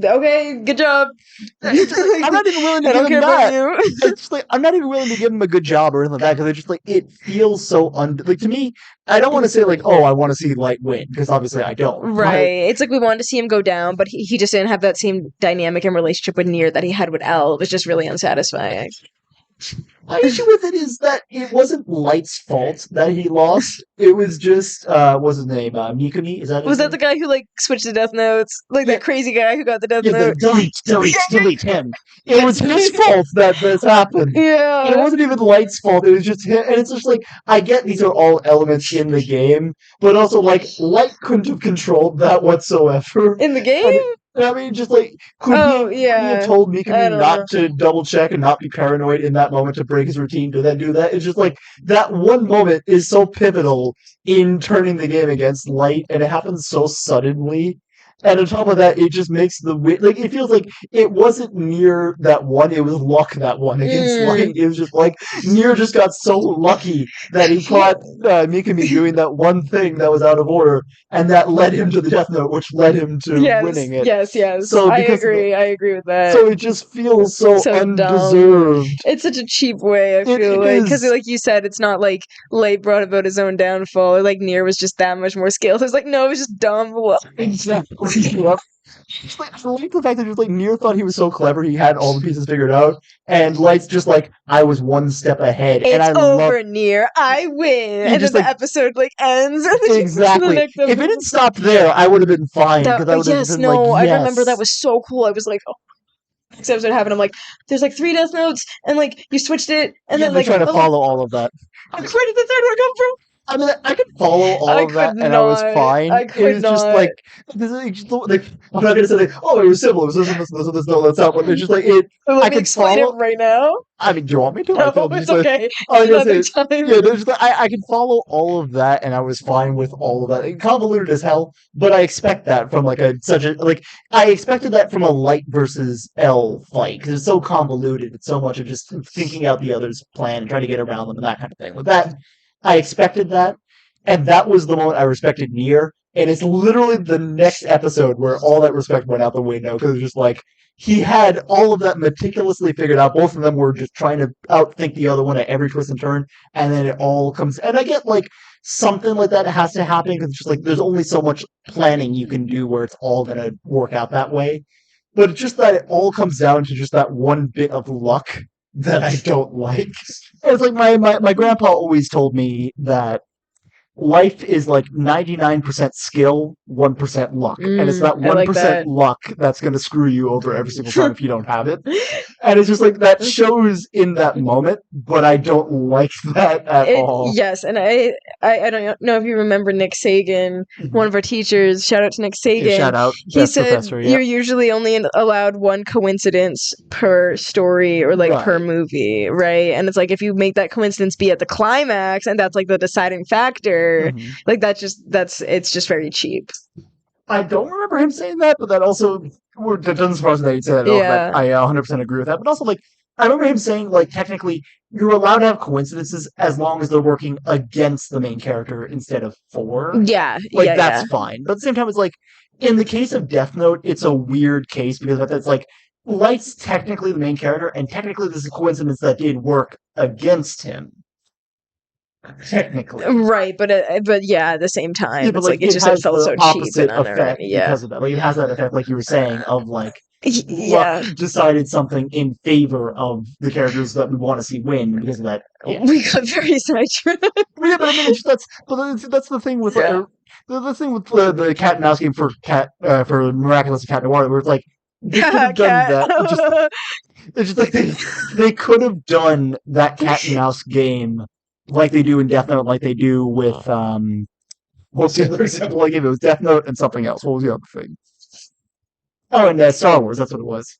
Speaker 2: okay, good job.
Speaker 3: I'm not even willing to give him that. It's just like I'm not even willing to give him a good job or anything like that because it's just like it feels so like to me. I don't want to say like, oh, I want to see Light win because obviously I don't.
Speaker 2: Right. It's like we wanted to see him go down, but he just didn't have that same dynamic and relationship with Nier that he had with L. It was just really unsatisfying.
Speaker 3: My issue with it is that it wasn't Light's fault that he lost. It was just what's his name? Mikami? Is that his
Speaker 2: Was
Speaker 3: name?
Speaker 2: that the guy who like switched the Death Notes? Like that crazy guy who got the Death Note?
Speaker 3: Delete him. It was his fault that this happened.
Speaker 2: Yeah.
Speaker 3: And it wasn't even Light's fault. It was just him. And it's just like I get these are all elements in the game, but also like Light couldn't have controlled that whatsoever.
Speaker 2: In the game?
Speaker 3: I mean, just like, could he have told Mikami not to double check and not be paranoid in that moment to break his routine to then do that? It's just like, that one moment is so pivotal in turning the game against Light, and it happens so suddenly. And on top of that, it just makes it feels like it wasn't Nier that won, it was luck that won against Light. It was just like, Nier just got so lucky that he caught Mikami doing that one thing that was out of order, and that led him to the Death Note, which led him to winning it.
Speaker 2: Yes. So I agree with that.
Speaker 3: So it just feels so undeserved.
Speaker 2: Dumb. It's such a cheap way, I feel like. Because like you said, it's not like Light brought about his own downfall, or like Nier was just that much more skilled. It's like, no, it was just dumb.
Speaker 3: Exactly. Just like, I like the fact that just like Nier thought he was so clever, he had all the pieces figured out, and Light's just like, I was one step ahead.
Speaker 2: It's
Speaker 3: and I
Speaker 2: over, Nier. I win. And then the episode like ends.
Speaker 3: Exactly. If it had stopped there, I would have been fine. I
Speaker 2: remember that was so cool. I was like, oh. Next episode happened. I'm like, there's like 3 Death Notes, and like you switched it, and then like
Speaker 3: trying to follow all of that.
Speaker 2: Where did the third one come from?
Speaker 3: I mean, I could follow all of that, and I was fine.
Speaker 2: I could
Speaker 3: it was just like, I'm not gonna say like, oh, it was simple. It was this. No, that's not what. It's just like it.
Speaker 2: I could explain it right now.
Speaker 3: I mean, do you want me to?
Speaker 2: No, it's okay.
Speaker 3: I can follow all of that, and I was fine with all of that. It convoluted as hell, but I expect that from I expected that from a Light versus L fight because it's so convoluted. It's so much of just thinking out the other's plan and trying to get around them and that kind of thing. With that, I expected that, and that was the moment I respected Nier. And it's literally the next episode where all that respect went out the window because it's just like. He had all of that meticulously figured out. Both of them were just trying to outthink the other one at every twist and turn, and then it all comes. And I get like something like that has to happen because it's just like there's only so much planning you can do where it's all gonna work out that way. But it's just that it all comes down to just that one bit of luck that I don't like. And it's like my grandpa always told me that life is like 99% skill, 1% luck. And it's that
Speaker 2: I like
Speaker 3: 1%
Speaker 2: that.
Speaker 3: luck that's going to screw you over every single time if you don't have it. And it's just like that shows in that moment, but I don't like that at all.
Speaker 2: Yes, and I don't know if you remember Nick Sagan, one of our teachers. Shout out to Nick Sagan.
Speaker 3: Yeah, shout out.
Speaker 2: He
Speaker 3: Best
Speaker 2: said
Speaker 3: professor, yeah.
Speaker 2: you're usually only allowed one coincidence per story or like per
Speaker 3: Right.
Speaker 2: movie, right? And it's like if you make that coincidence be at the climax and that's like the deciding factor,
Speaker 3: Mhm.
Speaker 2: like it's just very cheap.
Speaker 3: I don't remember him saying that, but that also that doesn't surprise me that he'd say that at all.
Speaker 2: Yeah.
Speaker 3: But I 100% agree with that. But also, like, I remember him saying, like, technically, you're allowed to have coincidences as long as they're working against the main character instead of for.
Speaker 2: Yeah,
Speaker 3: Like, that's fine. But at the same time, it's like, in the case of Death Note, it's a weird case because it's like, Light's technically the main character, and technically this is a coincidence that did work against him. Technically.
Speaker 2: Right, but yeah, at the same time,
Speaker 3: Yeah, but
Speaker 2: it's
Speaker 3: like,
Speaker 2: it just
Speaker 3: has
Speaker 2: felt
Speaker 3: the
Speaker 2: so cheap
Speaker 3: opposite
Speaker 2: and
Speaker 3: effect
Speaker 2: yeah.
Speaker 3: because of that. Like, it has that effect, like you were saying, of like,
Speaker 2: Yeah.
Speaker 3: luck decided something in favor of the characters that we want to see win because of that. Yeah.
Speaker 2: We got very sidetracked.
Speaker 3: Yeah, but I mean, it's just, that's the thing with
Speaker 2: Yeah.
Speaker 3: the thing with the cat and mouse game for Miraculous Cat Noir, where it's like they could have done that. It's just like they could have done that cat and mouse game like they do in Death Note, like they do with what's the other example I gave? It was Death Note and something else. What was the other thing? Oh, and Star Wars. That's what it was.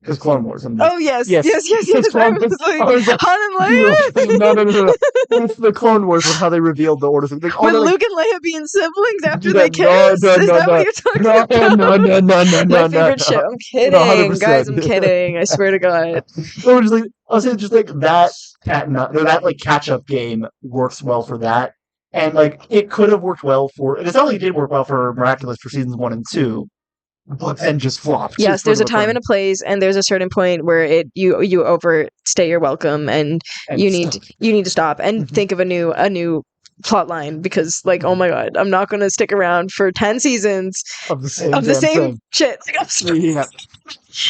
Speaker 3: Because Clone Wars.
Speaker 2: Oh yes.
Speaker 3: Yes.
Speaker 2: I was like, Han and Leia.
Speaker 3: No. It's the Clone Wars with how they revealed the Order. Like,
Speaker 2: With Luke and Leia being siblings after they kiss.
Speaker 3: No,
Speaker 2: Is that what you're talking about?
Speaker 3: No.
Speaker 2: My favorite show. I'm kidding,
Speaker 3: 100%.
Speaker 2: guys. I'm kidding. I swear to God.
Speaker 3: No, just like I'll say, just like that that like catch up game works well for that, and like it could have worked well for. It certainly did work well for Miraculous for seasons 1 and 2. But then just flopped.
Speaker 2: Yes, there's a time and a place, and there's a certain point where you overstay your welcome, and you need to stop and think of a new plot line because, like, oh my God, I'm not going to stick around for 10 seasons
Speaker 3: of the same
Speaker 2: shit.
Speaker 3: Yeah.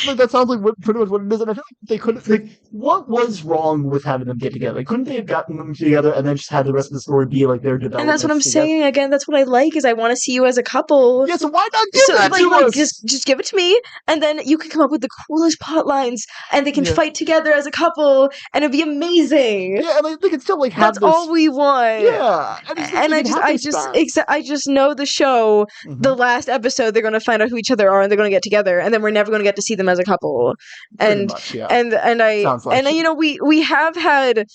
Speaker 3: Like, that sounds like pretty much what it is, and I feel like they couldn't. Like, what was wrong with having them get together? Like, couldn't they have gotten them together and then just had the rest of the story be like their development?
Speaker 2: And that's what I'm saying. Again, that's what I like is I want to see you as a couple.
Speaker 3: Yeah, so why not give that to us?
Speaker 2: Just give it to me, and then you can come up with the coolest plot lines, and they can fight together as a couple, and it'd be amazing.
Speaker 3: Yeah, and they can still like have.
Speaker 2: That's all we want.
Speaker 3: Yeah,
Speaker 2: and I just know the show. Mm-hmm. The last episode, they're going to find out who each other are, and they're going to get together, and then we're never going to get to see them as a couple. And
Speaker 3: much, yeah.
Speaker 2: and you know we have had.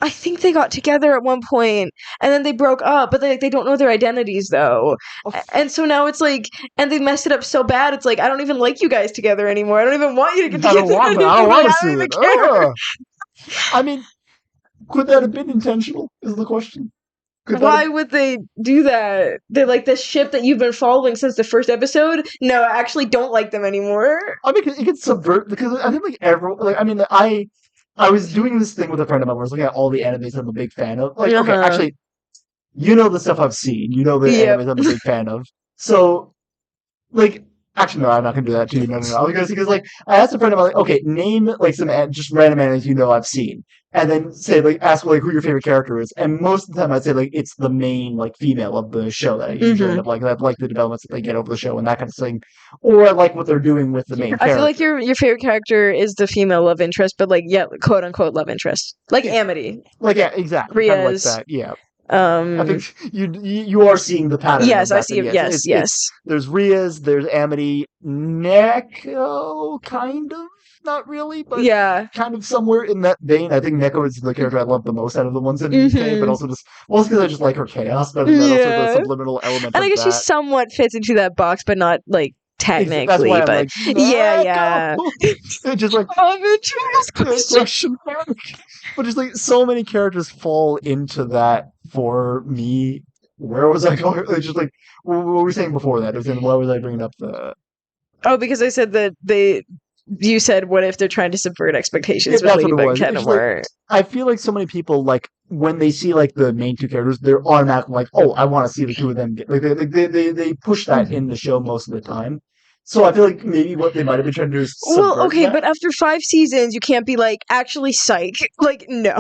Speaker 2: I think they got together at one point, and then they broke up, but they don't know their identities though, and so now it's like, and they messed it up so bad. It's like I don't even like you guys together anymore. I don't even want you to get together.
Speaker 3: I don't want to see it. I mean, could that have been intentional? Is the question.
Speaker 2: Why would they do that? They're like this ship that you've been following since the first episode. No, I actually don't like them anymore.
Speaker 3: I mean, it can subvert because I think like everyone. Like, I mean, I was doing this thing with a friend of mine where I was looking at all the animes I'm a big fan of. Like, okay, actually, you know the stuff I've seen. You know the animes I'm a big fan of. So, like, actually, no, I'm not going to do that to you. No. Because, like, I asked a friend of mine, like, okay, name, like, some just random animes you know I've seen. And then say, like, ask, like, who your favorite character is. And most of the time I'd say, like, it's the main, like, female of the show that I usually end up like. I like the developments that they get over the show and that kind of thing. Or I like what they're doing with the main character.
Speaker 2: I feel like your favorite character is the female love interest, but, like, yeah, quote-unquote love interest. Like Amity.
Speaker 3: Like, yeah, exactly. Kind of like that, yeah. I think you are seeing the pattern.
Speaker 2: Yes, I see. Yes.
Speaker 3: There's Riaz, there's Amity, Neko, kind of, not really, but kind of somewhere in that vein. I think Neko is the character I love the most out of the ones in UK, but also just because I just like her chaos, but also the subliminal element.
Speaker 2: And I guess she somewhat fits into that box, but not like technically.
Speaker 3: That's why
Speaker 2: but
Speaker 3: I'm like,
Speaker 2: yeah.
Speaker 3: It's just like question. But just like so many characters fall into that for me. Where was I going? It's just like what were we saying before that? Why was I bringing up the?
Speaker 2: Oh, because I said that you said, what if they're trying to subvert expectations with Ladybug Cat Noir?
Speaker 3: I feel like so many people like when they see like the main two characters, they're automatically like, oh, I want to see the two of them get, like they push that in the show most of the time. So I feel like maybe what they might have been trying to do is
Speaker 2: Well,
Speaker 3: subvert
Speaker 2: okay,
Speaker 3: that.
Speaker 2: but after 5 seasons, you can't be like, actually, psych. Like, no.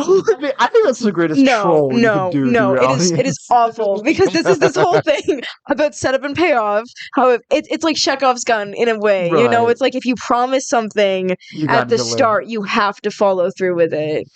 Speaker 3: I think that's the greatest troll you could do to your
Speaker 2: It
Speaker 3: audience.
Speaker 2: is awful because this is this whole thing about setup and payoff. How it's like Chekhov's gun in a way. You know,
Speaker 3: Right.
Speaker 2: it's like if you promise something
Speaker 3: You
Speaker 2: at
Speaker 3: gotta
Speaker 2: the
Speaker 3: deliver.
Speaker 2: start, you have to follow through with it.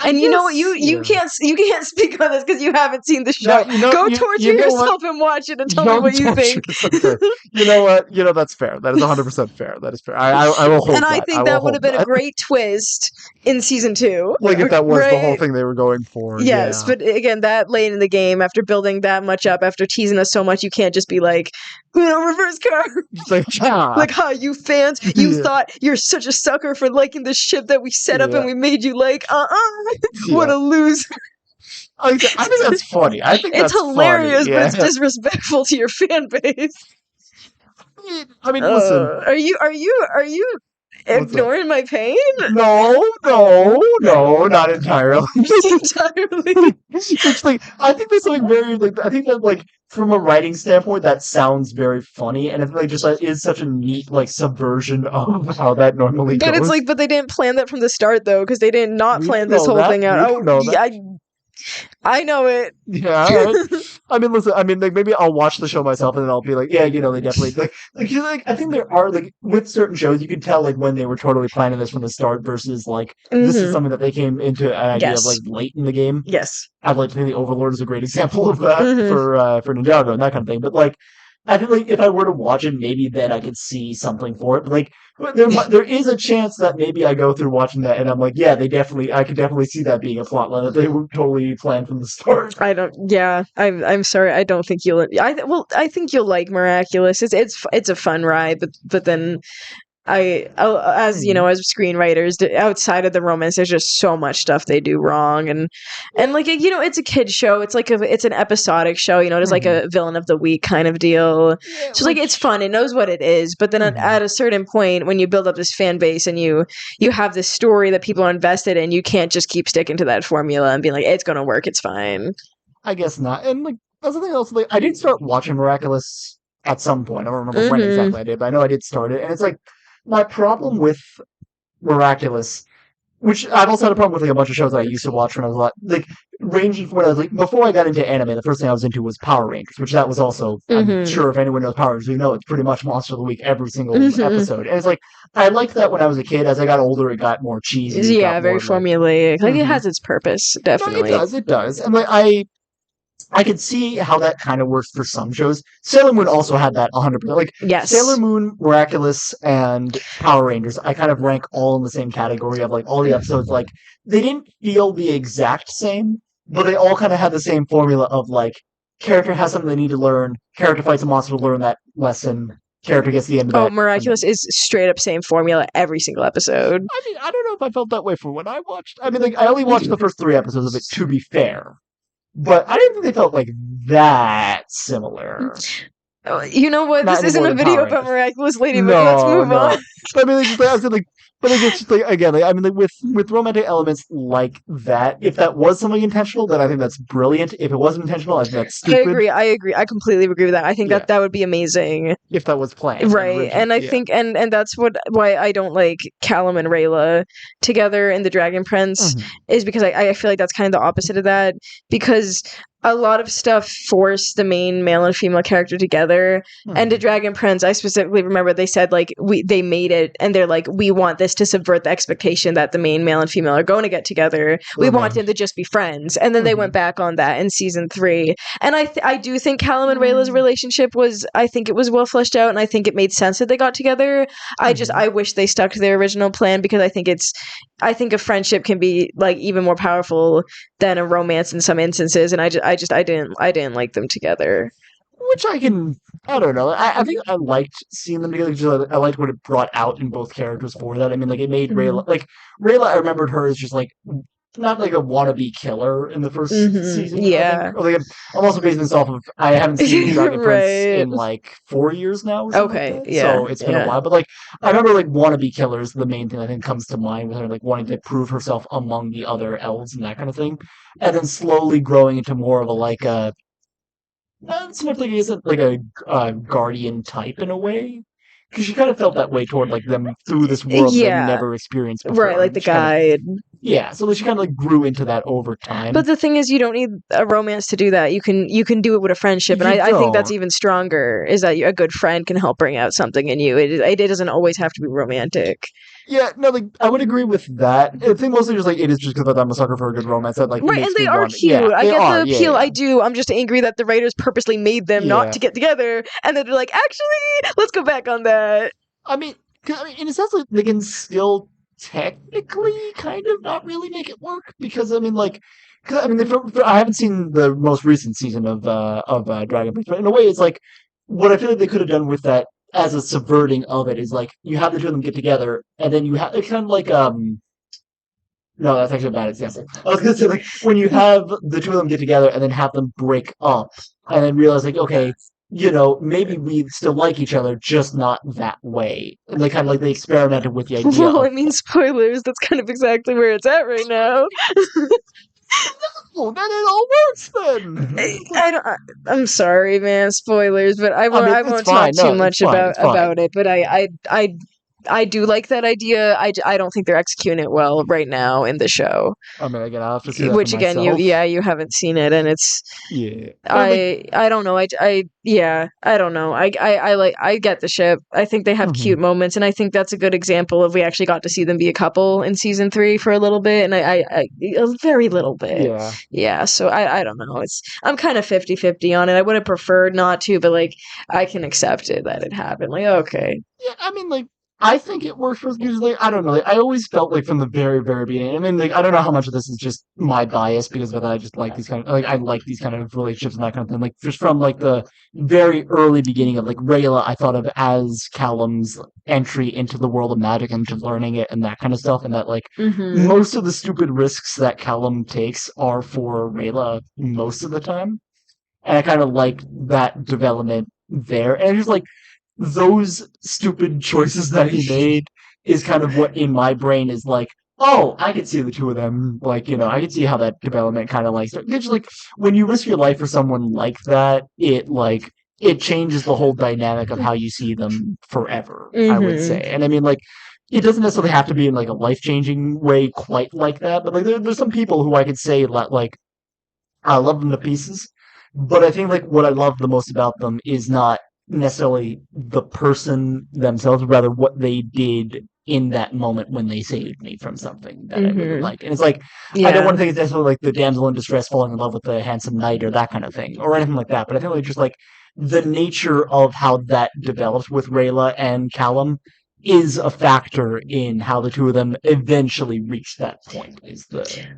Speaker 3: I
Speaker 2: And you know what?
Speaker 3: guess,
Speaker 2: You can't speak on this because you haven't seen the show.
Speaker 3: No,
Speaker 2: Go
Speaker 3: you
Speaker 2: torture
Speaker 3: know what?
Speaker 2: yourself and watch it and tell me
Speaker 3: Don't
Speaker 2: what you
Speaker 3: torture
Speaker 2: think.
Speaker 3: yourself. Okay. You know what? You know that's fair. That is 100% fair. That is fair. I will hold
Speaker 2: And I
Speaker 3: that.
Speaker 2: think
Speaker 3: I
Speaker 2: that
Speaker 3: will
Speaker 2: would have
Speaker 3: hold
Speaker 2: been a
Speaker 3: that.
Speaker 2: great twist in season 2.
Speaker 3: Like if that was the whole
Speaker 2: right?
Speaker 3: thing they were going for.
Speaker 2: Yes,
Speaker 3: Yeah.
Speaker 2: but again, that late in the game, after building that much up, after teasing us so much, you can't just be like, reverse car.
Speaker 3: It's like, ah.
Speaker 2: Like, you fans, you
Speaker 3: Yeah.
Speaker 2: thought you're such a sucker for liking the ship that we set up
Speaker 3: Yeah.
Speaker 2: and we made you like, what
Speaker 3: Yeah.
Speaker 2: a loser.
Speaker 3: I think that's funny. I think
Speaker 2: It's
Speaker 3: that's
Speaker 2: hilarious,
Speaker 3: funny.
Speaker 2: but it's
Speaker 3: Yeah.
Speaker 2: disrespectful to your fan base.
Speaker 3: I mean, listen.
Speaker 2: Are you
Speaker 3: What's that?
Speaker 2: ignoring my pain?
Speaker 3: No, not entirely.
Speaker 2: Entirely.
Speaker 3: It's like I think there's something very like I think that like from a writing standpoint that sounds very funny, and I think like just like, is such a neat like subversion of how that normally
Speaker 2: But
Speaker 3: goes.
Speaker 2: it's like, but they didn't plan that from the start though, because they did not
Speaker 3: We
Speaker 2: plan
Speaker 3: know
Speaker 2: this whole
Speaker 3: that.
Speaker 2: thing out.
Speaker 3: We
Speaker 2: Oh,
Speaker 3: know that.
Speaker 2: yeah, I know it.
Speaker 3: Yeah, all right. I mean, listen. I mean, like maybe I'll watch the show myself, and then I'll be like, yeah, they definitely like. I think there are like with certain shows, you can tell like when they were totally planning this from the start versus like this is
Speaker 2: Mhm.
Speaker 3: something that they came into an idea of
Speaker 2: Yes.
Speaker 3: like late in the game.
Speaker 2: Yes.
Speaker 3: I'd like to think the Overlord is a great example of that
Speaker 2: Mhm.
Speaker 3: for Ninjago and that kind of thing. But like, I think like if I were to watch it, maybe then I could see something for it. But like, there is a chance that maybe I go through watching that and I'm like, yeah, I could definitely see that being a plot line that they were totally planned from the start.
Speaker 2: I'm sorry. I don't think you'll. I think you'll like Miraculous. It's a fun ride, but then as you know, as screenwriters outside of the romance, there's just so much stuff they do wrong, and like it's a kid show. It's like it's an episodic show. It's like a villain of the week kind of deal. So like it's fun. It knows what it is, but then at a certain point, when you build up this fan base and you have this story that people are invested in, you can't just keep sticking to that formula and be like, it's gonna work. It's fine.
Speaker 3: I guess not. And like that's the thing else. Like I did start watching Miraculous at some point. I don't remember when exactly I did, but I know I did start it. And it's like my problem with Miraculous, which I've also had a problem with like a bunch of shows that I used to watch when I was like ranging from when I was like before I got into anime, the first thing I was into was Power Rangers, which that was also I'm sure if anyone knows Power Rangers, you know it's pretty much Monster of the Week every single episode. And it's like I liked that when I was a kid. As I got older, it got more cheesy.
Speaker 2: Yeah, very formulaic. Like it has its purpose, definitely.
Speaker 3: No, it does. And like I could see how that kind of works for some shows. Sailor Moon also had that 100%. Like,
Speaker 2: yes.
Speaker 3: Sailor Moon, Miraculous, and Power Rangers, I kind of rank all in the same category of, like, all the episodes, like, they didn't feel the exact same, but they all kind of had the same formula of, like, character has something they need to learn, character fights a monster to learn that lesson, character gets the end of that.
Speaker 2: Oh, Miraculous is straight up same formula every single episode.
Speaker 3: I mean, I don't know if I felt that way for when I watched. I mean, like, I only watched the first 3 episodes of it, to be fair. But I didn't think they felt like that similar.
Speaker 2: You know what?
Speaker 3: Not
Speaker 2: this isn't a video about Miraculous Ladybug.
Speaker 3: No,
Speaker 2: Let's move on.
Speaker 3: I mean, it's just, I said, like, but like, it's just like again, like, I mean, like, with romantic elements like that, if that was something intentional, then I think that's brilliant. If it wasn't intentional, I think that's stupid.
Speaker 2: I agree. I completely agree with that. I think that would be amazing
Speaker 3: if that was planned,
Speaker 2: right? And I think, and that's why I don't like Callum and Rayla together in the Dragon Prince is because I feel like that's kind of the opposite of that, because a lot of stuff forced the main male and female character together. And to Dragon Prince, I specifically remember they said like they made it and they're like, we want this to subvert the expectation that the main male and female are going to get together. We want them to just be friends. And then they went back on that in season 3. And I do think Callum and Rayla's relationship was well fleshed out, and I think it made sense that they got together. I wish they stuck to their original plan, because I think a friendship can be like even more powerful than a romance in some instances, and I didn't like them together.
Speaker 3: Which I don't know. I think I liked seeing them together because I liked what it brought out in both characters for that. I mean, like, it made Rayla, I remembered her as just, like, not like a wannabe killer in the first season.
Speaker 2: Yeah.
Speaker 3: I think. Or like I'm also basing this off of I haven't seen Dragon Prince
Speaker 2: Right.
Speaker 3: in like 4 years now or something
Speaker 2: Okay,
Speaker 3: like that.
Speaker 2: yeah,
Speaker 3: So it's been a
Speaker 2: yeah.
Speaker 3: while. But like I remember like wannabe killer is the main thing I think comes to mind with her, like wanting to prove herself among the other elves and that kind of thing, and then slowly growing into more of a like a it's not like isn't like a guardian type in a way. Because she kind of felt that way toward like them through this world they
Speaker 2: Yeah.
Speaker 3: never experienced before.
Speaker 2: Right, like the
Speaker 3: She kind of
Speaker 2: guide.
Speaker 3: yeah, so she kind of like grew into that over time.
Speaker 2: But the thing is, you don't need a romance to do that. You can do it with a friendship, and
Speaker 3: You
Speaker 2: I think that's
Speaker 3: don't.
Speaker 2: even stronger. Is that a good friend can help bring out something in you. It doesn't always have to be romantic.
Speaker 3: Yeah, no, like I would agree with that. I think mostly just like it is just because I'm a sucker for a good romance that like
Speaker 2: Right,
Speaker 3: makes
Speaker 2: and they
Speaker 3: me
Speaker 2: are
Speaker 3: want.
Speaker 2: cute.
Speaker 3: Yeah,
Speaker 2: I
Speaker 3: they
Speaker 2: get
Speaker 3: are.
Speaker 2: the appeal.
Speaker 3: Yeah,
Speaker 2: I do. I'm just angry that the writers purposely made them not
Speaker 3: yeah.
Speaker 2: to get together, and then they're like, actually, let's go back on that.
Speaker 3: I mean, in a sense, like they can still technically kind of not really make it work because I mean, like, cause, I mean, I haven't seen the most recent season of Dragon Prince, but in a way, it's like what I feel like they could have done with that as a subverting of it is like you have the two of them get together, and then you have it's kind of like No, that's actually a bad example. I was gonna say like when you have the two of them get together and then have them break up and then realize like okay, maybe we still like each other, just not that way. And they kind of like they experimented with the idea
Speaker 2: Well,
Speaker 3: of
Speaker 2: I mean, spoilers. That's kind of exactly where it's at right now.
Speaker 3: oh, then it all works then.
Speaker 2: I'm sorry, man. Spoilers, but I
Speaker 3: I mean,
Speaker 2: I
Speaker 3: it's
Speaker 2: won't talk
Speaker 3: fine.
Speaker 2: too
Speaker 3: No, it's
Speaker 2: much
Speaker 3: fine. It's fine.
Speaker 2: about it. But I do like that idea. I don't think they're executing it well right now in the show.
Speaker 3: I mean, again, I'll have to see that
Speaker 2: Which
Speaker 3: for
Speaker 2: again,
Speaker 3: myself.
Speaker 2: you haven't seen it, and it's
Speaker 3: Yeah. Like,
Speaker 2: I don't know. I don't know. I get the ship. I think they have cute moments, and I think that's a good example of we actually got to see them be a couple in season 3 for a little bit, and I a very little bit.
Speaker 3: yeah.
Speaker 2: Yeah, so I don't know. I'm kind of 50-50 on it. I would have preferred not to, but like I can accept it that it happened. Like okay.
Speaker 3: Yeah, I mean, like, I think it works for usually. I don't know. Like, I always felt like from the very, very beginning. I mean, like, I don't know how much of this is just my bias because of that. I just like these kind of like I like these kind of relationships and that kind of thing. Like, just from like the very early beginning of like Rayla, I thought of as Callum's entry into the world of magic and just learning it and that kind of stuff. And that like
Speaker 2: Mm-hmm.
Speaker 3: most of the stupid risks that Callum takes are for Rayla most of the time. And I kind of like that development there. And just like those stupid choices that he made is kind of what in my brain is like, oh, I could see the two of them, like, I could see how that development kind of like, it's like when you risk your life for someone like that, it changes the whole dynamic of how you see them forever, I would say. And I mean, like, it doesn't necessarily have to be in like a life-changing way quite like that, but like there's some people who I could say like I love them to pieces, but I think like what I love the most about them is not necessarily the person themselves, rather what they did in that moment when they saved me from something that I really like. And it's like I don't want to think it's necessarily like the damsel in distress falling in love with the handsome knight or that kind of thing or anything like that. But I think like just like the nature of how that develops with Rayla and Callum is a factor in how the two of them eventually reach that point.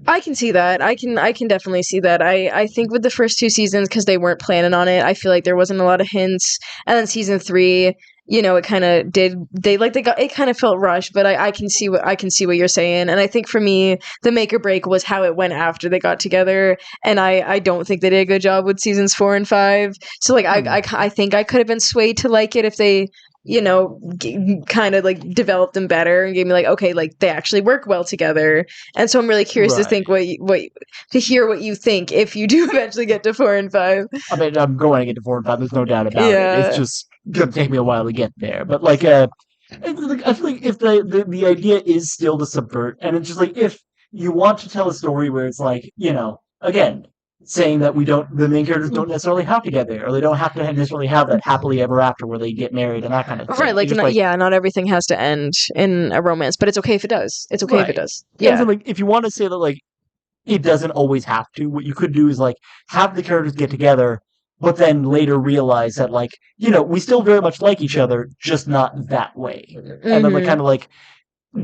Speaker 2: I can see that. I can definitely see that. I think with the first 2 seasons because they weren't planning on it, I feel like there wasn't a lot of hints. And then season 3, it kind of did. They got it kind of felt rushed, but I can see what you're saying. And I think for me, the make or break was how it went after they got together. And I don't think they did a good job with seasons 4 and 5. So like I think I could have been swayed to like it if they kind of like developed them better and gave me like, okay, like they actually work well together. And so I'm really curious to think to hear what you think if you do eventually get to 4 and 5.
Speaker 3: I mean, I'm going to get to 4 and 5. There's no doubt about it. It's just gonna take me a while to get there. But like, I feel like if the idea is still to subvert, and it's just like if you want to tell a story where it's like, again, saying that the main characters don't necessarily have to get there, or they don't have to necessarily have that happily ever after where they get married and that kind of thing.
Speaker 2: Right, not everything has to end in a romance, but it's okay if it does. It's okay if it does. Yeah.
Speaker 3: So, like, if you want to say that, like, it doesn't always have to, what you could do is, like, have the characters get together, but then later realize that, like, we still very much like each other, just not that way. And then, like, kind of, like,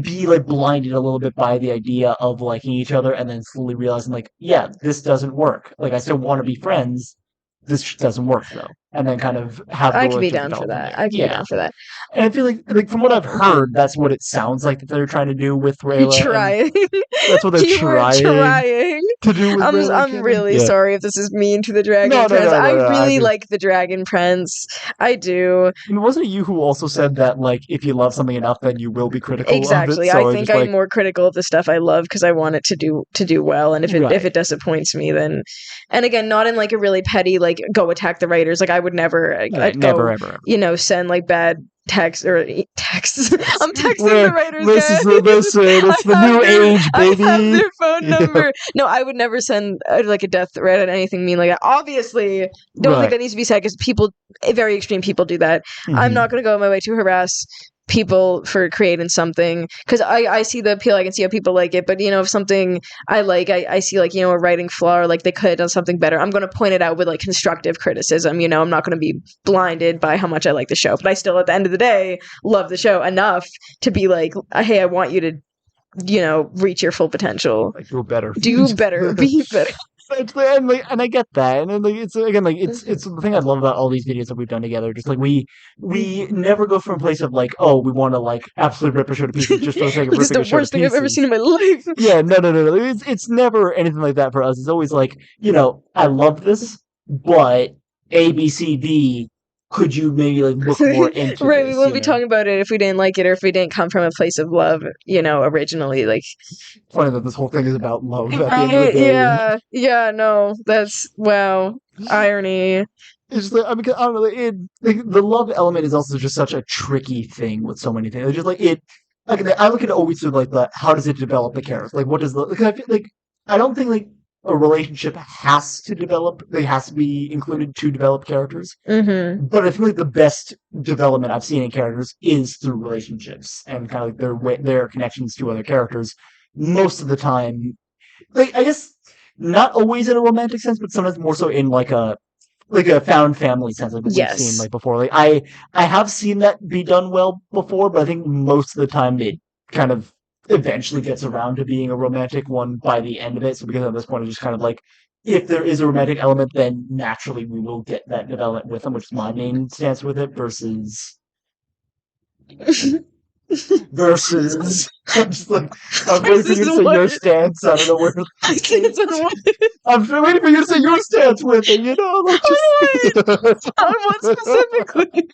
Speaker 3: be like blinded a little bit by the idea of liking each other and then slowly realizing like, yeah, this doesn't work. Like I still want to be friends. This doesn't work though. and then kind of have the
Speaker 2: I could be
Speaker 3: relationship
Speaker 2: down for
Speaker 3: develop from
Speaker 2: that.
Speaker 3: there.
Speaker 2: I could be down for that.
Speaker 3: And I feel like from what I've heard, that's what it sounds like that they're trying to do with Rayla.
Speaker 2: Trying.
Speaker 3: That's what they're
Speaker 2: Keyword
Speaker 3: trying to do with Rayla.
Speaker 2: I'm really sorry if this is mean to the Dragon
Speaker 3: No,
Speaker 2: Prince. I
Speaker 3: no,
Speaker 2: really like the Dragon Prince. I do.
Speaker 3: And wasn't it you who also said that, like, if you love something enough, then you will be critical
Speaker 2: Exactly.
Speaker 3: of it? So
Speaker 2: I think I'm more critical of the stuff I love because I want it to do well. And if it disappoints me, then, and again, not in like a really petty like go attack the writers. Like I would never,
Speaker 3: never ever.
Speaker 2: Send like bad texts. I'm texting the writers.
Speaker 3: Listen, it's the new age, baby.
Speaker 2: I have their phone number. No, I would never send like a death threat or anything mean like that. Obviously, don't think that needs to be said because very extreme people do that. I'm not going to go on my way to harass people for creating something because I see the appeal. I can see how people like it, but if something I like, I see like a writing flaw or like they could have done something better, I'm going to point it out with like constructive criticism. I'm not going to be blinded by how much I like the show, but I still at the end of the day love the show enough to be like, hey, I want you to reach your full potential,
Speaker 3: like do better,
Speaker 2: be better.
Speaker 3: And I get that, and then it's again it's the thing I love about all these videos that we've done together. Just like we never go from a place of like, oh, we want to like absolutely rip a show to pieces just for the sake of ripping a show to pieces.
Speaker 2: This is the worst thing I've ever seen in my life.
Speaker 3: Yeah, no. It's never anything like that for us. It's always like, I love this, but A, B, C, D. Could you maybe like look more into
Speaker 2: right,
Speaker 3: this,
Speaker 2: we wouldn't be talking about it if we didn't like it or if we didn't come from a place of love, originally. Like,
Speaker 3: funny that this whole thing is about love at the end of the day.
Speaker 2: Yeah, no, that's wow, irony.
Speaker 3: It's just, I don't know. The love element is also just such a tricky thing with so many things. It's just like it. Like I look at it always through like how does it develop the character? Like what does I feel like I don't think like a relationship has to develop. It has to be included to develop characters.
Speaker 2: Mm-hmm.
Speaker 3: But I feel like the best development I've seen in characters is through relationships and kind of like their connections to other characters. Most of the time, like I guess not always in a romantic sense, but sometimes more so in like a found family sense, like we've seen like before. Like I have seen that be done well before, but I think most of the time it kind of eventually gets around to being a romantic one by the end of it. So because at this point it's just kind of like if there is a romantic element, then naturally we will get that development with them, which is my main stance with it, versus I'm just like I'm waiting for you to say your stance. I don't know where I'm waiting for you to say your stance with it, like just
Speaker 2: on what specifically?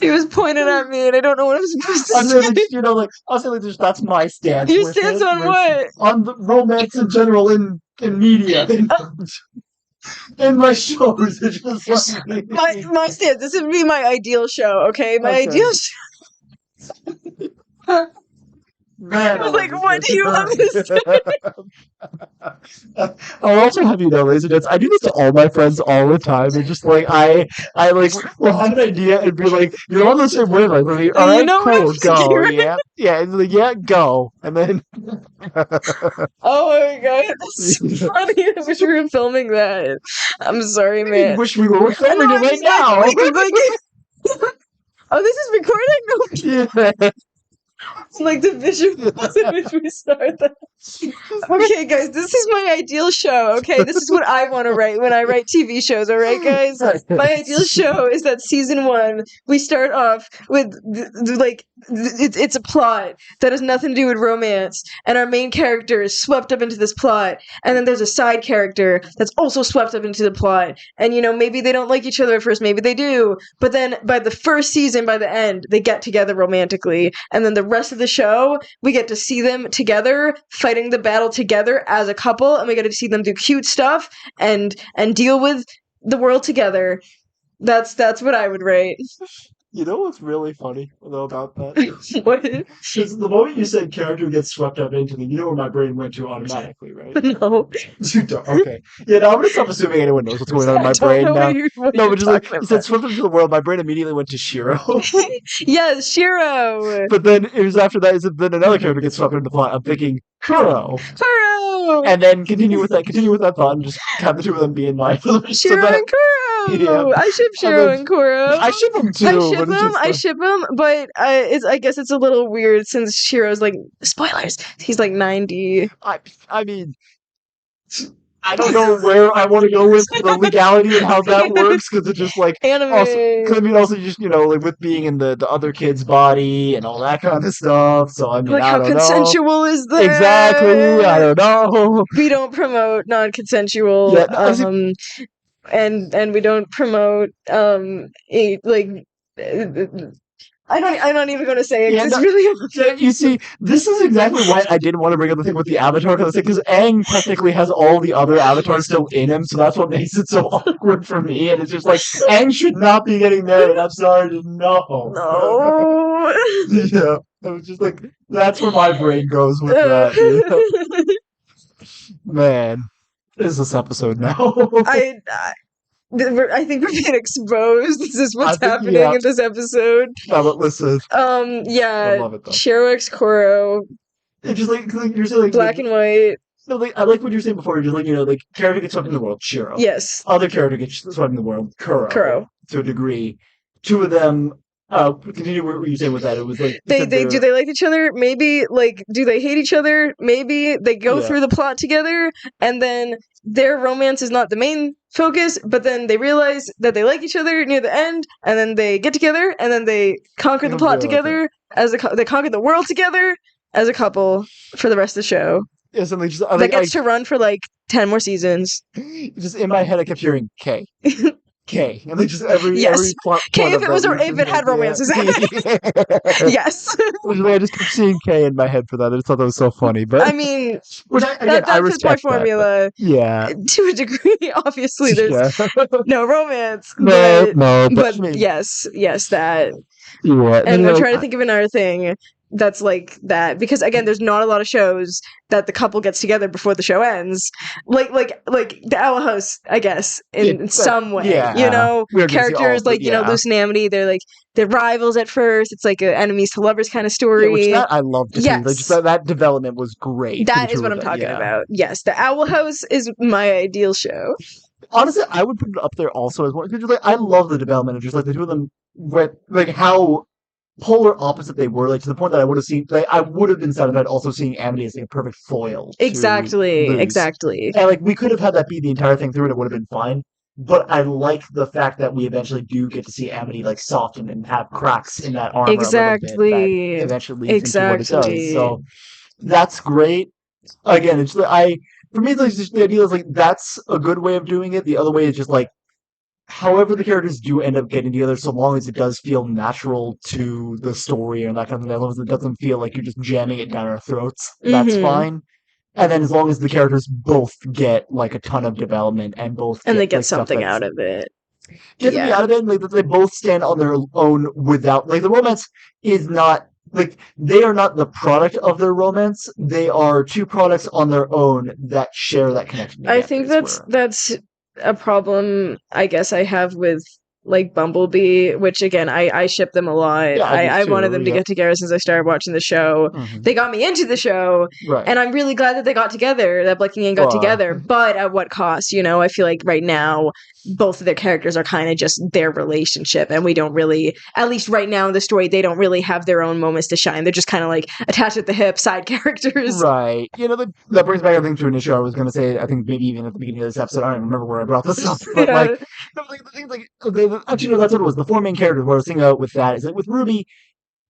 Speaker 2: He was pointing at me, and I don't know what I'm supposed to say.
Speaker 3: I'll say like that's my stance.
Speaker 2: Your stance on what?
Speaker 3: On the romance in general in media. In my shows, it's just like
Speaker 2: my stance. This would be my ideal show, okay? Ideal show.
Speaker 3: Man,
Speaker 2: I was like, what do you want me to say?
Speaker 3: I'll also have you know, ladies and gents, I do this to all my friends all the time. And just like I like will have an idea and be like, you're on the same wavelength with me. All right, cool, go. Yeah, and like, yeah, go. And then
Speaker 2: oh my god, that's so funny. I wish we were filming that. I'm sorry, man.
Speaker 3: I wish we were filming it right now.
Speaker 2: Oh, this is recording?
Speaker 3: Yeah.
Speaker 2: Like the visual in which we start that. Okay, guys, this is my ideal show. Okay, this is what I want to write when I write TV shows. All right, guys. My ideal show is that season 1 we start off with it's a plot that has nothing to do with romance, and our main character is swept up into this plot, and then there's a side character that's also swept up into the plot, and maybe they don't like each other at first, maybe they do, but then by the first season, by the end, they get together romantically, and then the rest of the show we get to see them together fighting the battle together as a couple, and we get to see them do cute stuff and deal with the world together. That's what I would rate.
Speaker 3: You know what's really funny though about that?
Speaker 2: What?
Speaker 3: Because the moment you said character gets swept up into them, you know where my brain went to automatically, right?
Speaker 2: No.
Speaker 3: Okay. Yeah, no, I'm gonna stop assuming anyone knows what's going on in my brain now. No, but just like you said, swept into the world, my brain immediately went to Shiro.
Speaker 2: Yes, Shiro.
Speaker 3: But then it was after that, then another character gets swept into the plot. I'm thinking Kuro. And then continue with that thought, and just have the two of them be in line.
Speaker 2: Shiro and Kuro. Yeah. I ship Shiro and Kuro.
Speaker 3: I ship them too.
Speaker 2: I ship them, but I guess it's a little weird since Shiro's like spoilers. He's like 90.
Speaker 3: I mean, I don't know where I want to go with the legality and how that works, because it's just like
Speaker 2: Anime.
Speaker 3: also, cause I mean, also just like with being in the other kid's body and all that kind of stuff. So I mean,
Speaker 2: Like,
Speaker 3: I
Speaker 2: how
Speaker 3: don't know
Speaker 2: consensual is that?
Speaker 3: exactly. I don't know.
Speaker 2: We don't promote non-consensual,
Speaker 3: Yeah, honestly,
Speaker 2: and we don't promote, like, I'm not even gonna say it
Speaker 3: yeah,
Speaker 2: 'cause it's
Speaker 3: no,
Speaker 2: really
Speaker 3: yeah, you see, this is exactly why I didn't want to bring up the thing with the Avatar, because Aang technically has all the other avatars still in him, so that's what makes it so awkward for me. And it's just like Aang should not be getting married. I'm sorry, no.
Speaker 2: no.
Speaker 3: Yeah, it was just like that's where my brain goes with that. You know? Man, is this episode now?
Speaker 2: I think we're being exposed. This is
Speaker 3: I
Speaker 2: what's
Speaker 3: think
Speaker 2: happening
Speaker 3: yeah.
Speaker 2: in this episode.
Speaker 3: No, but listen, I
Speaker 2: Yeah,
Speaker 3: love it though.
Speaker 2: Shiro X Koro,
Speaker 3: It's just like you're saying,
Speaker 2: black and white.
Speaker 3: no, like I like what you're saying before. You're just like like character gets swept in the world, Shiro.
Speaker 2: Yes,
Speaker 3: Other character gets swept in the world, Kuro,
Speaker 2: Kuro.
Speaker 3: to a degree. Two of them. Continue what you saying with that. It was like you said
Speaker 2: Do they like each other? Maybe. Like, do they hate each other? Maybe. They go
Speaker 3: Yeah.
Speaker 2: through the plot together, and then their romance is not the main focus, but then they realize that they like each other near the end, and then they get together, and then they conquer the plot together they conquer the world together as a couple for the rest of the show.
Speaker 3: Yeah, something just
Speaker 2: That gets to run for like 10 more seasons.
Speaker 3: just in my head, I kept hearing K. K, and they just every plot
Speaker 2: K if
Speaker 3: of
Speaker 2: it was
Speaker 3: resolution,
Speaker 2: if it had
Speaker 3: yeah.
Speaker 2: romances. Yes.
Speaker 3: Literally, I just kept seeing K in my head for that. I just thought that was so funny, but
Speaker 2: I mean,
Speaker 3: which
Speaker 2: that
Speaker 3: I
Speaker 2: fits my
Speaker 3: respect that, but
Speaker 2: formula
Speaker 3: yeah,
Speaker 2: to a degree. Obviously, there's
Speaker 3: yeah.
Speaker 2: no romance,
Speaker 3: no,
Speaker 2: but
Speaker 3: I mean,
Speaker 2: yes, that.
Speaker 3: yeah.
Speaker 2: And I'm trying to think of another thing that's like that, because again, there's not a lot of shows that the couple gets together before the show ends, like the Owl House, I guess, in some way.
Speaker 3: yeah.
Speaker 2: You know,
Speaker 3: We are gonna see all
Speaker 2: characters
Speaker 3: of it,
Speaker 2: like
Speaker 3: yeah.
Speaker 2: Luce and Amity, they're rivals at first. It's like a enemies to lovers kind of
Speaker 3: Yeah,
Speaker 2: story.
Speaker 3: which that I loved to see. Like,
Speaker 2: Yes.
Speaker 3: just that development was great.
Speaker 2: That is what I'm talking about. Yes, the Owl House is my ideal show.
Speaker 3: Honestly, I would put it up there also as one. Because like, I love the development of just like the two of them, with like how polar opposite they were. Like to the point that I would have seen, like I would have been satisfied also seeing Amity as like a perfect foil.
Speaker 2: Exactly.
Speaker 3: And like we could have had that be the entire thing through, and it would have been fine. But I like the fact that we eventually do get to see Amity like soften and have cracks in that armor
Speaker 2: Exactly.
Speaker 3: a little bit. That eventually leads into what it does. So that's great. Again, it's for me, like, just the idea is like that's a good way of doing it. The other way is just like however the characters do end up getting together, so long as it does feel natural to the story and that kind of thing, as long as it doesn't feel like you're just jamming it down our throats, that's fine. And then as long as the characters both get like a ton of development and
Speaker 2: they get something out of it.
Speaker 3: Get something out of it, and, like that they both stand on their own without like the romance is not like they are not the product of their romance. They are two products on their own that share that connection.
Speaker 2: I think that's a problem I guess I have with like Bumblebee, which again I ship them a lot.
Speaker 3: Yeah,
Speaker 2: I wanted them to get together since I started watching the show. They got me into the show,
Speaker 3: right.
Speaker 2: And I'm really glad that they got together, that Blake and Yang got together, but at what cost? You know, I feel like right now both of their characters are kind of just their relationship, and we don't really, at least right now in the story, they don't really have their own moments to shine. They're just kind of like attached at the hip side characters.
Speaker 3: Right. You know, that brings back, I think, to an issue I was going to say, I think maybe even at the beginning of this episode, I don't remember where I brought this up, but like the thing like, actually, no, that's what it was. The four main characters, what I was thinking about with that is that with Ruby,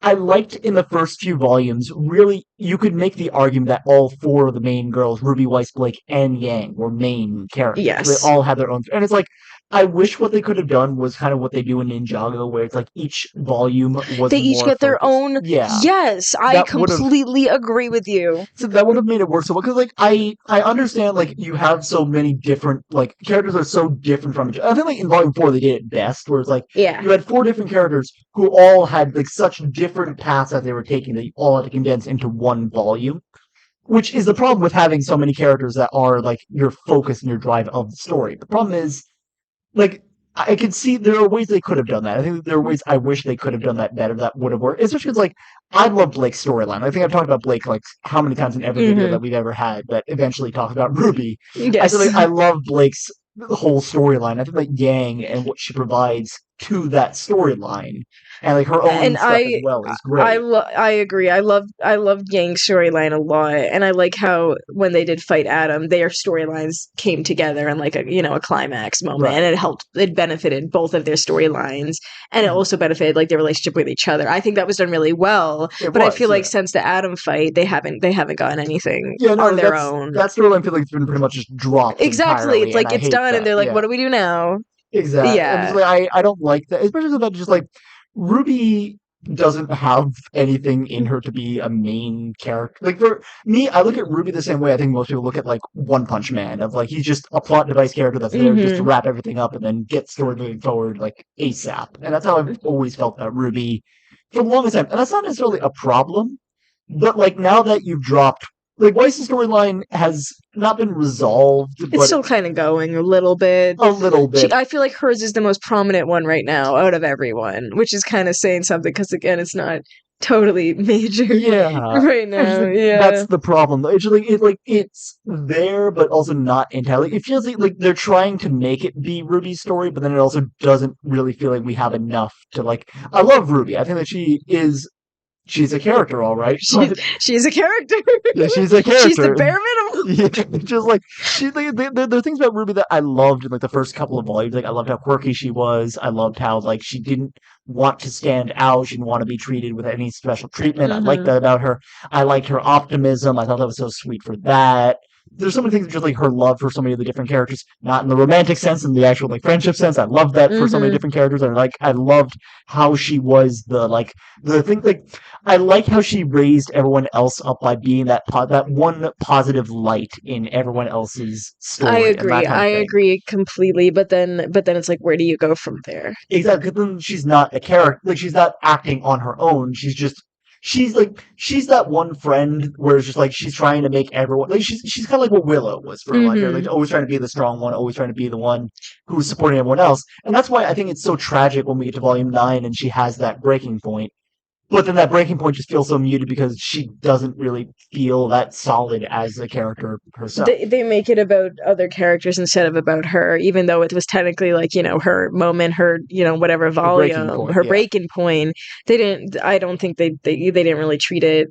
Speaker 3: I liked in the first few volumes, really, you could make the argument that all four of the main girls, Ruby, Weiss, Blake, and Yang, were main characters.
Speaker 2: Yes.
Speaker 3: They all had their own. And it's like, I wish what they could have done was kind of what they do in Ninjago, where it's like each volume was
Speaker 2: they each get their own.
Speaker 3: Yeah.
Speaker 2: Yes, I completely agree with you.
Speaker 3: So that would have made it work so well, because like I understand like you have so many different like characters are so different from each other. I think like in volume 4 they did it best, where it's like you had 4 different characters who all had like such different paths that they were taking that you all had to condense into one volume. Which is the problem with having so many characters that are like your focus and your drive of the story. The problem is, like, I can see there are ways they could have done that. I think there are ways I wish they could have done that better that would have worked. Especially because, like, I love Blake's storyline. I think I've talked about Blake, like, how many times in every video that we've ever had that eventually talks about Ruby.
Speaker 2: Yes.
Speaker 3: I love Blake's whole storyline. I think that Yang and what she provides to that storyline. And like her own
Speaker 2: And
Speaker 3: stuff as well is great.
Speaker 2: I agree. I love Yang's storyline a lot, and I like how when they did fight Adam, their storylines came together in like a climax moment,
Speaker 3: Right.
Speaker 2: and it benefited both of their storylines, and it also benefited like their relationship with each other. I think that was done really well. I feel like since the Adam fight, they haven't gotten anything on their own.
Speaker 3: That storyline feels like it's been pretty much just dropped.
Speaker 2: Exactly,
Speaker 3: entirely,
Speaker 2: it's like it's done, and they're like,
Speaker 3: yeah.
Speaker 2: "What do we do now?"
Speaker 3: Exactly.
Speaker 2: Yeah.
Speaker 3: And it's like, I don't like that, especially that just like Ruby doesn't have anything in her to be a main character. Like for me, I look at Ruby the same way I think most people look at like One Punch Man, of like he's just a plot device character that's there just to wrap everything up and then get story moving forward like ASAP. And that's how I've always felt about Ruby for the longest time. And that's not necessarily a problem, but like now that you've dropped like Weiss's storyline has not been resolved.
Speaker 2: It's still kind of going a little bit. I feel like hers is the most prominent one right now out of everyone, which is kind of saying something because again, it's not totally major. Right now.
Speaker 3: That's the problem. It's like it's there, but also not entirely. It feels like they're trying to make it be Ruby's story, but then it also doesn't really feel like we have enough to like. I love Ruby. I think that she's a character, all right.
Speaker 2: She's a character.
Speaker 3: Yeah, she's a character.
Speaker 2: She's the bare minimum.
Speaker 3: Yeah, just like there are things about Ruby that I loved in like the first couple of volumes. Like I loved how quirky she was. I loved how like she didn't want to stand out. She didn't want to be treated with any special treatment. I liked that about her. I liked her optimism. I thought that was so sweet for that. There's so many things just like her love for so many of the different characters, not in the romantic sense, in the actual like friendship sense. I loved that for so many different characters, and like I loved how she was the thing. Like I like how she raised everyone else up by being that one positive light in everyone else's story.
Speaker 2: I agree completely. But then it's like, where do you go from there?
Speaker 3: Exactly. Because then she's not a character. Like she's not acting on her own. She's that one friend where it's just like she's trying to make everyone like she's kind of like what Willow was for a lot. Like always trying to be the strong one, always trying to be the one who's supporting everyone else. And that's why I think it's so tragic when we get to volume 9 and she has that breaking point. But then that breaking point just feels so muted because she doesn't really feel that solid as a character herself.
Speaker 2: They make it about other characters instead of about her, even though it was technically like, her moment, her, whatever volume, her breaking point. I don't think they didn't really treat it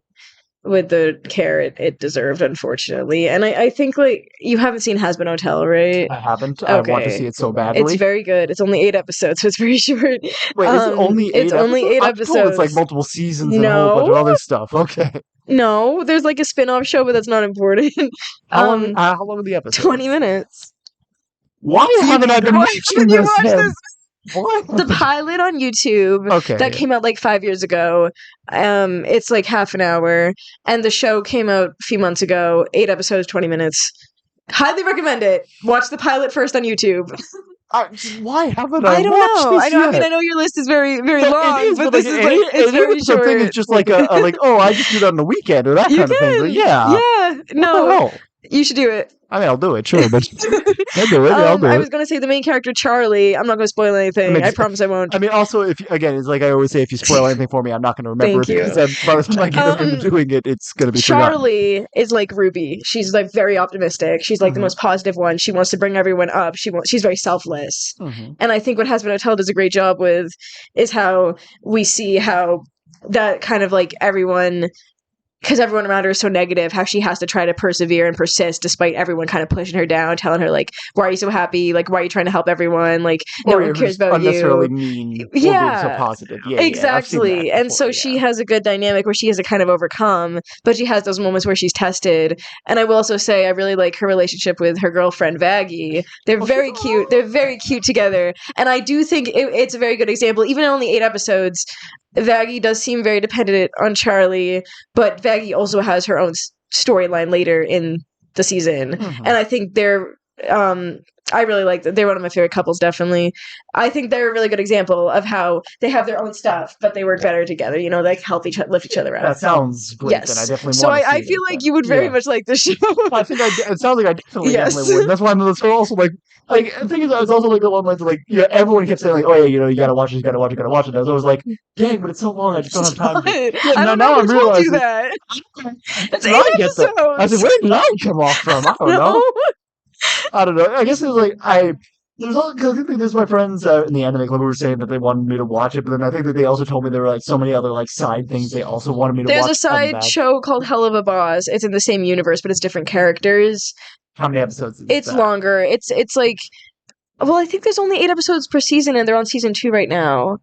Speaker 2: with the care it deserved, unfortunately. And I think like you haven't seen Has Been Hotel, right?
Speaker 3: I haven't.
Speaker 2: Okay.
Speaker 3: I want to see it so badly.
Speaker 2: It's very good. It's only 8 episodes, so it's very short.
Speaker 3: Wait, is it only 8
Speaker 2: It's only 8
Speaker 3: I'm
Speaker 2: episodes.
Speaker 3: told it's like multiple seasons and a whole bunch of other stuff. Okay.
Speaker 2: No, there's like a spin-off show, but that's not important.
Speaker 3: How long are the episodes?
Speaker 2: 20 minutes.
Speaker 3: Why haven't I been watching this?
Speaker 2: What? The pilot on YouTube that came out like 5 years ago. It's like half an hour, and the show came out a few months ago. 8 episodes, 20 minutes. Highly recommend it. Watch the pilot first on YouTube.
Speaker 3: Why haven't I don't
Speaker 2: know.
Speaker 3: This yet?
Speaker 2: I mean, I know your list is very, very long, but this is like it's very short.
Speaker 3: Thing is just like I just do that on the weekend or that kind of thing. Like,
Speaker 2: yeah. No, you should do it.
Speaker 3: I mean, I'll do it, sure, but I'll do it.
Speaker 2: I was going to say the main character, Charlie. I'm not going to spoil anything. I promise I won't.
Speaker 3: I mean, also, it's like I always say, if you spoil anything for me, I'm not going to remember it because by the time I get into doing it, it's going to be
Speaker 2: Charlie
Speaker 3: forgotten.
Speaker 2: is like Ruby. She's like very optimistic. She's like the most positive one. She wants to bring everyone up. She's very selfless. And I think what Has Been Hotel does a great job with is how we see how that kind of like everyone... Because everyone around her is so negative, how she has to try to persevere and persist despite everyone kind of pushing her down, telling her, like, why are you so happy? Like, why are you trying to help everyone? Like, no one cares about
Speaker 3: unnecessarily mean or being so positive.
Speaker 2: Exactly.
Speaker 3: Yeah,
Speaker 2: and so she has a good dynamic where she has to kind of overcome, but she has those moments where she's tested. And I will also say I really like her relationship with her girlfriend, Vaggie. They're very cute. They're very cute together. And I do think it's a very good example. Even in only 8 episodes, Vaggie does seem very dependent on Charlie, but Vaggie also has her own storyline later in the season. And I think they're I really like that. They're one of my favorite couples, definitely. I think they're a really good example of how they have their own stuff, but they work better together. They help lift each other up.
Speaker 3: That sounds great.
Speaker 2: Yes.
Speaker 3: Then I definitely
Speaker 2: so
Speaker 3: want to
Speaker 2: I feel like you would very much like the show.
Speaker 3: I think it sounds like I definitely would. That's why I'm also like the thing is, I was also like the one like everyone kept saying like, oh yeah, you gotta watch it, you gotta watch it. And I was always like, dang, but it's so long, I just don't have time.
Speaker 2: I don't know. I'm realizing that. It's 8 episodes.
Speaker 3: I said, where did I come off from? I don't know. I don't know. I guess it was like I think there's my friends in the anime club who were saying that they wanted me to watch it, but then I think that they also told me there were like so many other like side things they also wanted me to
Speaker 2: There's
Speaker 3: watch.
Speaker 2: a side show called Hell of a Boss. It's in the same universe, but it's different characters.
Speaker 3: How many episodes?
Speaker 2: It's longer. It's like, well, I think there's only 8 episodes per season, and they're on season 2 right now.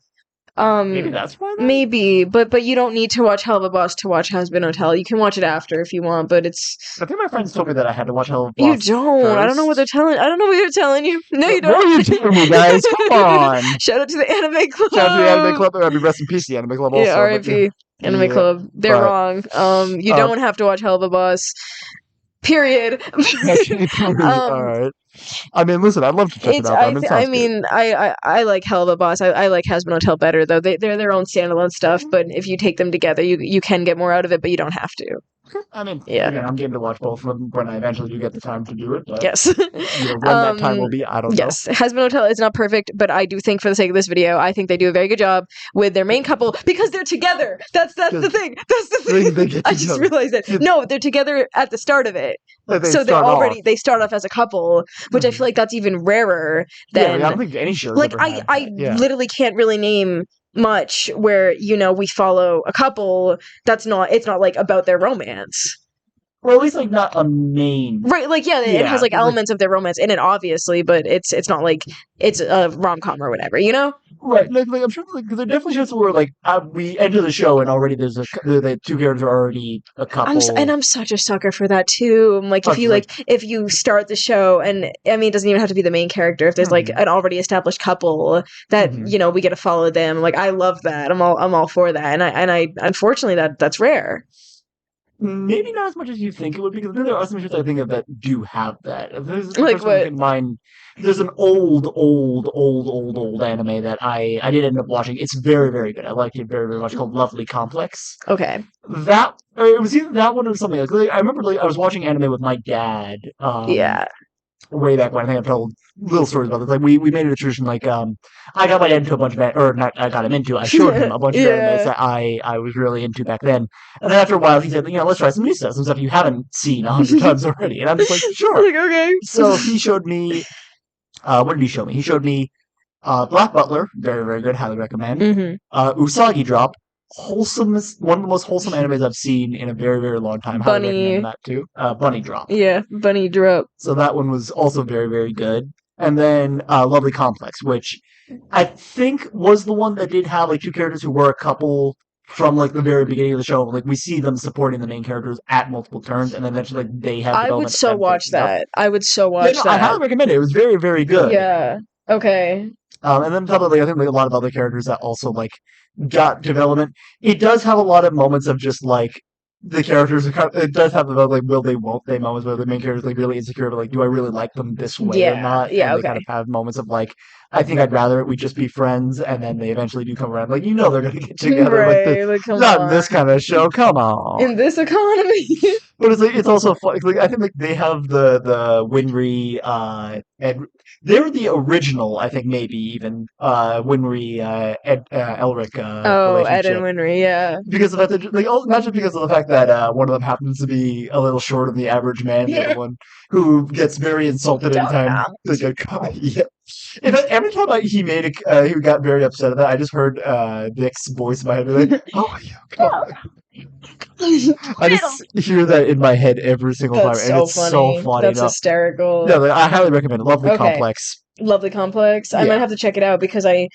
Speaker 3: Maybe that's why.
Speaker 2: Maybe, but you don't need to watch Hell of a Boss to watch Has Been Hotel. You can watch it after if you want, but it's.
Speaker 3: I think my friends told me that I had to watch Hell of a Boss.
Speaker 2: You don't.
Speaker 3: First.
Speaker 2: I don't know what they're telling. I don't know what they're telling you. No, you don't.
Speaker 3: What are you telling me, guys? Come on.
Speaker 2: Shout out to the anime club.
Speaker 3: Shout out to the anime club. I mean, rest in peace, the anime club. Also,
Speaker 2: yeah, R.I.P. Anime club. They're wrong. You don't have to watch Hell of a Boss. Period.
Speaker 3: All right. I mean, listen, I'd love to check it out.
Speaker 2: I like Hell of a Boss. I like Has Been Hotel better, though. They're their own standalone stuff, but if you take them together, you can get more out of it, but you don't have to.
Speaker 3: I mean,
Speaker 2: yeah.
Speaker 3: Again, I'm game to watch both of them when I eventually do get the time to do it. But,
Speaker 2: yes.
Speaker 3: When that time will be, I don't know.
Speaker 2: Yes, Has Been Hotel is not perfect, but I do think, for the sake of this video, I think they do a very good job with their main couple because they're together. That's the thing. That's the thing. I just realized it. No, they're together at the start of it. So they start off as a couple, which I feel like that's even rarer than.
Speaker 3: I don't think any show.
Speaker 2: Like I literally can't really name much where we follow a couple it's not like about their romance.
Speaker 3: Or at least like not a main.
Speaker 2: Right, like it has like elements of their romance in it, obviously, but it's not like it's a rom-com or whatever,
Speaker 3: Right, like I'm sure, because there are definitely shows where like we enter the show and already there's the two characters are already a couple.
Speaker 2: I'm such a sucker for that too. Like if you start the show and I mean it doesn't even have to be the main character. If there's like an already established couple that we get to follow them. Like I love that. I'm all for that. And I unfortunately that's rare.
Speaker 3: Maybe not as much as you think it would be, because there are some shows I think of that do have that. There's
Speaker 2: like what?
Speaker 3: In mind, there's an old anime that I did end up watching. It's very, very good. I liked it very, very much. Called Lovely Complex.
Speaker 2: Okay.
Speaker 3: It was either that one or something else. I remember I was watching anime with my dad. Way back when. I think I've told little stories about this. Like we made it a tradition. Like I got my dad into a bunch of I showed him a bunch of animes that I was really into back then. And then after a while, he said, let's try some new stuff, some stuff you haven't seen 100 times already. And I'm just like, sure.
Speaker 2: Like, okay.
Speaker 3: So he showed me. What did he show me? He showed me Black Butler, very, very good, highly recommend. Usagi Drop, wholesomest, one of the most wholesome animes I've seen in a very, very long time. Highly recommend that too. Bunny Drop.
Speaker 2: Yeah, Bunny Drop.
Speaker 3: So that one was also very, very good. And then Lovely Complex, which I think was the one that did have like two characters who were a couple from like the very beginning of the show. Like we see them supporting the main characters at multiple turns, and then eventually like they have.
Speaker 2: I would so watch that. I would so watch that.
Speaker 3: I highly recommend it. It was very, very good.
Speaker 2: Yeah. Okay.
Speaker 3: And then probably I think like a lot of other characters that also like got development. It does have a lot of moments of just like the characters. It does have about like will they, won't they moments where the main character is like really insecure, but like do I really like them this way or not?
Speaker 2: Yeah.
Speaker 3: And they kind of have moments of like I think I'd rather we just be friends, and then they eventually do come around. Like they're gonna get together.
Speaker 2: Right,
Speaker 3: not in this kind of show. Come on.
Speaker 2: In this economy.
Speaker 3: But it's like it's also fun. Like I think like they have the Winry and they're the original. I think maybe even Winry Elric.
Speaker 2: Ed and Winry, yeah.
Speaker 3: Because of that, like not just because of the fact that one of them happens to be a little shorter than the average man. The other one who gets very insulted anytime they get caught. Yeah. In fact, every time he made he got very upset at that. I just heard Nick's voice in my head like, "Oh, God." I just hear that in my head every single time, and it's so funny.
Speaker 2: That's hysterical.
Speaker 3: Yeah, I highly recommend it. Lovely Complex.
Speaker 2: Lovely Complex. I might have to check it out because I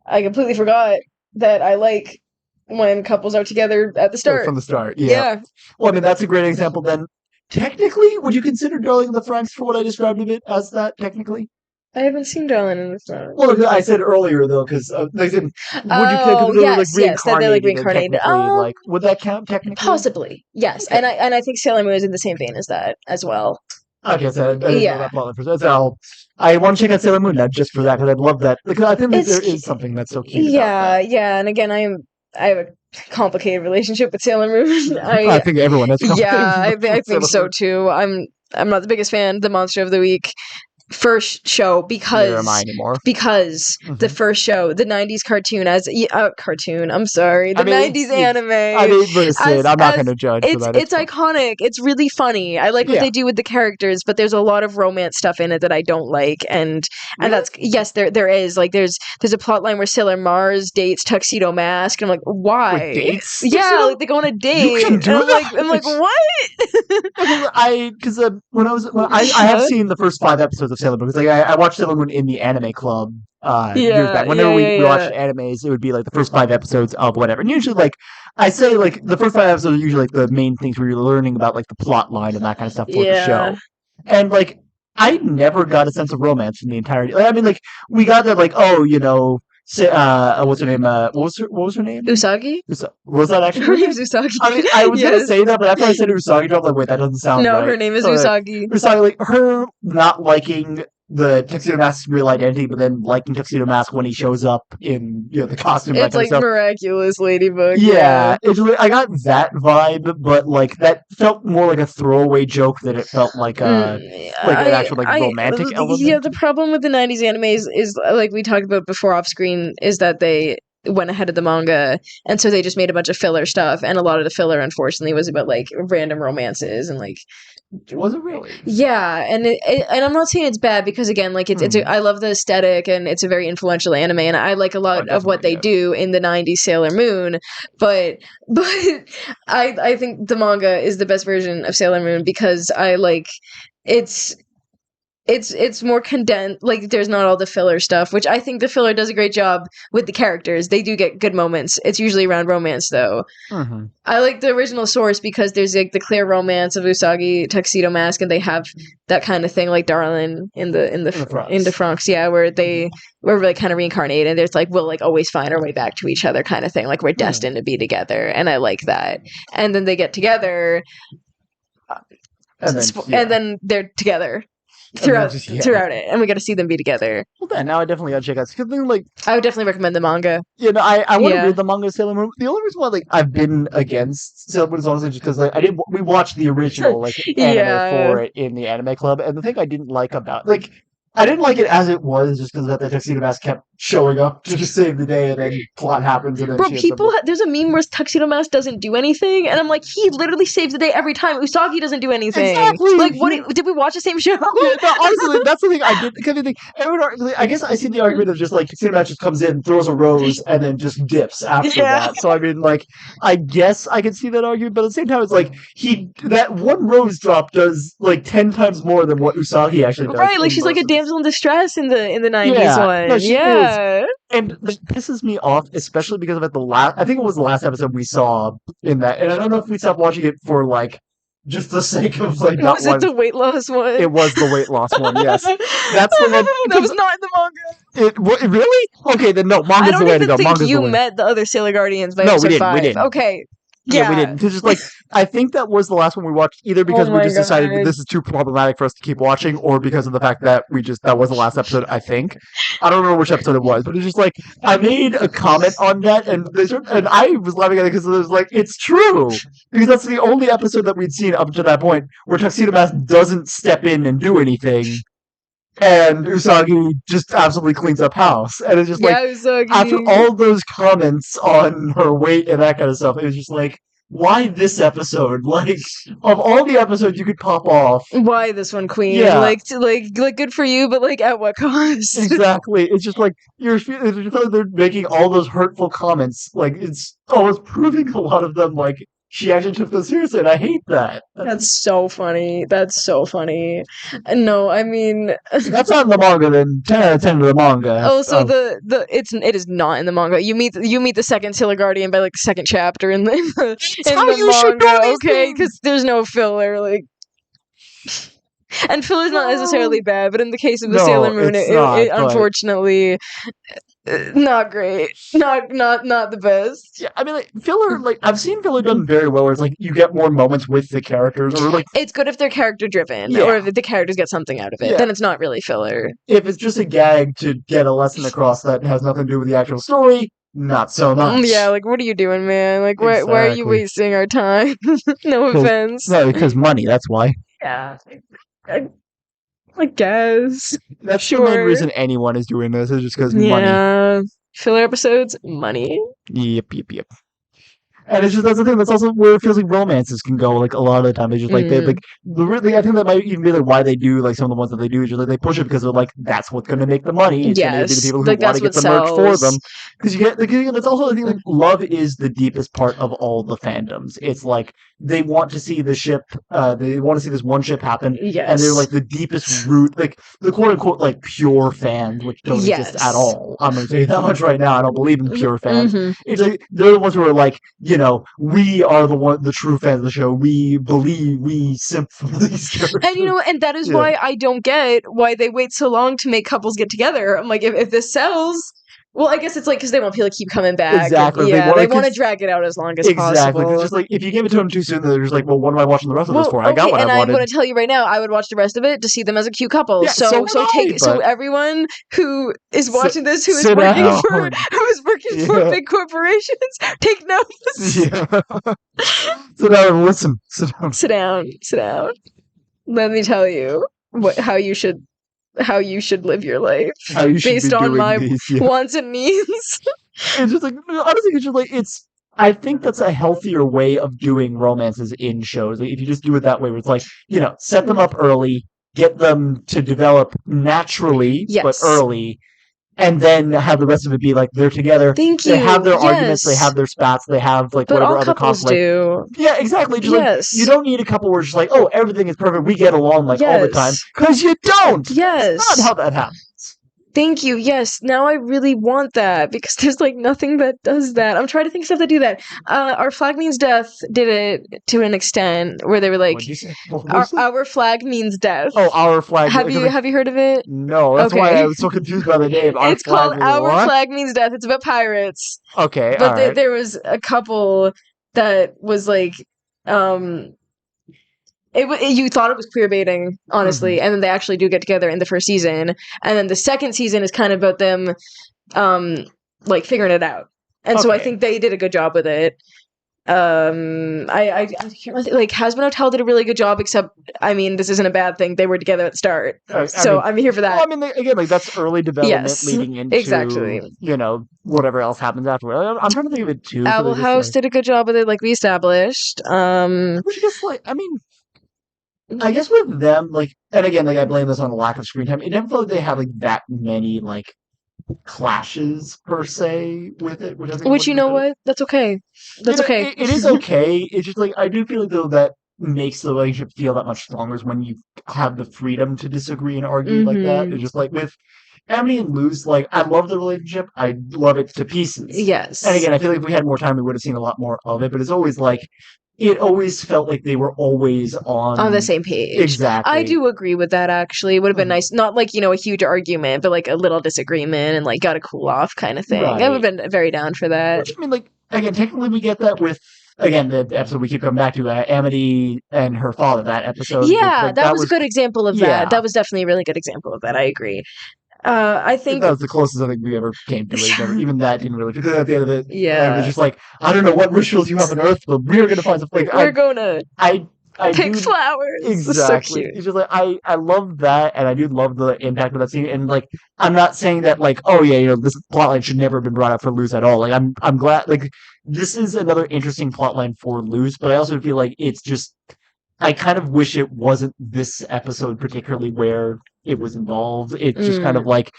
Speaker 2: completely forgot that I like when couples are together at the start.
Speaker 3: From the start, yeah. Well, I mean, that's a great example then. Technically, would you consider Darling in the Franxx for what I described of it as that, technically?
Speaker 2: I haven't seen Darling in the Franxx.
Speaker 3: Well, I said earlier, though, because they said, would
Speaker 2: yes, that they're like reincarnated.
Speaker 3: Like, would that count technically?
Speaker 2: Possibly, yes. Okay. And I think Sailor Moon is in the same vein as that as well.
Speaker 3: Okay, so I didn't know that plot for so I want to check out Sailor Moon now just for that, because I'd love that. Because I think that there is something that's so cute about that.
Speaker 2: Yeah, and again, I have a complicated relationship with Sailor Moon.
Speaker 3: I think everyone has.
Speaker 2: Yeah, I think so too. I'm not the biggest fan. The Monster of the Week first show
Speaker 3: Neither
Speaker 2: because
Speaker 3: am I anymore.
Speaker 2: the first show, the 90s cartoon I'm sorry, the
Speaker 3: I mean,
Speaker 2: 90s anime.
Speaker 3: I mean, listen, I'm not going to judge for that.
Speaker 2: It's iconic. It's really funny. I like what they do with the characters, but there's a lot of romance stuff in it that I don't like. And that's yes, there is. Like there's a plot line where Sailor Mars dates Tuxedo Mask, and I'm like, why?
Speaker 3: With dates?
Speaker 2: Yeah, like they go on a date.
Speaker 3: You can do
Speaker 2: and
Speaker 3: that?
Speaker 2: I'm like, what?
Speaker 3: Because I have seen the first 5 episodes of Sailor Moon. Because I watched Sailor Moon in the anime club years back. Whenever we watched animes, it would be like the first 5 episodes of whatever. And usually, like I say, like the first 5 episodes are usually like the main things where you're learning about like the plot line and that kind of stuff for the show. And like I never got a sense of romance in the entirety. Like, I mean, like we got that, like what's her name? What was her name?
Speaker 2: Usagi?
Speaker 3: Was that actually
Speaker 2: Her name's Usagi.
Speaker 3: I mean, I was gonna say that, but after I said Usagi, I was like, wait, that doesn't sound right.
Speaker 2: No, her name is
Speaker 3: So,
Speaker 2: Usagi.
Speaker 3: Usagi, like her not liking the Tuxedo Mask's real identity, but then liking Tuxedo Mask when he shows up in the costume.
Speaker 2: It's like miraculous Ladybug.
Speaker 3: Yeah, it's really, I got that vibe, but like that felt more like a throwaway joke than it felt like an actual romantic element.
Speaker 2: Yeah, the problem with the 90s animes is like we talked about before off screen is that they went ahead of the manga, and so they just made a bunch of filler stuff, and a lot of the filler unfortunately was about like random romances and like.
Speaker 3: Was it really?
Speaker 2: Yeah, and and I'm not saying it's bad because again, like I love the aesthetic and it's a very influential anime, and I like a lot of what they do in the 90s Sailor Moon, but I think the manga is the best version of Sailor Moon because I like it's more condensed, like there's not all the filler stuff, which I think the filler does a great job with the characters. They do get good moments. It's usually around romance though.
Speaker 3: Mm-hmm.
Speaker 2: I like the original source because there's like the clear romance of Usagi, Tuxedo Mask, and they have that kind of thing like Darlin in the Franxx, yeah, where they were like kind of reincarnated, and there's like we'll like always find our way back to each other kind of thing, like we're destined to be together, and I like that. And then they get together, and then they're together throughout it, and we got to see them be together.
Speaker 3: Well, then now I definitely gotta check out. Because like
Speaker 2: I would definitely recommend the manga.
Speaker 3: I want to read the manga of Sailor Moon. The only reason why I've been against Sailor Moon is honestly just because we watched the original anime for it in the anime club, and the thing I didn't like about I didn't like it as it was, just because the Tuxedo Mask kept showing up to just save the day, and then plot happens, and then
Speaker 2: there's a meme where Tuxedo Mask doesn't do anything, and I'm like, he literally saves the day every time. Usagi doesn't do anything.
Speaker 3: Exactly.
Speaker 2: Like, what did we watch the same show?
Speaker 3: Honestly, that's the thing I did. Because I guess I see the argument of just like Tuxedo Mask just comes in, throws a rose, and then just dips after that. So I mean, like, I guess I can see that argument, but at the same time, it's like that one rose drop does like 10 times more than what Usagi actually does.
Speaker 2: Right, like she's like a damsel in distress in the 90s one.
Speaker 3: No, she is. And it pisses me off, especially because of I think it was the last episode we saw in that, and I don't know if we stopped watching it for like just the sake of like not
Speaker 2: was it the weight loss one?
Speaker 3: It was the weight loss one, yes. That's the one.
Speaker 2: That was not in the manga.
Speaker 3: Really? Okay, then no, manga's the way to go.
Speaker 2: I don't even think you met the other Sailor Guardians by episode 5.
Speaker 3: We didn't.
Speaker 2: Okay.
Speaker 3: Yeah, we didn't. It's just like I think that was the last one we watched, either because we just decided that this is too problematic for us to keep watching, or because of the fact that that was the last episode. I think I don't remember which episode it was, but it's just like I made a comment on that, and I was laughing at it because it was like it's true, because that's the only episode that we'd seen up to that point where Tuxedo Mask doesn't step in and do anything. And Usagi just absolutely cleans up house. And it's just
Speaker 2: Usagi.
Speaker 3: After all those comments on her weight and that kind of stuff, it was just like, why this episode? Like, of all the episodes you could pop off,
Speaker 2: why this one, Queen?
Speaker 3: Yeah.
Speaker 2: Like good for you, but like at what cost?
Speaker 3: Exactly. It's just like they're making all those hurtful comments. Like it's almost proving a lot of them like she actually took them seriously, and I hate that.
Speaker 2: That's so funny. No, I mean
Speaker 3: that's not in the manga. Then 10 out of 10 of the manga.
Speaker 2: Oh, so it is not in the manga. You meet the second Sailor Guardian by like the second chapter in the manga. Okay, because there's no filler. Like, and filler's not necessarily bad, but in the case of the Sailor Moon, it unfortunately. Not great. Not the best.
Speaker 3: Yeah, I mean, like, filler, like, I've seen filler done very well, where it's like, you get more moments with the characters, or like...
Speaker 2: It's good if they're character-driven, or if the characters get something out of it, then it's not really filler.
Speaker 3: If it's just a gag to get a lesson across that has nothing to do with the actual story, not so much.
Speaker 2: Yeah, like, what are you doing, man? Like, why are you wasting our time? No offense.
Speaker 3: No, because money, that's why.
Speaker 2: Yeah. I guess.
Speaker 3: That's the main
Speaker 2: Sure.
Speaker 3: reason anyone is doing this, is just because money.
Speaker 2: Yeah. Filler episodes, money.
Speaker 3: Yep. And it's just, that's the thing. That's also where it feels like romances can go. Like a lot of the time, they just like they like I think that might even be like why they do like some of the ones that they do. Is just like they push it because they're like that's what's going to make the money. It's going to be the
Speaker 2: Yes,
Speaker 3: people who
Speaker 2: like,
Speaker 3: want to
Speaker 2: that's
Speaker 3: get the
Speaker 2: what
Speaker 3: merch for
Speaker 2: sells.
Speaker 3: them. Because you get that's also the thing. Like love is the deepest part of all the fandoms. It's like they want to see the ship. They want to see this one ship happen.
Speaker 2: Yes.
Speaker 3: And they're like the deepest root, like the quote unquote like pure fans, which don't exist at all. I'm going to tell you that much right now. I don't believe in pure fans. It's like they're the ones who are like, you know, we are the true fans of the show. We believe, we simp for these characters.
Speaker 2: And you know, and that is why I don't get why they wait so long to make couples get together. I'm like, if this sells, well, I guess it's like because they want people to keep coming back.
Speaker 3: Exactly.
Speaker 2: Yeah, they want to drag it out as long as possible.
Speaker 3: Exactly. It's just like if you give it to them too soon, they're just like, well, what am I watching the rest of this for? I got what I wanted.
Speaker 2: And I'm going to tell you right now, I would watch the rest of it to see them as a cute couple.
Speaker 3: Yeah, so
Speaker 2: everyone who is watching this, who is
Speaker 3: sit
Speaker 2: working
Speaker 3: down.
Speaker 2: for big corporations, take notes.
Speaker 3: Yeah. Sit down and listen. Sit down.
Speaker 2: Sit down. Let me tell you how you should live your life
Speaker 3: How you should
Speaker 2: based
Speaker 3: be
Speaker 2: on
Speaker 3: doing
Speaker 2: my
Speaker 3: these, yeah.
Speaker 2: wants and needs.
Speaker 3: It's just like, honestly, it's just like, I think that's a healthier way of doing romances in shows. Like, if you just do it that way, where it's like, you know, set them up early, get them to develop naturally, but early, and then have the rest of it be like they're together.
Speaker 2: Thank you.
Speaker 3: They have their arguments, they have their spats, they have like
Speaker 2: But
Speaker 3: whatever
Speaker 2: all
Speaker 3: other
Speaker 2: couples
Speaker 3: conflict.
Speaker 2: do.
Speaker 3: Yeah, exactly. Just like, you don't need a couple where it's just like, oh, everything is perfect, we get along like all the time, because you don't.
Speaker 2: Yes,
Speaker 3: that's not how that happens.
Speaker 2: Thank you. Yes, now I really want that because there's like nothing that does that. I'm trying to think of stuff that do that. Our Flag Means Death did it to an extent where they were like,
Speaker 3: What'd you say?
Speaker 2: our flag means death.
Speaker 3: Oh, Our Flag.
Speaker 2: Have you heard of it?
Speaker 3: No, that's why I was so confused by the name.
Speaker 2: It's called Our Flag Means Death. It's about pirates.
Speaker 3: Okay,
Speaker 2: but there was a couple that was like, you thought it was queer baiting, honestly, and then they actually do get together in the first season, and then the second season is kind of about them, like figuring it out, and so I think they did a good job with it. I can't like Has Been Hotel did a really good job, except I mean this isn't a bad thing. They were together at the start, so I'm here for that.
Speaker 3: Well, I mean, again, like that's early development leading into you know whatever else happens afterward. I'm trying to think of it too.
Speaker 2: Owl House did a good job with it, like we established.
Speaker 3: Which is like, I mean, I guess with them, like, and again, like I blame this on a lack of screen time. It never felt like they had like that many like clashes per se with it, which
Speaker 2: you know what? That's okay. That's okay.
Speaker 3: It is okay. It's just like I do feel like though that makes the relationship feel that much stronger is when you have the freedom to disagree and argue like that. It's just like with Amity and Luz, like I love the relationship. I love it to pieces.
Speaker 2: Yes.
Speaker 3: And again, I feel like if we had more time, we would have seen a lot more of it. But it's always like. It always felt like they were always on
Speaker 2: the same page.
Speaker 3: Exactly.
Speaker 2: I do agree with that, actually. It would have been nice. Not like, you know, a huge argument, but like a little disagreement and like got to cool off kind of thing.
Speaker 3: Right.
Speaker 2: I would have been very down for that.
Speaker 3: Which, I mean, like, again, technically we get that with, again, the episode we keep coming back to, Amity and her father, that episode.
Speaker 2: Yeah,
Speaker 3: like,
Speaker 2: that was a good example of
Speaker 3: yeah.
Speaker 2: that. That was definitely a really good example of that. I agree. I think
Speaker 3: that was the closest I think we ever came to it. Even that didn't really. Because at the end of it,
Speaker 2: yeah,
Speaker 3: it was just like I don't know what rituals you have on Earth, but we're gonna find something.
Speaker 2: We're gonna pick flowers.
Speaker 3: Exactly.
Speaker 2: So
Speaker 3: it's just like I love that, and I do love the impact of that scene. And like I'm not saying that like oh yeah, you know this plotline should never have been brought up for Luz at all. Like I'm glad like this is another interesting plotline for Luz, but I also feel like it's just. I kind of wish it wasn't this episode particularly where it was involved. It's just kind of like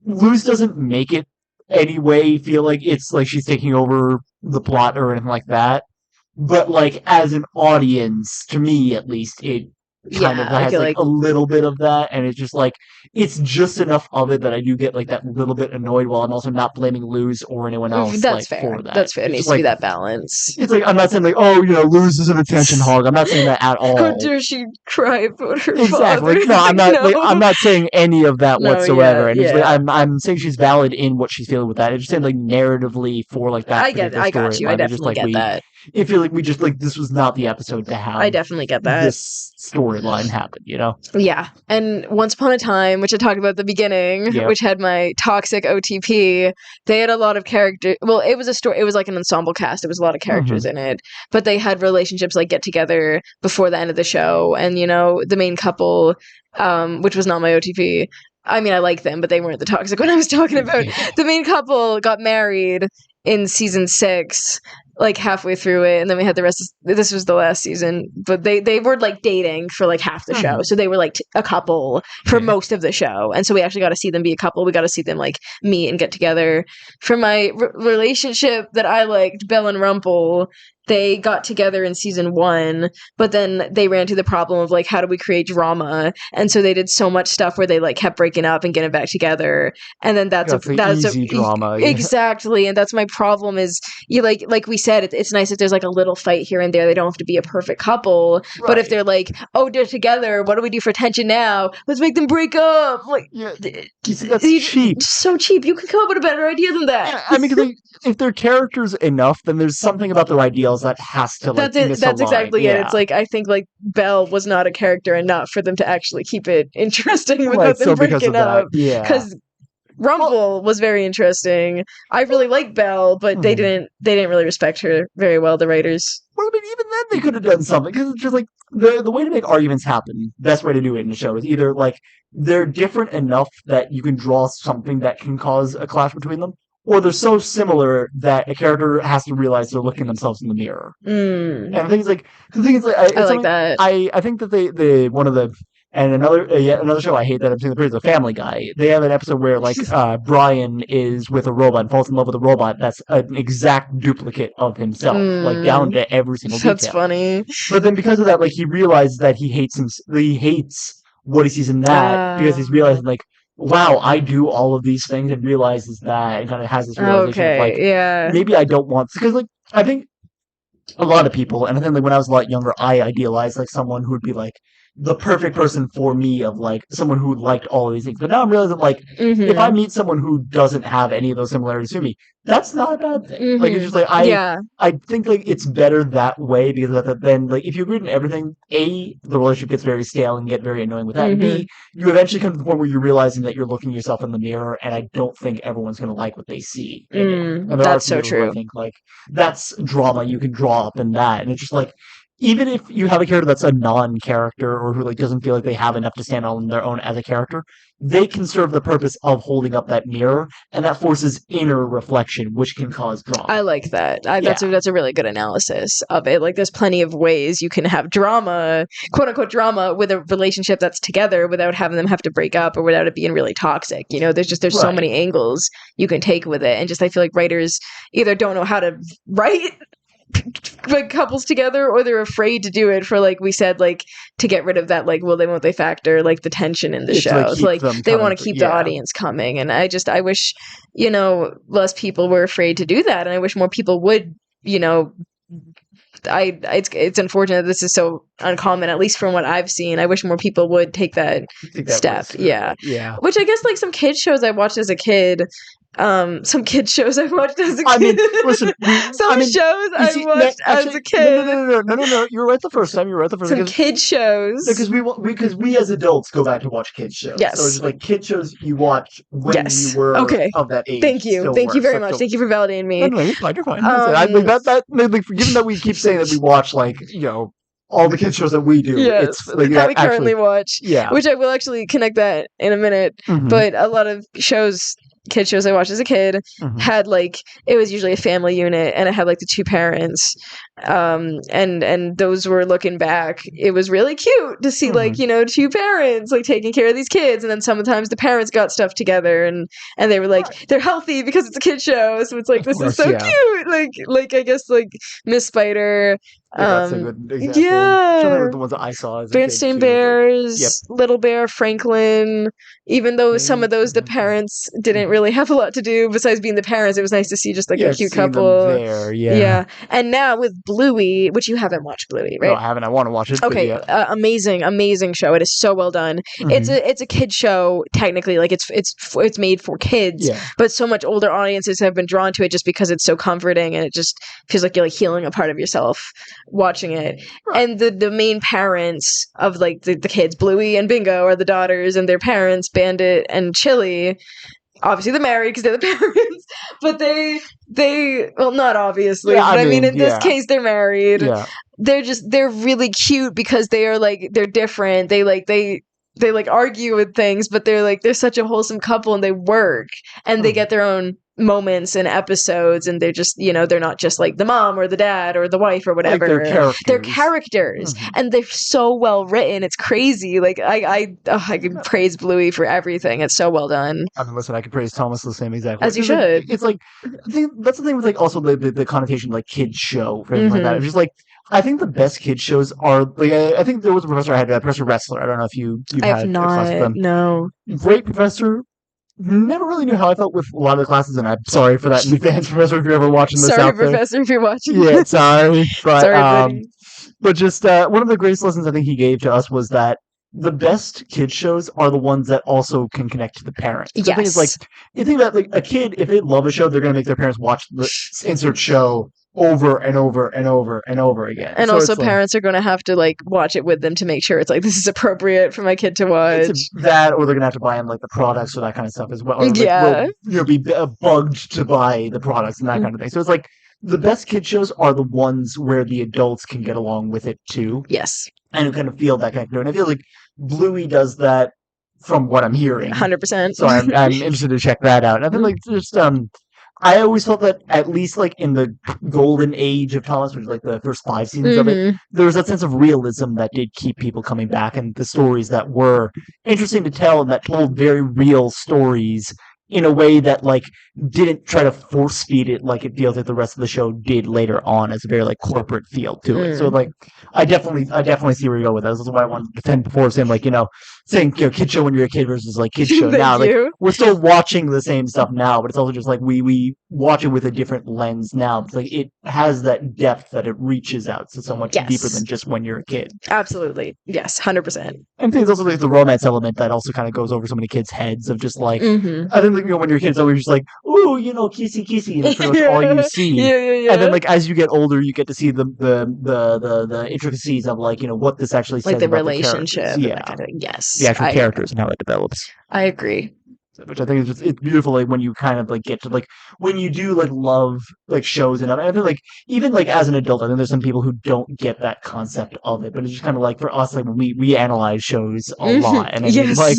Speaker 3: Luz doesn't make it anyway feel like it's like she's taking over the plot or anything like that. But like as an audience, to me at least, it kind of has like a little bit of that, and it's just like it's just enough of it that I do get like that little bit annoyed while I'm also not blaming Luz or anyone else.
Speaker 2: That's
Speaker 3: like,
Speaker 2: fair.
Speaker 3: For that.
Speaker 2: That's fair. It needs to be that balance.
Speaker 3: It's like I'm not saying like oh you know Luz is an attention hog. I'm not saying that at all.
Speaker 2: How dare she cry about her
Speaker 3: exactly.
Speaker 2: father?
Speaker 3: No, I'm not. No. Like, I'm not saying any of that whatsoever.
Speaker 2: Yeah,
Speaker 3: and it's like, I'm saying she's valid in what she's feeling with that. It's just saying like narratively for like that.
Speaker 2: I got you. I definitely get that.
Speaker 3: it feels like we just like this was not the episode to have.
Speaker 2: I definitely get that.
Speaker 3: This storyline happen, you know?
Speaker 2: Yeah. And Once Upon a Time, which I talked about at the beginning,
Speaker 3: Yep.
Speaker 2: which had my toxic OTP, they had a lot of character. Well, it was a story. It was like an ensemble cast. There was a lot of characters in it, but they had relationships like get together before the end of the show. And, the main couple, which was not my OTP. I mean, I like them, but they weren't the toxic one I was talking about. The main couple got married in season 6, like halfway through it, and then we had the rest of, this was the last season, but they were like dating for like half the show, so they were like a couple for most of the show, and so we actually got to see them be a couple. We got to see them like meet and get together. For my relationship that I liked, Belle and Rumple, they got together in season 1, but then they ran into the problem of like, how do we create drama? And so they did so much stuff where they like kept breaking up and getting back together. And then that's
Speaker 3: easy drama.
Speaker 2: Exactly. And that's my problem is you like we said, it's nice if there's like a little fight here and there. They don't have to be a perfect couple. Right. But if they're like, oh, they're together, what do we do for tension now? Let's make them break up. Like,
Speaker 3: that's cheap.
Speaker 2: So cheap. You could come up with a better idea than that.
Speaker 3: Yeah, I mean, if they're characters enough, then there's something about their ideals that has to like
Speaker 2: that's exactly it. It's like I think like Belle was not a character enough for them to actually keep it interesting without them breaking up. Because Rumple was very interesting. I really like Belle, but they didn't really respect her very well, the writers.
Speaker 3: Well, I mean, even then they could have done something, because it's just like the way to make arguments happen, best way to do it in the show is either like they're different enough that you can draw something that can cause a clash between them, or they're so similar that a character has to realize they're looking themselves in the mirror. And the thing is like I like that. I think that they one of the and another show I hate that I've seen the Family Guy. They have an episode where like Brian is with a robot and falls in love with a robot that's an exact duplicate of himself, like down to every single detail.
Speaker 2: That's funny.
Speaker 3: But then because of that, like he realizes that he hates what he sees in that, because he's realizing like, wow, I do all of these things, and realizes that, and kind of has this realization of like, maybe I don't want, because like I think a lot of people, and I think like when I was a lot younger, I idealized like someone who would be like the perfect person for me, of like someone who liked all of these things. But now I'm realizing like if I meet someone who doesn't have any of those similarities to me, that's not a bad thing. Like it's just like I think like it's better that way, because then like if you agree on everything, A, the relationship gets very stale and get very annoying with that. And B, you eventually come to the point where you're realizing that you're looking yourself in the mirror, and I don't think everyone's gonna like what they see. And
Speaker 2: that's so true.
Speaker 3: I think like that's drama you can draw up in that, and it's just like, even if you have a character that's a non-character, or who like doesn't feel like they have enough to stand on their own as a character, they can serve the purpose of holding up that mirror, and that forces inner reflection, which can cause drama.
Speaker 2: I like that. That's a really good analysis of it. Like, there's plenty of ways you can have drama, quote unquote drama, with a relationship that's together without having them have to break up, or without it being really toxic. There's so many angles you can take with it, and just I feel like writers either don't know how to write like couples together, or they're afraid to do it for, like we said, like to get rid of that like will they won't they factor, like the tension in the show. Like they want to keep the audience coming, and I wish less people were afraid to do that, and I wish more people would. It's unfortunate this is so uncommon, at least from what I've seen. I wish more people would take that step. Yeah. Which I guess like some kids shows I watched as a kid. Some kids shows I watched as a kid.
Speaker 3: I mean, listen.
Speaker 2: Shows I watched as a kid.
Speaker 3: No. You were right the first time.
Speaker 2: Some kids shows.
Speaker 3: Because we as adults go back to watch kids shows.
Speaker 2: Yes.
Speaker 3: So it's just like kid shows you watch when you were of that age.
Speaker 2: Thank you very much. Thank you for validating me.
Speaker 3: No, you're fine. Given that we keep saying that we watch like all the kids shows that we do.
Speaker 2: Yes,
Speaker 3: it's like
Speaker 2: that we currently watch.
Speaker 3: Yeah.
Speaker 2: Which I will actually connect that in a minute. But a lot of kid shows I watched as a kid had like, it was usually a family unit, and it had like the two parents, and those were, looking back, it was really cute to see like two parents like taking care of these kids, and then sometimes the parents got stuff together, and they were like they're healthy because it's a kid show, so it's like this is so cute, like I guess like Miss Spider
Speaker 3: That's a good example.
Speaker 2: Yeah.
Speaker 3: So they were the ones that I saw as a kid,
Speaker 2: Bernstein
Speaker 3: too,
Speaker 2: Bears,
Speaker 3: Yep.
Speaker 2: Little Bear, Franklin. Even though some of those the parents didn't really have a lot to do besides being the parents, it was nice to see just like a cute
Speaker 3: seeing
Speaker 2: couple.
Speaker 3: them there, yeah.
Speaker 2: And now with Bluey, which you haven't watched Bluey, right?
Speaker 3: No, I haven't. I want to watch it.
Speaker 2: Okay,
Speaker 3: but yeah.
Speaker 2: amazing show. It is so well done. It's a kid show technically, like it's made for kids,
Speaker 3: Yeah.
Speaker 2: but so much older audiences have been drawn to it just because it's so comforting and it just feels like you're like healing a part of yourself watching it.
Speaker 3: Right.
Speaker 2: And the main parents of like the kids, Bluey and Bingo, are the daughters, and their parents, Bandit and Chili. Obviously they're married because they're the parents, but they well, not obviously,
Speaker 3: Yeah,
Speaker 2: but I mean in this case they're married.
Speaker 3: Yeah.
Speaker 2: They're really cute because they're different. They like argue with things, but they're such a wholesome couple and they work and they get their own moments and episodes, and they're just, they're not just like the mom or the dad or the wife or whatever.
Speaker 3: Like
Speaker 2: they're characters and they're so well written. It's crazy. Like I can praise Bluey for everything. It's so well done.
Speaker 3: I mean, listen, I could praise Thomas the same exact way.
Speaker 2: As you should.
Speaker 3: It's like, I think that's the thing with like also the connotation like kids show or anything like that. It's just like, I think the best kids shows are like I think there was a professor I had, Professor Wrestler. I don't know if you've had a class with them.
Speaker 2: No.
Speaker 3: Great professor. Never really knew how I felt with a lot of the classes, and I'm sorry for that in advance, Professor, if you're ever watching this
Speaker 2: Sorry,
Speaker 3: out there.
Speaker 2: Professor, if you're watching.
Speaker 3: Yeah, sorry. But,
Speaker 2: sorry, buddy.
Speaker 3: But just one of the greatest lessons I think he gave to us was that the best kids shows are the ones that also can connect to the parents.
Speaker 2: Yes.
Speaker 3: The thing is, like, you think that like a kid, if they love a show, they're going to make their parents watch the insert show over and over and over and over again.
Speaker 2: And
Speaker 3: so
Speaker 2: also parents are going to have to like watch it with them to make sure it's like, this is appropriate for my kid to watch.
Speaker 3: That, or they're going to have to buy them like the products or that kind of stuff as well. Or, like, will, be bugged to buy the products and that kind of thing. So it's like, the best kid shows are the ones where the adults can get along with it too.
Speaker 2: Yes.
Speaker 3: And kind of feel that connection. And I feel like Bluey does that from what I'm hearing.
Speaker 2: 100%.
Speaker 3: So I'm interested to check that out. And I feel like just I always felt that at least like in the golden age of Thomas, which is like the first 5 seasons of it, there was that sense of realism that did keep people coming back, and the stories that were interesting to tell and that told very real stories in a way that like didn't try to force feed it like it feels like the rest of the show did later on as a very like corporate feel to it. So like I definitely see where you go with that. This is why I wanted to defend before saying like, saying kid show when you're a kid versus like kid show now. Like we're still watching the same stuff now, but it's also just like we watch it with a different lens now. It's like it has that depth that it reaches out to so much deeper than just when you're a kid.
Speaker 2: Absolutely. Yes, 100%.
Speaker 3: And I think it's also like the romance element that also kind of goes over so many kids' heads of just like I think like, when you're a kid, it's always just like, ooh, kissy, and that's pretty much all you see.
Speaker 2: Yeah.
Speaker 3: And then like as you get older, you get to see the intricacies of like what this actually says
Speaker 2: like the
Speaker 3: about
Speaker 2: relationship.
Speaker 3: The
Speaker 2: Yes,
Speaker 3: the actual characters and how it develops.
Speaker 2: I agree.
Speaker 3: Which I think is it's beautiful, like when you kind of like get to like when you do like love like shows and I feel like even like as an adult, I think there's some people who don't get that concept of it, but it's just kind of like for us, like when we analyze shows a lot, and I mean like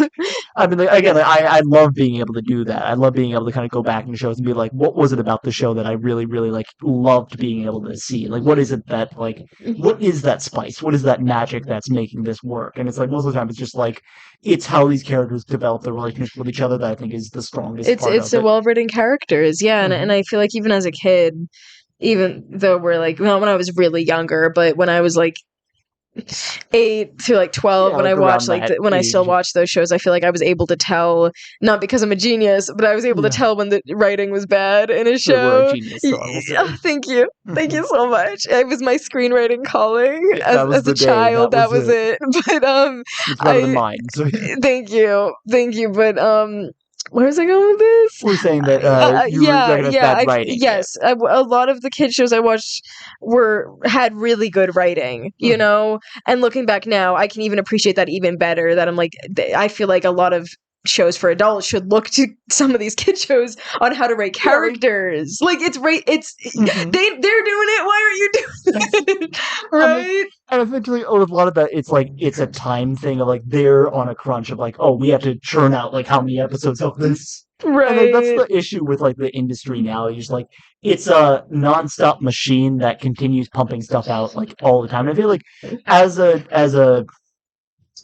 Speaker 3: again, like, I love being able to do that. I love being able to kind of go back into shows and be like, what was it about the show that I really like loved being able to see? Like what is it that like what is that spice? What is that magic that's making this work? And it's like most of the time it's just like it's how these characters develop their relationship with each other that I think is the strongest part
Speaker 2: it's the well-written characters, and I feel like even as a kid, even though we're like, well, when I was really younger, but when I was like 8 to like 12, when I watched when I still watched those shows, I feel like I was able to tell, not because I'm a genius, but I was able to tell when the writing was bad in a show.
Speaker 3: We're a genius, so I will say.
Speaker 2: Thank you so much. It was my screenwriting calling as a
Speaker 3: day.
Speaker 2: child. That was it. But
Speaker 3: it's better than mine. So.
Speaker 2: Thank you. But where was I going with this?
Speaker 3: We're saying that you recognize bad writing.
Speaker 2: Yes, a lot of the kid shows I watched had really good writing, and looking back now, I can even appreciate that even better. That I'm like, I feel like a lot of shows for adults should look to some of these kid shows on how to write characters. Like it's they're doing it. Why aren't you doing it? Right?
Speaker 3: And eventually, with a lot of that, it's like it's a time thing of like they're on a crunch of like, oh, we have to churn out like how many episodes of this.
Speaker 2: Right.
Speaker 3: And like, that's the issue with like the industry now. It's just like it's a nonstop machine that continues pumping stuff out like all the time. And I feel like as a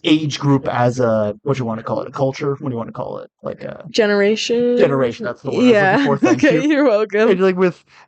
Speaker 3: age group as a, what do you want to call it, a culture? What do you want to call it? Like a
Speaker 2: Generation.
Speaker 3: that's the word I was looking for. Thank
Speaker 2: Okay,
Speaker 3: you.
Speaker 2: you're welcome.
Speaker 3: And like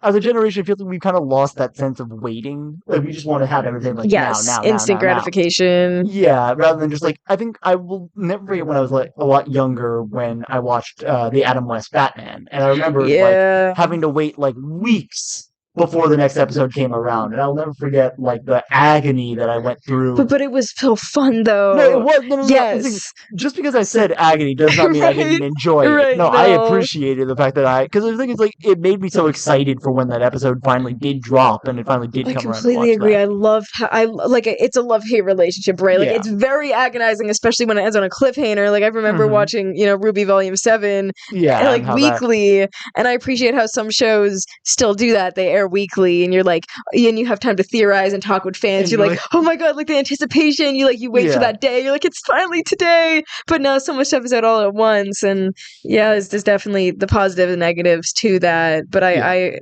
Speaker 3: as a generation, I feel like we've kind of lost that sense of waiting. Like we just want to have everything like
Speaker 2: Yes,
Speaker 3: now,
Speaker 2: instant
Speaker 3: now.
Speaker 2: gratification.
Speaker 3: Yeah, rather than just like, I think I will never forget when I was like a lot younger when I watched the Adam West Batman, and I remember like
Speaker 2: Yeah.
Speaker 3: having to wait like weeks before the next episode came around, and I'll never forget like the agony that I went through.
Speaker 2: But it was so fun though.
Speaker 3: No, it was no.
Speaker 2: Yes.
Speaker 3: Just because I said agony does not mean I didn't
Speaker 2: Right,
Speaker 3: enjoy it.
Speaker 2: right,
Speaker 3: No, I
Speaker 2: no.
Speaker 3: appreciated the fact that because the thing is, like, it made me so excited for when that episode finally did drop and it finally did
Speaker 2: I
Speaker 3: come around to
Speaker 2: completely
Speaker 3: watch
Speaker 2: agree.
Speaker 3: that.
Speaker 2: I loved how it's a love-hate relationship, right? Like
Speaker 3: Yeah.
Speaker 2: it's very agonizing, especially when it ends on a cliffhanger. Like I remember
Speaker 3: Mhm.
Speaker 2: watching, Ruby Volume 7
Speaker 3: Yeah,
Speaker 2: like
Speaker 3: and how that.
Speaker 2: weekly, and I appreciate how some shows still do that. They air weekly and you're like, and you have time to theorize and talk with fans.
Speaker 3: And
Speaker 2: You're
Speaker 3: you're
Speaker 2: like,
Speaker 3: like-
Speaker 2: "Oh my god, like the anticipation." You wait for
Speaker 3: Yeah.
Speaker 2: that day. You're like, "It's finally today." But now so much stuff is out all at once, and yeah, there's definitely the positives and negatives to that. But I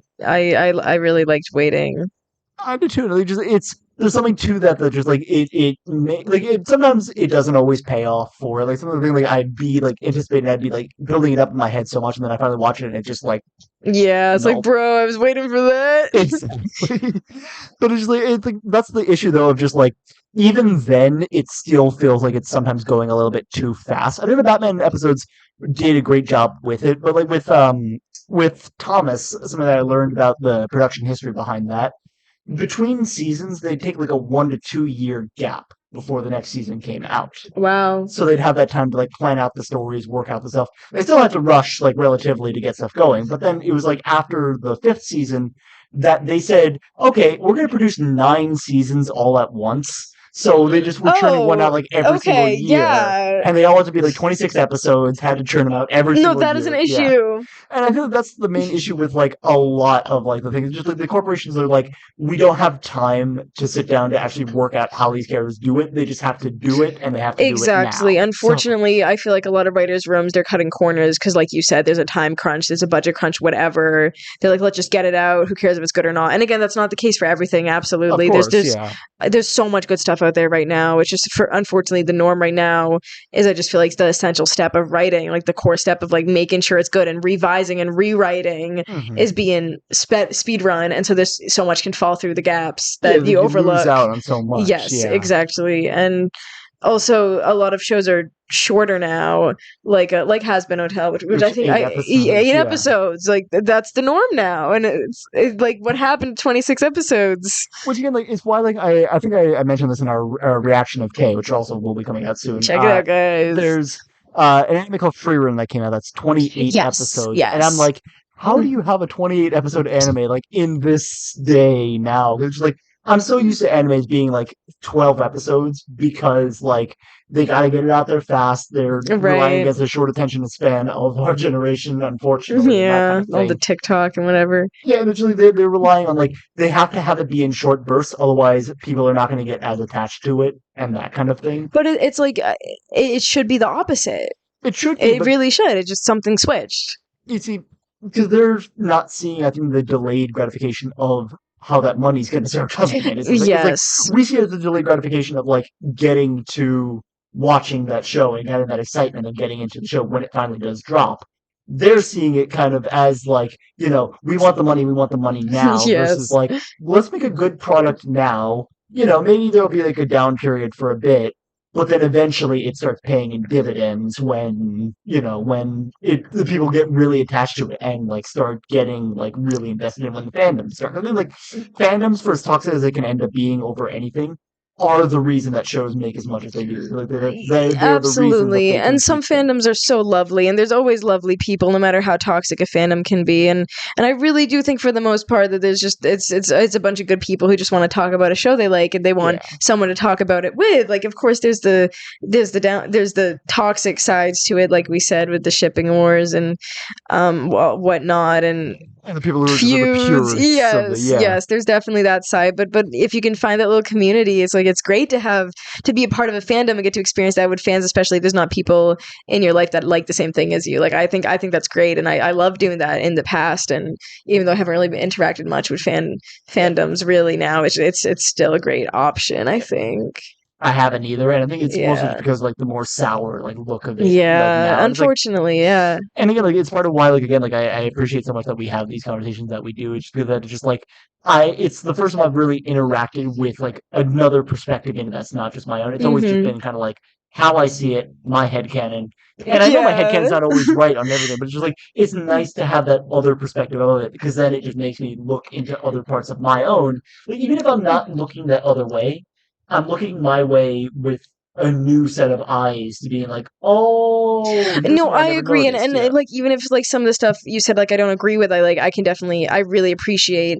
Speaker 2: really liked waiting.
Speaker 3: I do too. Like, there's something to that just like sometimes it doesn't always pay off for it. Like some of the things like I'd be like anticipating, I'd be like building it up in my head so much, and then I finally watch it, and it just like
Speaker 2: Yeah, it's like,
Speaker 3: Nope.
Speaker 2: bro, I was waiting for that.
Speaker 3: exactly. But it's like that's the issue though of just like even then it still feels like it's sometimes going a little bit too fast. I know the Batman episodes did a great job with it, but like with Thomas, something that I learned about the production history behind that. Between seasons, they'd take like a 1 to 2 year gap before the next season came out.
Speaker 2: Wow.
Speaker 3: So they'd have that time to like plan out the stories, work out the stuff. They still had to rush like relatively to get stuff going, but then it was like after the 5th season that they said, okay, we're going to produce 9 seasons all at once. So they just were churning one out like every single year.
Speaker 2: Yeah.
Speaker 3: And they all had to be like 26 episodes, had to churn them out every
Speaker 2: No,
Speaker 3: single year.
Speaker 2: that is an
Speaker 3: Yeah.
Speaker 2: issue.
Speaker 3: And I think that's the main issue with like a lot of like the things. Just like the corporations are like, we don't have time to sit down to actually work out how these characters do it. They just have to do it, and they have to
Speaker 2: Exactly.
Speaker 3: do it now.
Speaker 2: Unfortunately, I feel like a lot of writers' rooms, they're cutting corners because, like you said, there's a time crunch, there's a budget crunch, whatever. They're like, let's just get it out. Who cares if it's good or not? And again, that's not the case for everything. Absolutely.
Speaker 3: Of course,
Speaker 2: There's so much good stuff out there right now. It's just unfortunately the norm right now is I just feel like the essential step of writing, like the core step of like making sure it's good and revising and rewriting is being speed run, and so there's so much can fall through the gaps that you overlook.
Speaker 3: Lose out on so much.
Speaker 2: Yes, exactly. And also a lot of shows are shorter now, like Has Been Hotel, which I think 8 episodes. Like that's the norm now, and it's like what happened to 26 episodes.
Speaker 3: Which again, like, is why like I think I mentioned this in our reaction of K, which also will be coming out soon.
Speaker 2: Check it out, guys.
Speaker 3: There's an anime called Free Run that came out. That's 28 episodes, and I'm like, how do you have a 28 episode anime like in this day now? It's like I'm so used to animes being like 12 episodes because like they gotta get it out there fast. They're relying against the short attention span of our generation, unfortunately.
Speaker 2: Yeah, all the TikTok and whatever.
Speaker 3: Yeah, eventually they're relying on like they have to have it be in short bursts, otherwise people are not going to get as attached to it and that kind of thing.
Speaker 2: But it's like it should be the opposite.
Speaker 3: It should.
Speaker 2: It really should. It's just something switched.
Speaker 3: You see, because they're not seeing, I think, the delayed gratification of how that money's going to start coming in. It's like, we see it as the delayed gratification of like getting to watching that show and having that excitement of getting into the show when it finally does drop. They're seeing it kind of as like, we want the money now versus like, let's make a good product now. Maybe there'll be like a down period for a bit, but then eventually it starts paying in dividends when the people get really attached to it and like start getting like really invested in when the fandoms start. I mean, like fandoms, for as toxic as they can end up being over anything, are the reason that shows make as much as they do. Like they're
Speaker 2: absolutely, and some fandoms are so lovely, and there's always lovely people, no matter how toxic a fandom can be. And I really do think, for the most part, that there's just it's a bunch of good people who just want to talk about a show they like, and they want someone to talk about it with. Like, of course, there's the toxic sides to it, like we said, with the shipping wars and whatnot, and
Speaker 3: the people who are
Speaker 2: feuds. Yes, there's definitely that side. But if you can find that little community, it's like it's great to be a part of a fandom and get to experience that with fans, especially if there's not people in your life that like the same thing as you. Like I think that's great, and I love doing that in the past. And even though I haven't really interacted much with fandoms really now, it's still a great option, I think.
Speaker 3: I haven't either, and I think it's mostly
Speaker 2: Yeah.
Speaker 3: because like the more sour like look of it. Like,
Speaker 2: Yeah,
Speaker 3: now. And it's like,
Speaker 2: unfortunately, yeah.
Speaker 3: and again, like it's part of why, like again, like I appreciate so much that we have these conversations that we do. It's because that it's just like it's the first time I've really interacted with like another perspective into that's not just my own. It's always just
Speaker 2: Mhm.
Speaker 3: been kind of like how I see it, my headcanon. And I know my
Speaker 2: Yeah.
Speaker 3: headcanon's not always right on everything, but it's just like it's nice to have that other perspective of it because then it just makes me look into other parts of my own. Like, even if I'm not looking that other way, I'm looking my way with a new set of eyes to being like, oh, here's
Speaker 2: No,
Speaker 3: something I
Speaker 2: I
Speaker 3: never
Speaker 2: agree,
Speaker 3: noticed.
Speaker 2: and like even if like some of the stuff you said like I don't agree with, I can definitely I really appreciate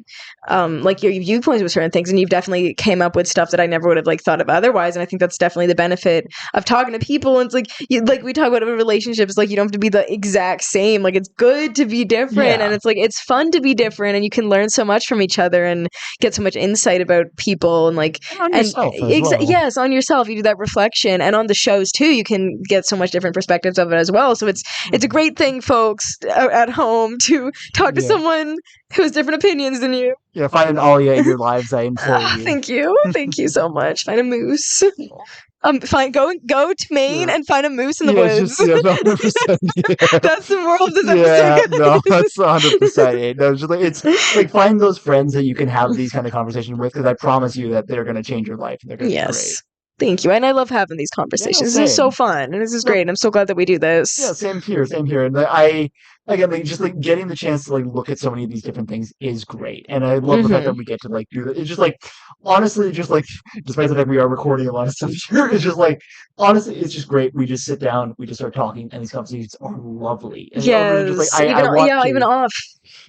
Speaker 2: like your viewpoints with certain things, and you've definitely came up with stuff that I never would have like thought of otherwise, and I think that's definitely the benefit of talking to people. And it's like like we talk about in relationships, like you don't have to be the exact same. Like it's good to be different, and
Speaker 3: Yeah.
Speaker 2: it's like it's fun to be different, and you can learn so much from each other and get so much insight about people and like
Speaker 3: And on yourself as well.
Speaker 2: yes, on yourself you do that reflection, and on the shows too you can get so much different perspectives of it as well. So it's a great thing, folks, at home to talk to
Speaker 3: Yeah.
Speaker 2: someone who has different opinions than you.
Speaker 3: Yeah, find an Alia in your lives, I implore you.
Speaker 2: Thank you so much. Find a moose. Go to Maine
Speaker 3: Yeah.
Speaker 2: and find a moose in the
Speaker 3: Yeah,
Speaker 2: woods.
Speaker 3: it's just 100%. Yeah.
Speaker 2: That's the moral of this
Speaker 3: Yeah,
Speaker 2: episode.
Speaker 3: no, that's 100% it. No, it's just like it's like find those friends that you can have these kind of conversations with, because I promise you that they're going to change your life and they're going to be great.
Speaker 2: Yes. Thank you. And I love having these
Speaker 3: Yeah, no,
Speaker 2: conversations. This is so
Speaker 3: same.
Speaker 2: fun. And this is
Speaker 3: No,
Speaker 2: great. And I'm so glad that we do this.
Speaker 3: yeah, same here, same here. And I again, like just like getting the chance to like look at so many of these different things is great, and I love the fact that we get to like do that. It's just like honestly, just like despite the fact we are recording a lot of stuff here, it's just like honestly, it's just great. We just sit down, we just start talking, and these conversations are lovely. And are really just like
Speaker 2: Yes.
Speaker 3: I want to
Speaker 2: Even off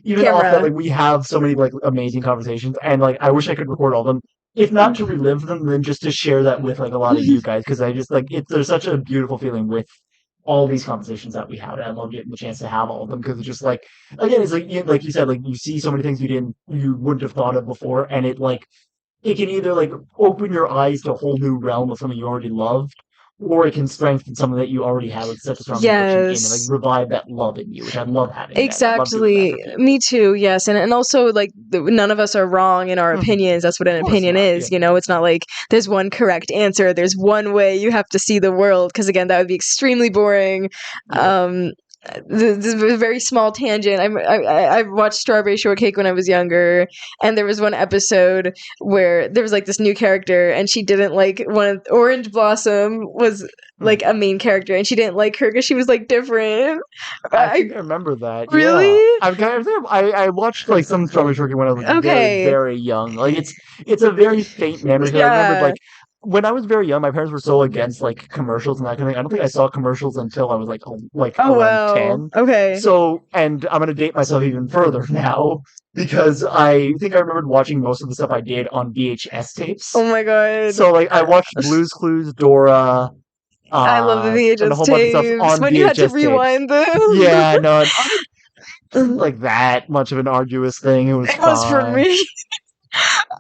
Speaker 3: even off that
Speaker 2: camera.
Speaker 3: like we have so many like amazing conversations, and like I wish I could record all of them. If not to relive them, then just to share that with like a lot of you guys, because I just like there's such a beautiful feeling with all these conversations that we have, and I love getting the chance to have all of them because it's just like again, it's like you said, like you see so many things you wouldn't have thought of before, and it can either like open your eyes to a whole new realm of something you already loved, or it can strengthen something that you already have with such a strong conviction in, and like
Speaker 2: Yes.
Speaker 3: revive that love in you, which I love having. That. I love doing that
Speaker 2: Exactly.
Speaker 3: for people.
Speaker 2: Me too. Yes. And also like none of us are wrong in our opinions. That's what an
Speaker 3: Of course
Speaker 2: opinion
Speaker 3: not,
Speaker 2: is.
Speaker 3: yeah.
Speaker 2: You know, it's not like there's one correct answer. There's one way you have to see the world. Because again, that would be extremely boring.
Speaker 3: Yeah.
Speaker 2: This is a very small tangent. I watched Strawberry Shortcake when I was younger, and there was one episode where there was like this new character, and she didn't like Orange Blossom was like a main character, and she didn't like her because she was like different.
Speaker 3: I think I remember that.
Speaker 2: Really?
Speaker 3: Yeah. I watched like some Strawberry Shortcake when I was like very,
Speaker 2: Okay.
Speaker 3: very young. Like it's a very faint memory. 'Cause I remembered
Speaker 2: Yeah.
Speaker 3: like when I was very young, my parents were so against like commercials and that kind of thing. I don't think I saw commercials until I was like
Speaker 2: Oh
Speaker 3: around
Speaker 2: wow.
Speaker 3: 10.
Speaker 2: Okay.
Speaker 3: So, and I'm gonna date myself even further now because I think I remembered watching most of the stuff I did on VHS tapes.
Speaker 2: Oh my god.
Speaker 3: So like I watched Blue's Clues, Dora.
Speaker 2: I love the
Speaker 3: And a
Speaker 2: VHS
Speaker 3: whole bunch of stuff
Speaker 2: tapes
Speaker 3: on
Speaker 2: when you had to
Speaker 3: VHS tapes.
Speaker 2: rewind them.
Speaker 3: Yeah, no, it wasn't like that much of an arduous thing. It was
Speaker 2: It was for
Speaker 3: fine.
Speaker 2: me.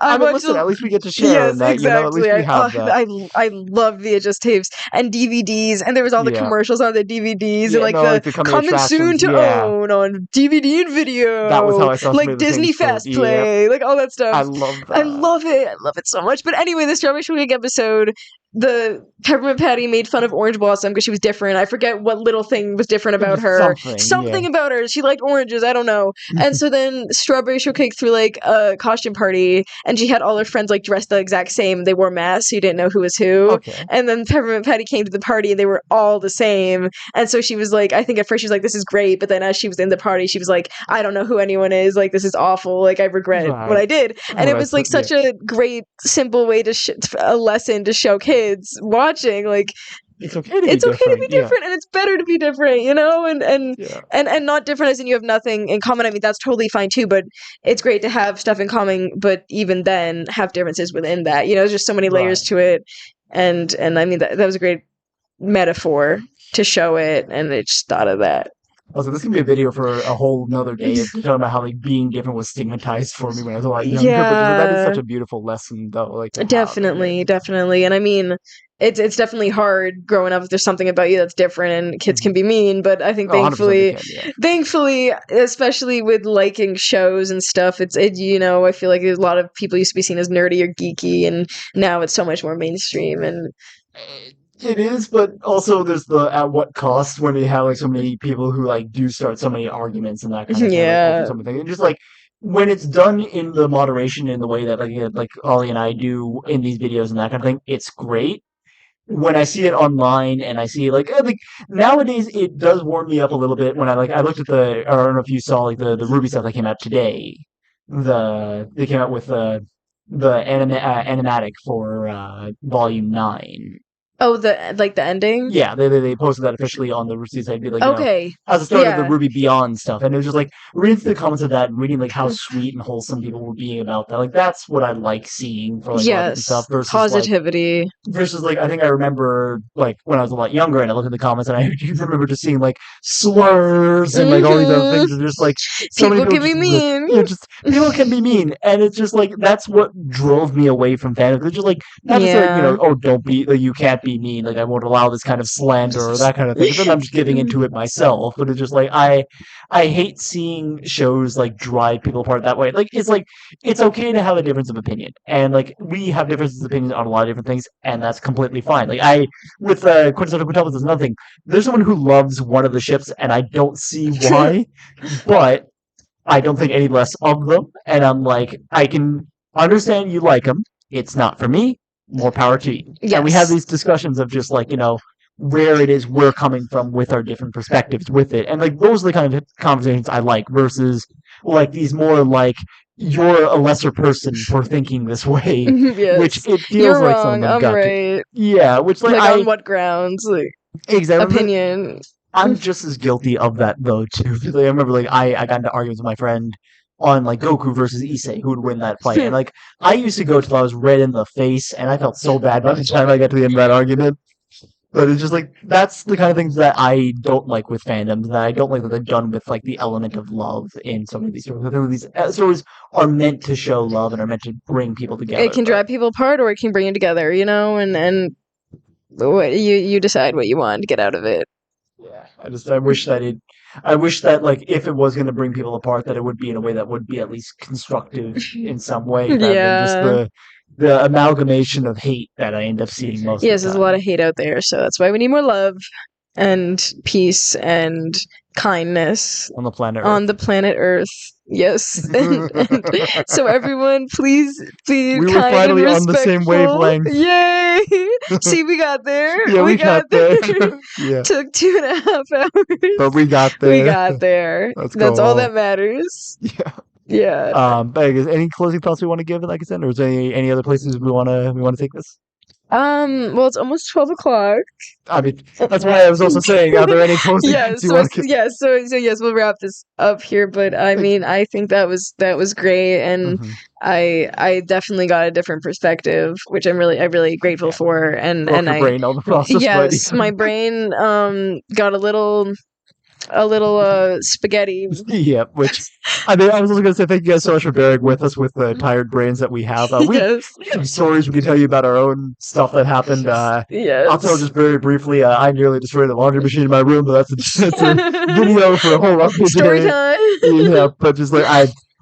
Speaker 3: I mean,
Speaker 2: watched
Speaker 3: listen,
Speaker 2: the-
Speaker 3: at least we get to share
Speaker 2: Yes,
Speaker 3: in that, you know, at least
Speaker 2: exactly.
Speaker 3: we have that.
Speaker 2: I love VHS tapes and DVDs, and there was all the
Speaker 3: Yeah.
Speaker 2: commercials on the DVDs
Speaker 3: Yeah,
Speaker 2: and like
Speaker 3: no, like the coming
Speaker 2: soon to
Speaker 3: attractions, yeah.
Speaker 2: own on DVD and video.
Speaker 3: That was how I saw some
Speaker 2: like
Speaker 3: of the
Speaker 2: Disney
Speaker 3: things too.
Speaker 2: Fast
Speaker 3: Yeah.
Speaker 2: Play, like all that stuff.
Speaker 3: I love that.
Speaker 2: I love it. I love it so much. But anyway, this Strawberry Shortcake episode, the Peppermint Patty made fun of Orange Blossom because she was different. I forget what little thing was different about her. Something
Speaker 3: yeah.
Speaker 2: about her. She liked oranges. I don't know. And so then Strawberry Shortcake threw like a costume party, and she had all her friends like dressed the exact same. They wore masks, so you didn't know who was who.
Speaker 3: Okay.
Speaker 2: And then Peppermint Patty came to the party, and they were all the same. And so she was like, I think at first she was like, this is great. But then as she was in the party, she was like, I don't know who anyone is. Like, this is awful. Like, I regret
Speaker 3: Right.
Speaker 2: what I did. And it
Speaker 3: Well,
Speaker 2: was like
Speaker 3: that's-
Speaker 2: such a great, simple way to a lesson to show kids watching. Like,
Speaker 3: It's okay to be
Speaker 2: it's okay to be
Speaker 3: yeah.
Speaker 2: different, and it's better to be different, you know,
Speaker 3: Yeah.
Speaker 2: and not different as in you have nothing in common. I mean, that's totally fine too, but it's great to have stuff in common, but even then have differences within that. You know, there's just so many layers
Speaker 3: Right.
Speaker 2: to it, and I mean that was a great metaphor to show it, and I just thought of that.
Speaker 3: Also, this can be a video for a whole nother day of talking about how like being different was stigmatized for me when I was a lot younger. But just, that is such a beautiful lesson, though. Like
Speaker 2: Definitely. And I mean, it's definitely hard growing up if there's something about you that's different, and kids can be mean. But I think
Speaker 3: 100% they can,
Speaker 2: thankfully, especially with liking shows and stuff, I feel like there's a lot of people used to be seen as nerdy or geeky, and now it's so much more mainstream. And
Speaker 3: it is, but also there's the at what cost when you have like so many people who like do start so many arguments and that kind of thing, like, over something. And just like when it's done in the moderation in the way that like Ollie and I do in these videos and that kind of thing, it's great. When I see it online and I see like nowadays it does warm me up a little bit when I looked at I don't know if you saw like the Ruby stuff that came out today. They came out with animatic for Volume 9.
Speaker 2: Oh, the ending?
Speaker 3: Yeah, they posted that officially on the receipts. I'd be like,
Speaker 2: okay,
Speaker 3: as a start of the Ruby Beyond stuff, and it was just like reading through the comments of that and reading like how sweet and wholesome people were being about that. Like that's what I like seeing for like art and stuff versus
Speaker 2: positivity.
Speaker 3: Versus like I think I remember like when I was a lot younger and I looked at the comments and I remember just seeing like slurs and like all these other things and just like so
Speaker 2: people
Speaker 3: many
Speaker 2: can be mean.
Speaker 3: People can be mean, and it's just like that's what drove me away from fandom. It's just like not necessarily don't be you can't be mean, like I won't allow this kind of slander or that kind of thing. But then I'm just giving into it myself. But it's just like I hate seeing shows like drive people apart that way. Like it's okay to have a difference of opinion, and like we have differences of opinion on a lot of different things, and that's completely fine. Like with Quintessential Quintuplets, there's nothing. There's someone who loves one of the ships, and I don't see why, but I don't think any less of them. And I'm like, I can understand you like them. It's not for me. More power to you.
Speaker 2: Yes.
Speaker 3: And we have these discussions of just like, where it is we're coming from with our different perspectives with it. And like those are the kind of conversations I like versus like these more like you're a lesser person for thinking this way.
Speaker 2: Yes.
Speaker 3: Which it feels
Speaker 2: you're
Speaker 3: like
Speaker 2: wrong,
Speaker 3: some of them
Speaker 2: I'm
Speaker 3: got
Speaker 2: right.
Speaker 3: Yeah, which like
Speaker 2: on what grounds? Like
Speaker 3: exactly
Speaker 2: opinion.
Speaker 3: I'm just as guilty of that though too. Like, I remember like I got into arguments with my friend on like Goku versus Issei, who would win that fight. And like I used to go till I was red in the face, and I felt so bad by the time I got to the end of that argument. But it's just like that's the kind of things that I don't like with fandoms. That I don't like that they're done with like the element of love in some of these stories. I think these stories are meant to show love and are meant to bring people together.
Speaker 2: It can drive people apart, or it can bring them together. And what you decide what you want to get out of it.
Speaker 3: Yeah, I wish that like if it was going to bring people apart, that it would be in a way that would be at least constructive in some way, rather than just the amalgamation of hate that I end up seeing most.
Speaker 2: Yes,
Speaker 3: of the
Speaker 2: there's
Speaker 3: time.
Speaker 2: a lot of hate out there, so that's why we need more love and peace and kindness
Speaker 3: on the planet Earth.
Speaker 2: On the planet Earth. Yes. and so everyone, please be
Speaker 3: we
Speaker 2: kind
Speaker 3: were finally
Speaker 2: and
Speaker 3: on the same wavelength.
Speaker 2: Yay! See, we got there.
Speaker 3: Yeah, we got there. Yeah.
Speaker 2: Took 2.5 hours.
Speaker 3: But we got there.
Speaker 2: We got there. That's all that matters.
Speaker 3: Yeah.
Speaker 2: Yeah.
Speaker 3: But I guess any closing thoughts we want to give, like I said, or is there any other places we want to take this?
Speaker 2: Well, it's almost 12 o'clock.
Speaker 3: I mean, that's why I was also saying, are there any closing thoughts you want to give?
Speaker 2: So yes, we'll wrap this up here. But I mean, I think that was great, and I definitely got a different perspective, which I'm really grateful for. And
Speaker 3: your brain on the process.
Speaker 2: Yes, my brain got a little spaghetti.
Speaker 3: Yeah, which I mean, I was also going to say thank you guys so much for bearing with us with the tired brains that we have. We have some stories we can tell you about our own stuff that happened.
Speaker 2: Yes.
Speaker 3: I'll tell just very briefly. I nearly destroyed a laundry machine in my room, but that's a video for a whole other
Speaker 2: story time.
Speaker 3: Yeah, but just like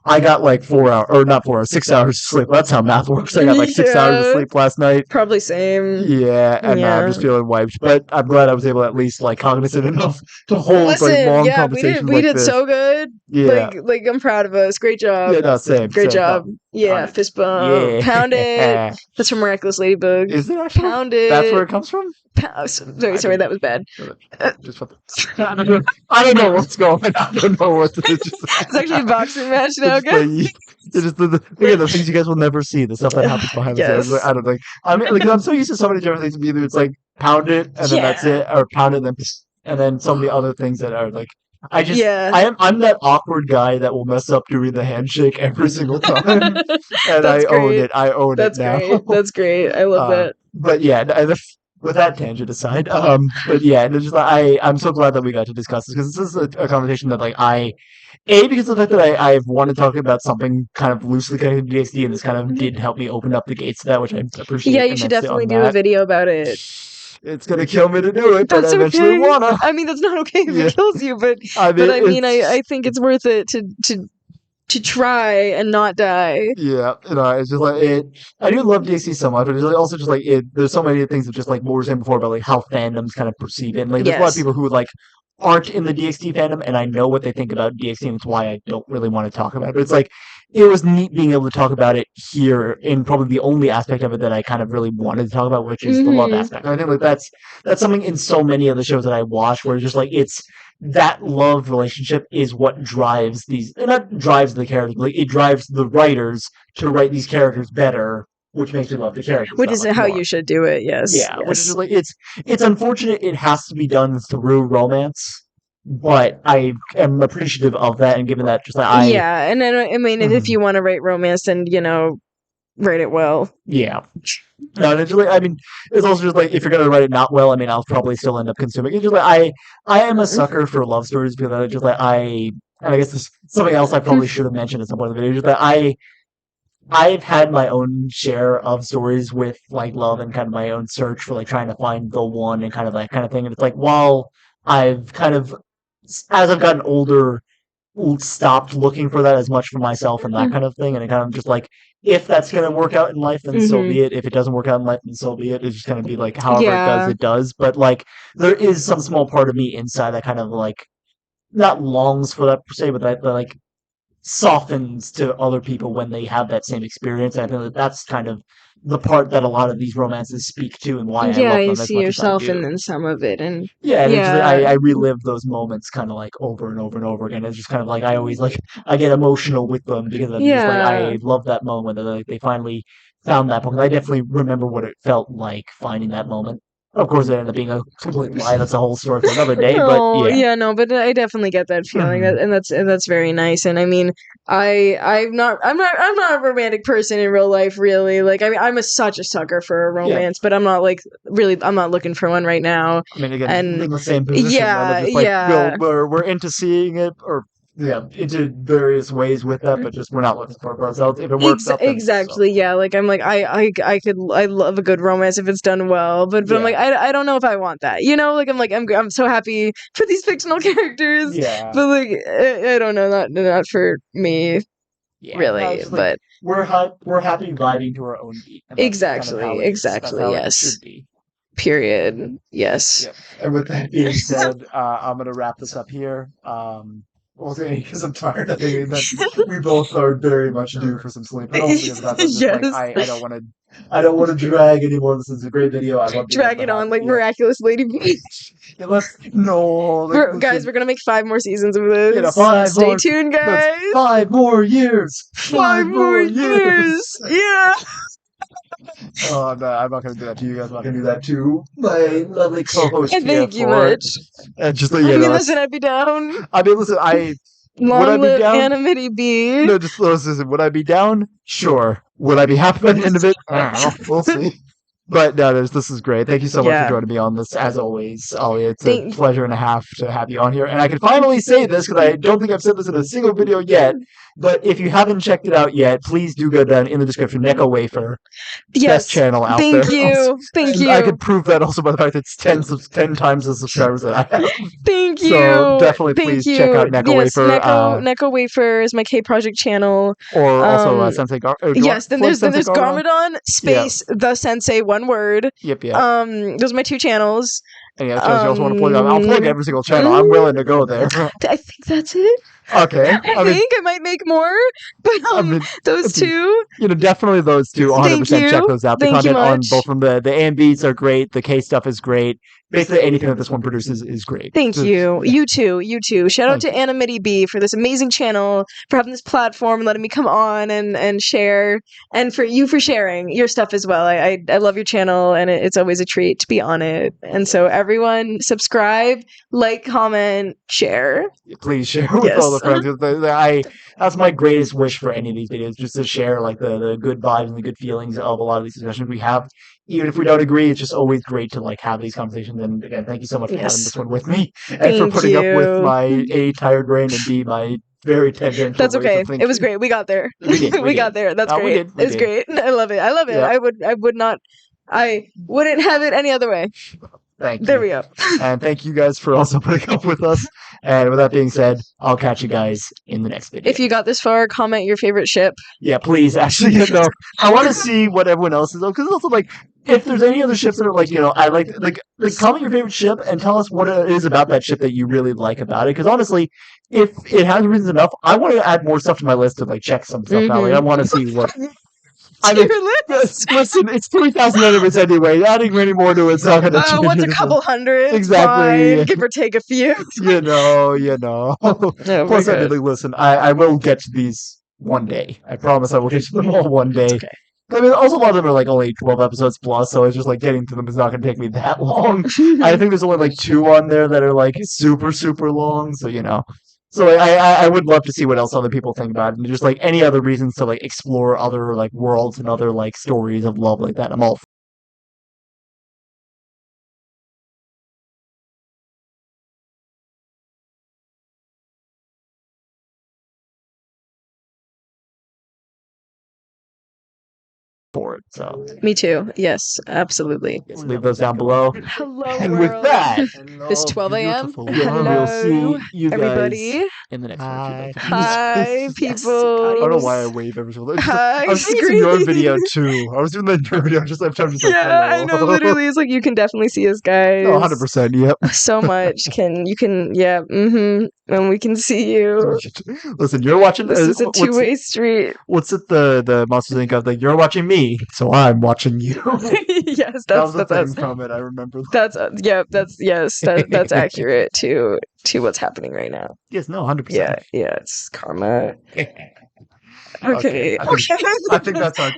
Speaker 3: I got like 4 hours, or not 4 hours, 6 hours of sleep. That's how math works. I got like 6 hours of sleep last night.
Speaker 2: Probably same.
Speaker 3: Yeah, and I'm just feeling wiped. But I'm glad I was able to at least like cognizant enough to hold like long conversations.
Speaker 2: We did so good.
Speaker 3: Yeah,
Speaker 2: like I'm proud of us. Great job.
Speaker 3: Yeah, no, same.
Speaker 2: Great job. Yeah, fist bump. Yeah. Pound it. That's from Miraculous Ladybug.
Speaker 3: Is it actually?
Speaker 2: Pound it.
Speaker 3: That's where it comes from?
Speaker 2: Sorry, that was bad.
Speaker 3: I don't know what's going on. I don't know what to do.
Speaker 2: It's actually a boxing match now, guys.
Speaker 3: It's just the things you guys will never see, the stuff that happens behind the scenes. I don't think. I mean, I'm so used to so many different things. Either it's like pound it and then that's it, or pound it and then some of the other things that are like. I'm that awkward guy that will mess up doing the handshake every single time, and I own it. I own it now.
Speaker 2: That's great. I love that.
Speaker 3: But yeah, with that tangent aside, but yeah, it's just I'm so glad that we got to discuss this because this is a conversation that like because of the fact that I've wanted to talk about something kind of loosely connected to DxD, and this kind of did help me open up the gates to that, which I appreciate.
Speaker 2: Yeah, you should
Speaker 3: immensely
Speaker 2: definitely
Speaker 3: on
Speaker 2: do a
Speaker 3: that.
Speaker 2: video about it.
Speaker 3: It's gonna kill me to do it, but
Speaker 2: That's
Speaker 3: I eventually
Speaker 2: okay.
Speaker 3: wanna.
Speaker 2: I mean, that's not okay if
Speaker 3: Yeah.
Speaker 2: it kills you, but
Speaker 3: I
Speaker 2: I think it's worth it to try and not die.
Speaker 3: Yeah, it's just like it. I do love DxD so much, but it's like also just like it. There's so many things of just like what we were saying before about like how fandoms kind of perceive it. And, like there's a lot of
Speaker 2: Yes.
Speaker 3: people who like aren't in the DxD fandom, and I know what they think about DxD, and it's why I don't really want to talk about it. But it's like it was neat being able to talk about it here in probably the only aspect of it that I kind of really wanted to talk about, which is the love aspect. And I think like that's something in so many of the shows that I watch where it's just like it's that love relationship is what drives these, not drives the characters, like it drives the writers to write these characters better, which makes me love the characters.
Speaker 2: Which is how you should do it, yes.
Speaker 3: Yeah,
Speaker 2: yes.
Speaker 3: which is like it's unfortunate it has to be done through romance, but I am appreciative of that, and given that, just like
Speaker 2: yeah, and then, I mean, if you want to write romance, then write it well.
Speaker 3: Yeah. No, and it's just like, I mean, it's also just like if you're gonna write it not well, I mean, I'll probably still end up consuming it. It's just like I am a sucker for love stories because I just like and I guess this is something else I probably should have mentioned at some point in the video. Just that I've had my own share of stories with like love and kind of my own search for like trying to find the one and kind of that kind of thing. And it's like while I've kind of as I've gotten older stopped looking for that as much for myself and that kind of thing, and it kind of just like if that's gonna work out in life, then so be it. If it doesn't work out in life, then so be it. It's just gonna be like however it does. But like there is some small part of me inside that kind of like not longs for that per se, but that like softens to other people when they have that same experience. And I think that's kind of the part that a lot of these romances speak to, and why I love them
Speaker 2: you
Speaker 3: as
Speaker 2: see
Speaker 3: much
Speaker 2: yourself
Speaker 3: as I do.
Speaker 2: in some of it, and
Speaker 3: I relive those moments kind of like over and over and over again. It's just kind of like I always like I get emotional with them because I'm just like I love that moment that like they finally found that moment. I definitely remember what it felt like finding that moment. Of course, it ended up being a complete lie. That's a whole story for another day. But yeah,
Speaker 2: no, but I definitely get that feeling, and that's very nice. And I mean, I'm not a romantic person in real life, really. Like, I mean, I'm such a sucker for a romance, but I'm not like really. I'm not looking for one right now.
Speaker 3: I mean, again,
Speaker 2: and
Speaker 3: in the same position. We're into seeing it or. Yeah, into various ways with that, but just we're not looking for it for ourselves. If it works out,
Speaker 2: exactly, yeah. Like I'm like I love a good romance if it's done well, but I'm like I don't know if I want that. Like I'm so happy for these fictional characters.
Speaker 3: Yeah.
Speaker 2: But like I don't know, not for me.
Speaker 3: Yeah,
Speaker 2: really, but
Speaker 3: we're happy vibing to our own beat.
Speaker 2: Exactly, yes. Period. Yes.
Speaker 3: Yep. And with that being said, I'm gonna wrap this up here. Because I'm tired. I think that we both are very much due for some sleep. But also because that's just like I don't want to drag anymore. This is a great video. I love
Speaker 2: drag it on like Miraculous Lady B. Guys, we're gonna make 5 more seasons of this. Stay tuned, guys.
Speaker 3: 5 more years.
Speaker 2: 5 more years. Yeah.
Speaker 3: Oh no, I'm not gonna do that to you guys. I'm not gonna do that to my lovely co-host.
Speaker 2: Thank you much.
Speaker 3: And just
Speaker 2: listen, I'd be down.
Speaker 3: I mean, listen,
Speaker 2: Long live Ani-mity B.
Speaker 3: No, just listen. Would I be down? Sure. Would I be happy by the end of it? I don't know. We'll see. But no, this is great. Thank you so much for joining me on this, as always, Alia. It's a pleasure and a half to have you on here. And I can finally say this, because I don't think I've said this in a single video yet, but if you haven't checked it out yet, please do go down in the description. Neko Wafer, best channel out there.
Speaker 2: Thank you.
Speaker 3: I could prove that also by the fact that it's 10 times the subscribers that I have.
Speaker 2: Thank you.
Speaker 3: So definitely please check out Neko Wafer.
Speaker 2: Neko Wafer is my K-Project channel.
Speaker 3: Or also Sensei
Speaker 2: Yes, then there's Garmadon space the Sensei, one word.
Speaker 3: Yep.
Speaker 2: Those are my 2 channels.
Speaker 3: And yeah, you also want to plug, I'll plug every single channel. I'm willing to go there.
Speaker 2: I think that's it.
Speaker 3: Okay.
Speaker 2: I think I might make more, but those 2.
Speaker 3: Definitely those 2. 100% check those out. The content on both of them, the AMBs are great. The K stuff is great. Basically, anything that this one produces is great.
Speaker 2: Thank you. You too. Shout out to Ani-mity B for this amazing channel, for having this platform and letting me come on and share, and for sharing your stuff as well. I love your channel, and it's always a treat to be on it. And so everyone. Subscribe, like, comment, share.
Speaker 3: Please share with all the friends. That's my greatest wish for any of these videos, just to share like the good vibes and the good feelings of a lot of these discussions we have. Even if we don't agree, it's just always great to like have these conversations. And again, thank you so much for having this one with me and for putting up with my A, tired brain, and B, my very tangential.
Speaker 2: That's okay. It was great. We got there. We got there. That's great. It's great. I love it.
Speaker 3: Yeah.
Speaker 2: I wouldn't have it any other way.
Speaker 3: Thank you.
Speaker 2: There we go.
Speaker 3: And thank you guys for also putting up with us. And with that being said, I'll catch you guys in the next video.
Speaker 2: If you got this far, comment your favorite ship.
Speaker 3: Yeah, please. Actually, I want to see what everyone else is on, because it's also like, if there's any other ships that are like, I like comment your favorite ship and tell us what it is about that ship that you really like about it. Because honestly, if it has reasons enough, I want to add more stuff to my list to like check some stuff out. Like, I want to see what. Listen, it's 3,000 enemies anyway. Adding any more to it's not going to change.
Speaker 2: What's a couple hundred?
Speaker 3: Exactly.
Speaker 2: Fine, give or take a few.
Speaker 3: You know. Plus, I mean, listen, I will get to these one day. I promise I will get to them all one day.
Speaker 2: Okay.
Speaker 3: I mean, also a lot of them are like only 12 episodes plus, so it's just like getting to them is not going to take me that long. I think there's only like 2 on there that are like super, super long, so So I would love to see what else other people think about it, and just like any other reasons to like explore other like worlds and other like stories of love like that. I'm all for it. So
Speaker 2: Me too. Yes, absolutely.
Speaker 3: yes, leave those down below.
Speaker 2: Hello,
Speaker 3: And
Speaker 2: world.
Speaker 3: with that,
Speaker 2: It's 12 a.m.
Speaker 3: we'll see you guys
Speaker 2: everybody.
Speaker 3: in the next
Speaker 1: Hi.
Speaker 3: one.
Speaker 2: Hi, people.
Speaker 3: I don't know why I wave every single time.
Speaker 2: Hi,
Speaker 3: I was thinking it's your video too. I was doing that in your video. I'm just like,
Speaker 2: yeah, I know.
Speaker 3: hello.
Speaker 2: Literally, it's like you can definitely see us, guys.
Speaker 3: No, 100%. Yep.
Speaker 2: So much. Yeah. And we can see you.
Speaker 3: Listen, you're watching.
Speaker 2: This is a two-way street.
Speaker 3: What's it? The Monsters Inc. of like, you're watching me, so I'm watching you.
Speaker 2: Yes,
Speaker 3: That was
Speaker 2: that's
Speaker 3: the thing from it. I remember.
Speaker 2: that's that's accurate to what's happening right now.
Speaker 3: Yes. No. 100%.
Speaker 2: Yeah. It's karma.
Speaker 3: Okay.
Speaker 2: Okay.
Speaker 3: I think that's our.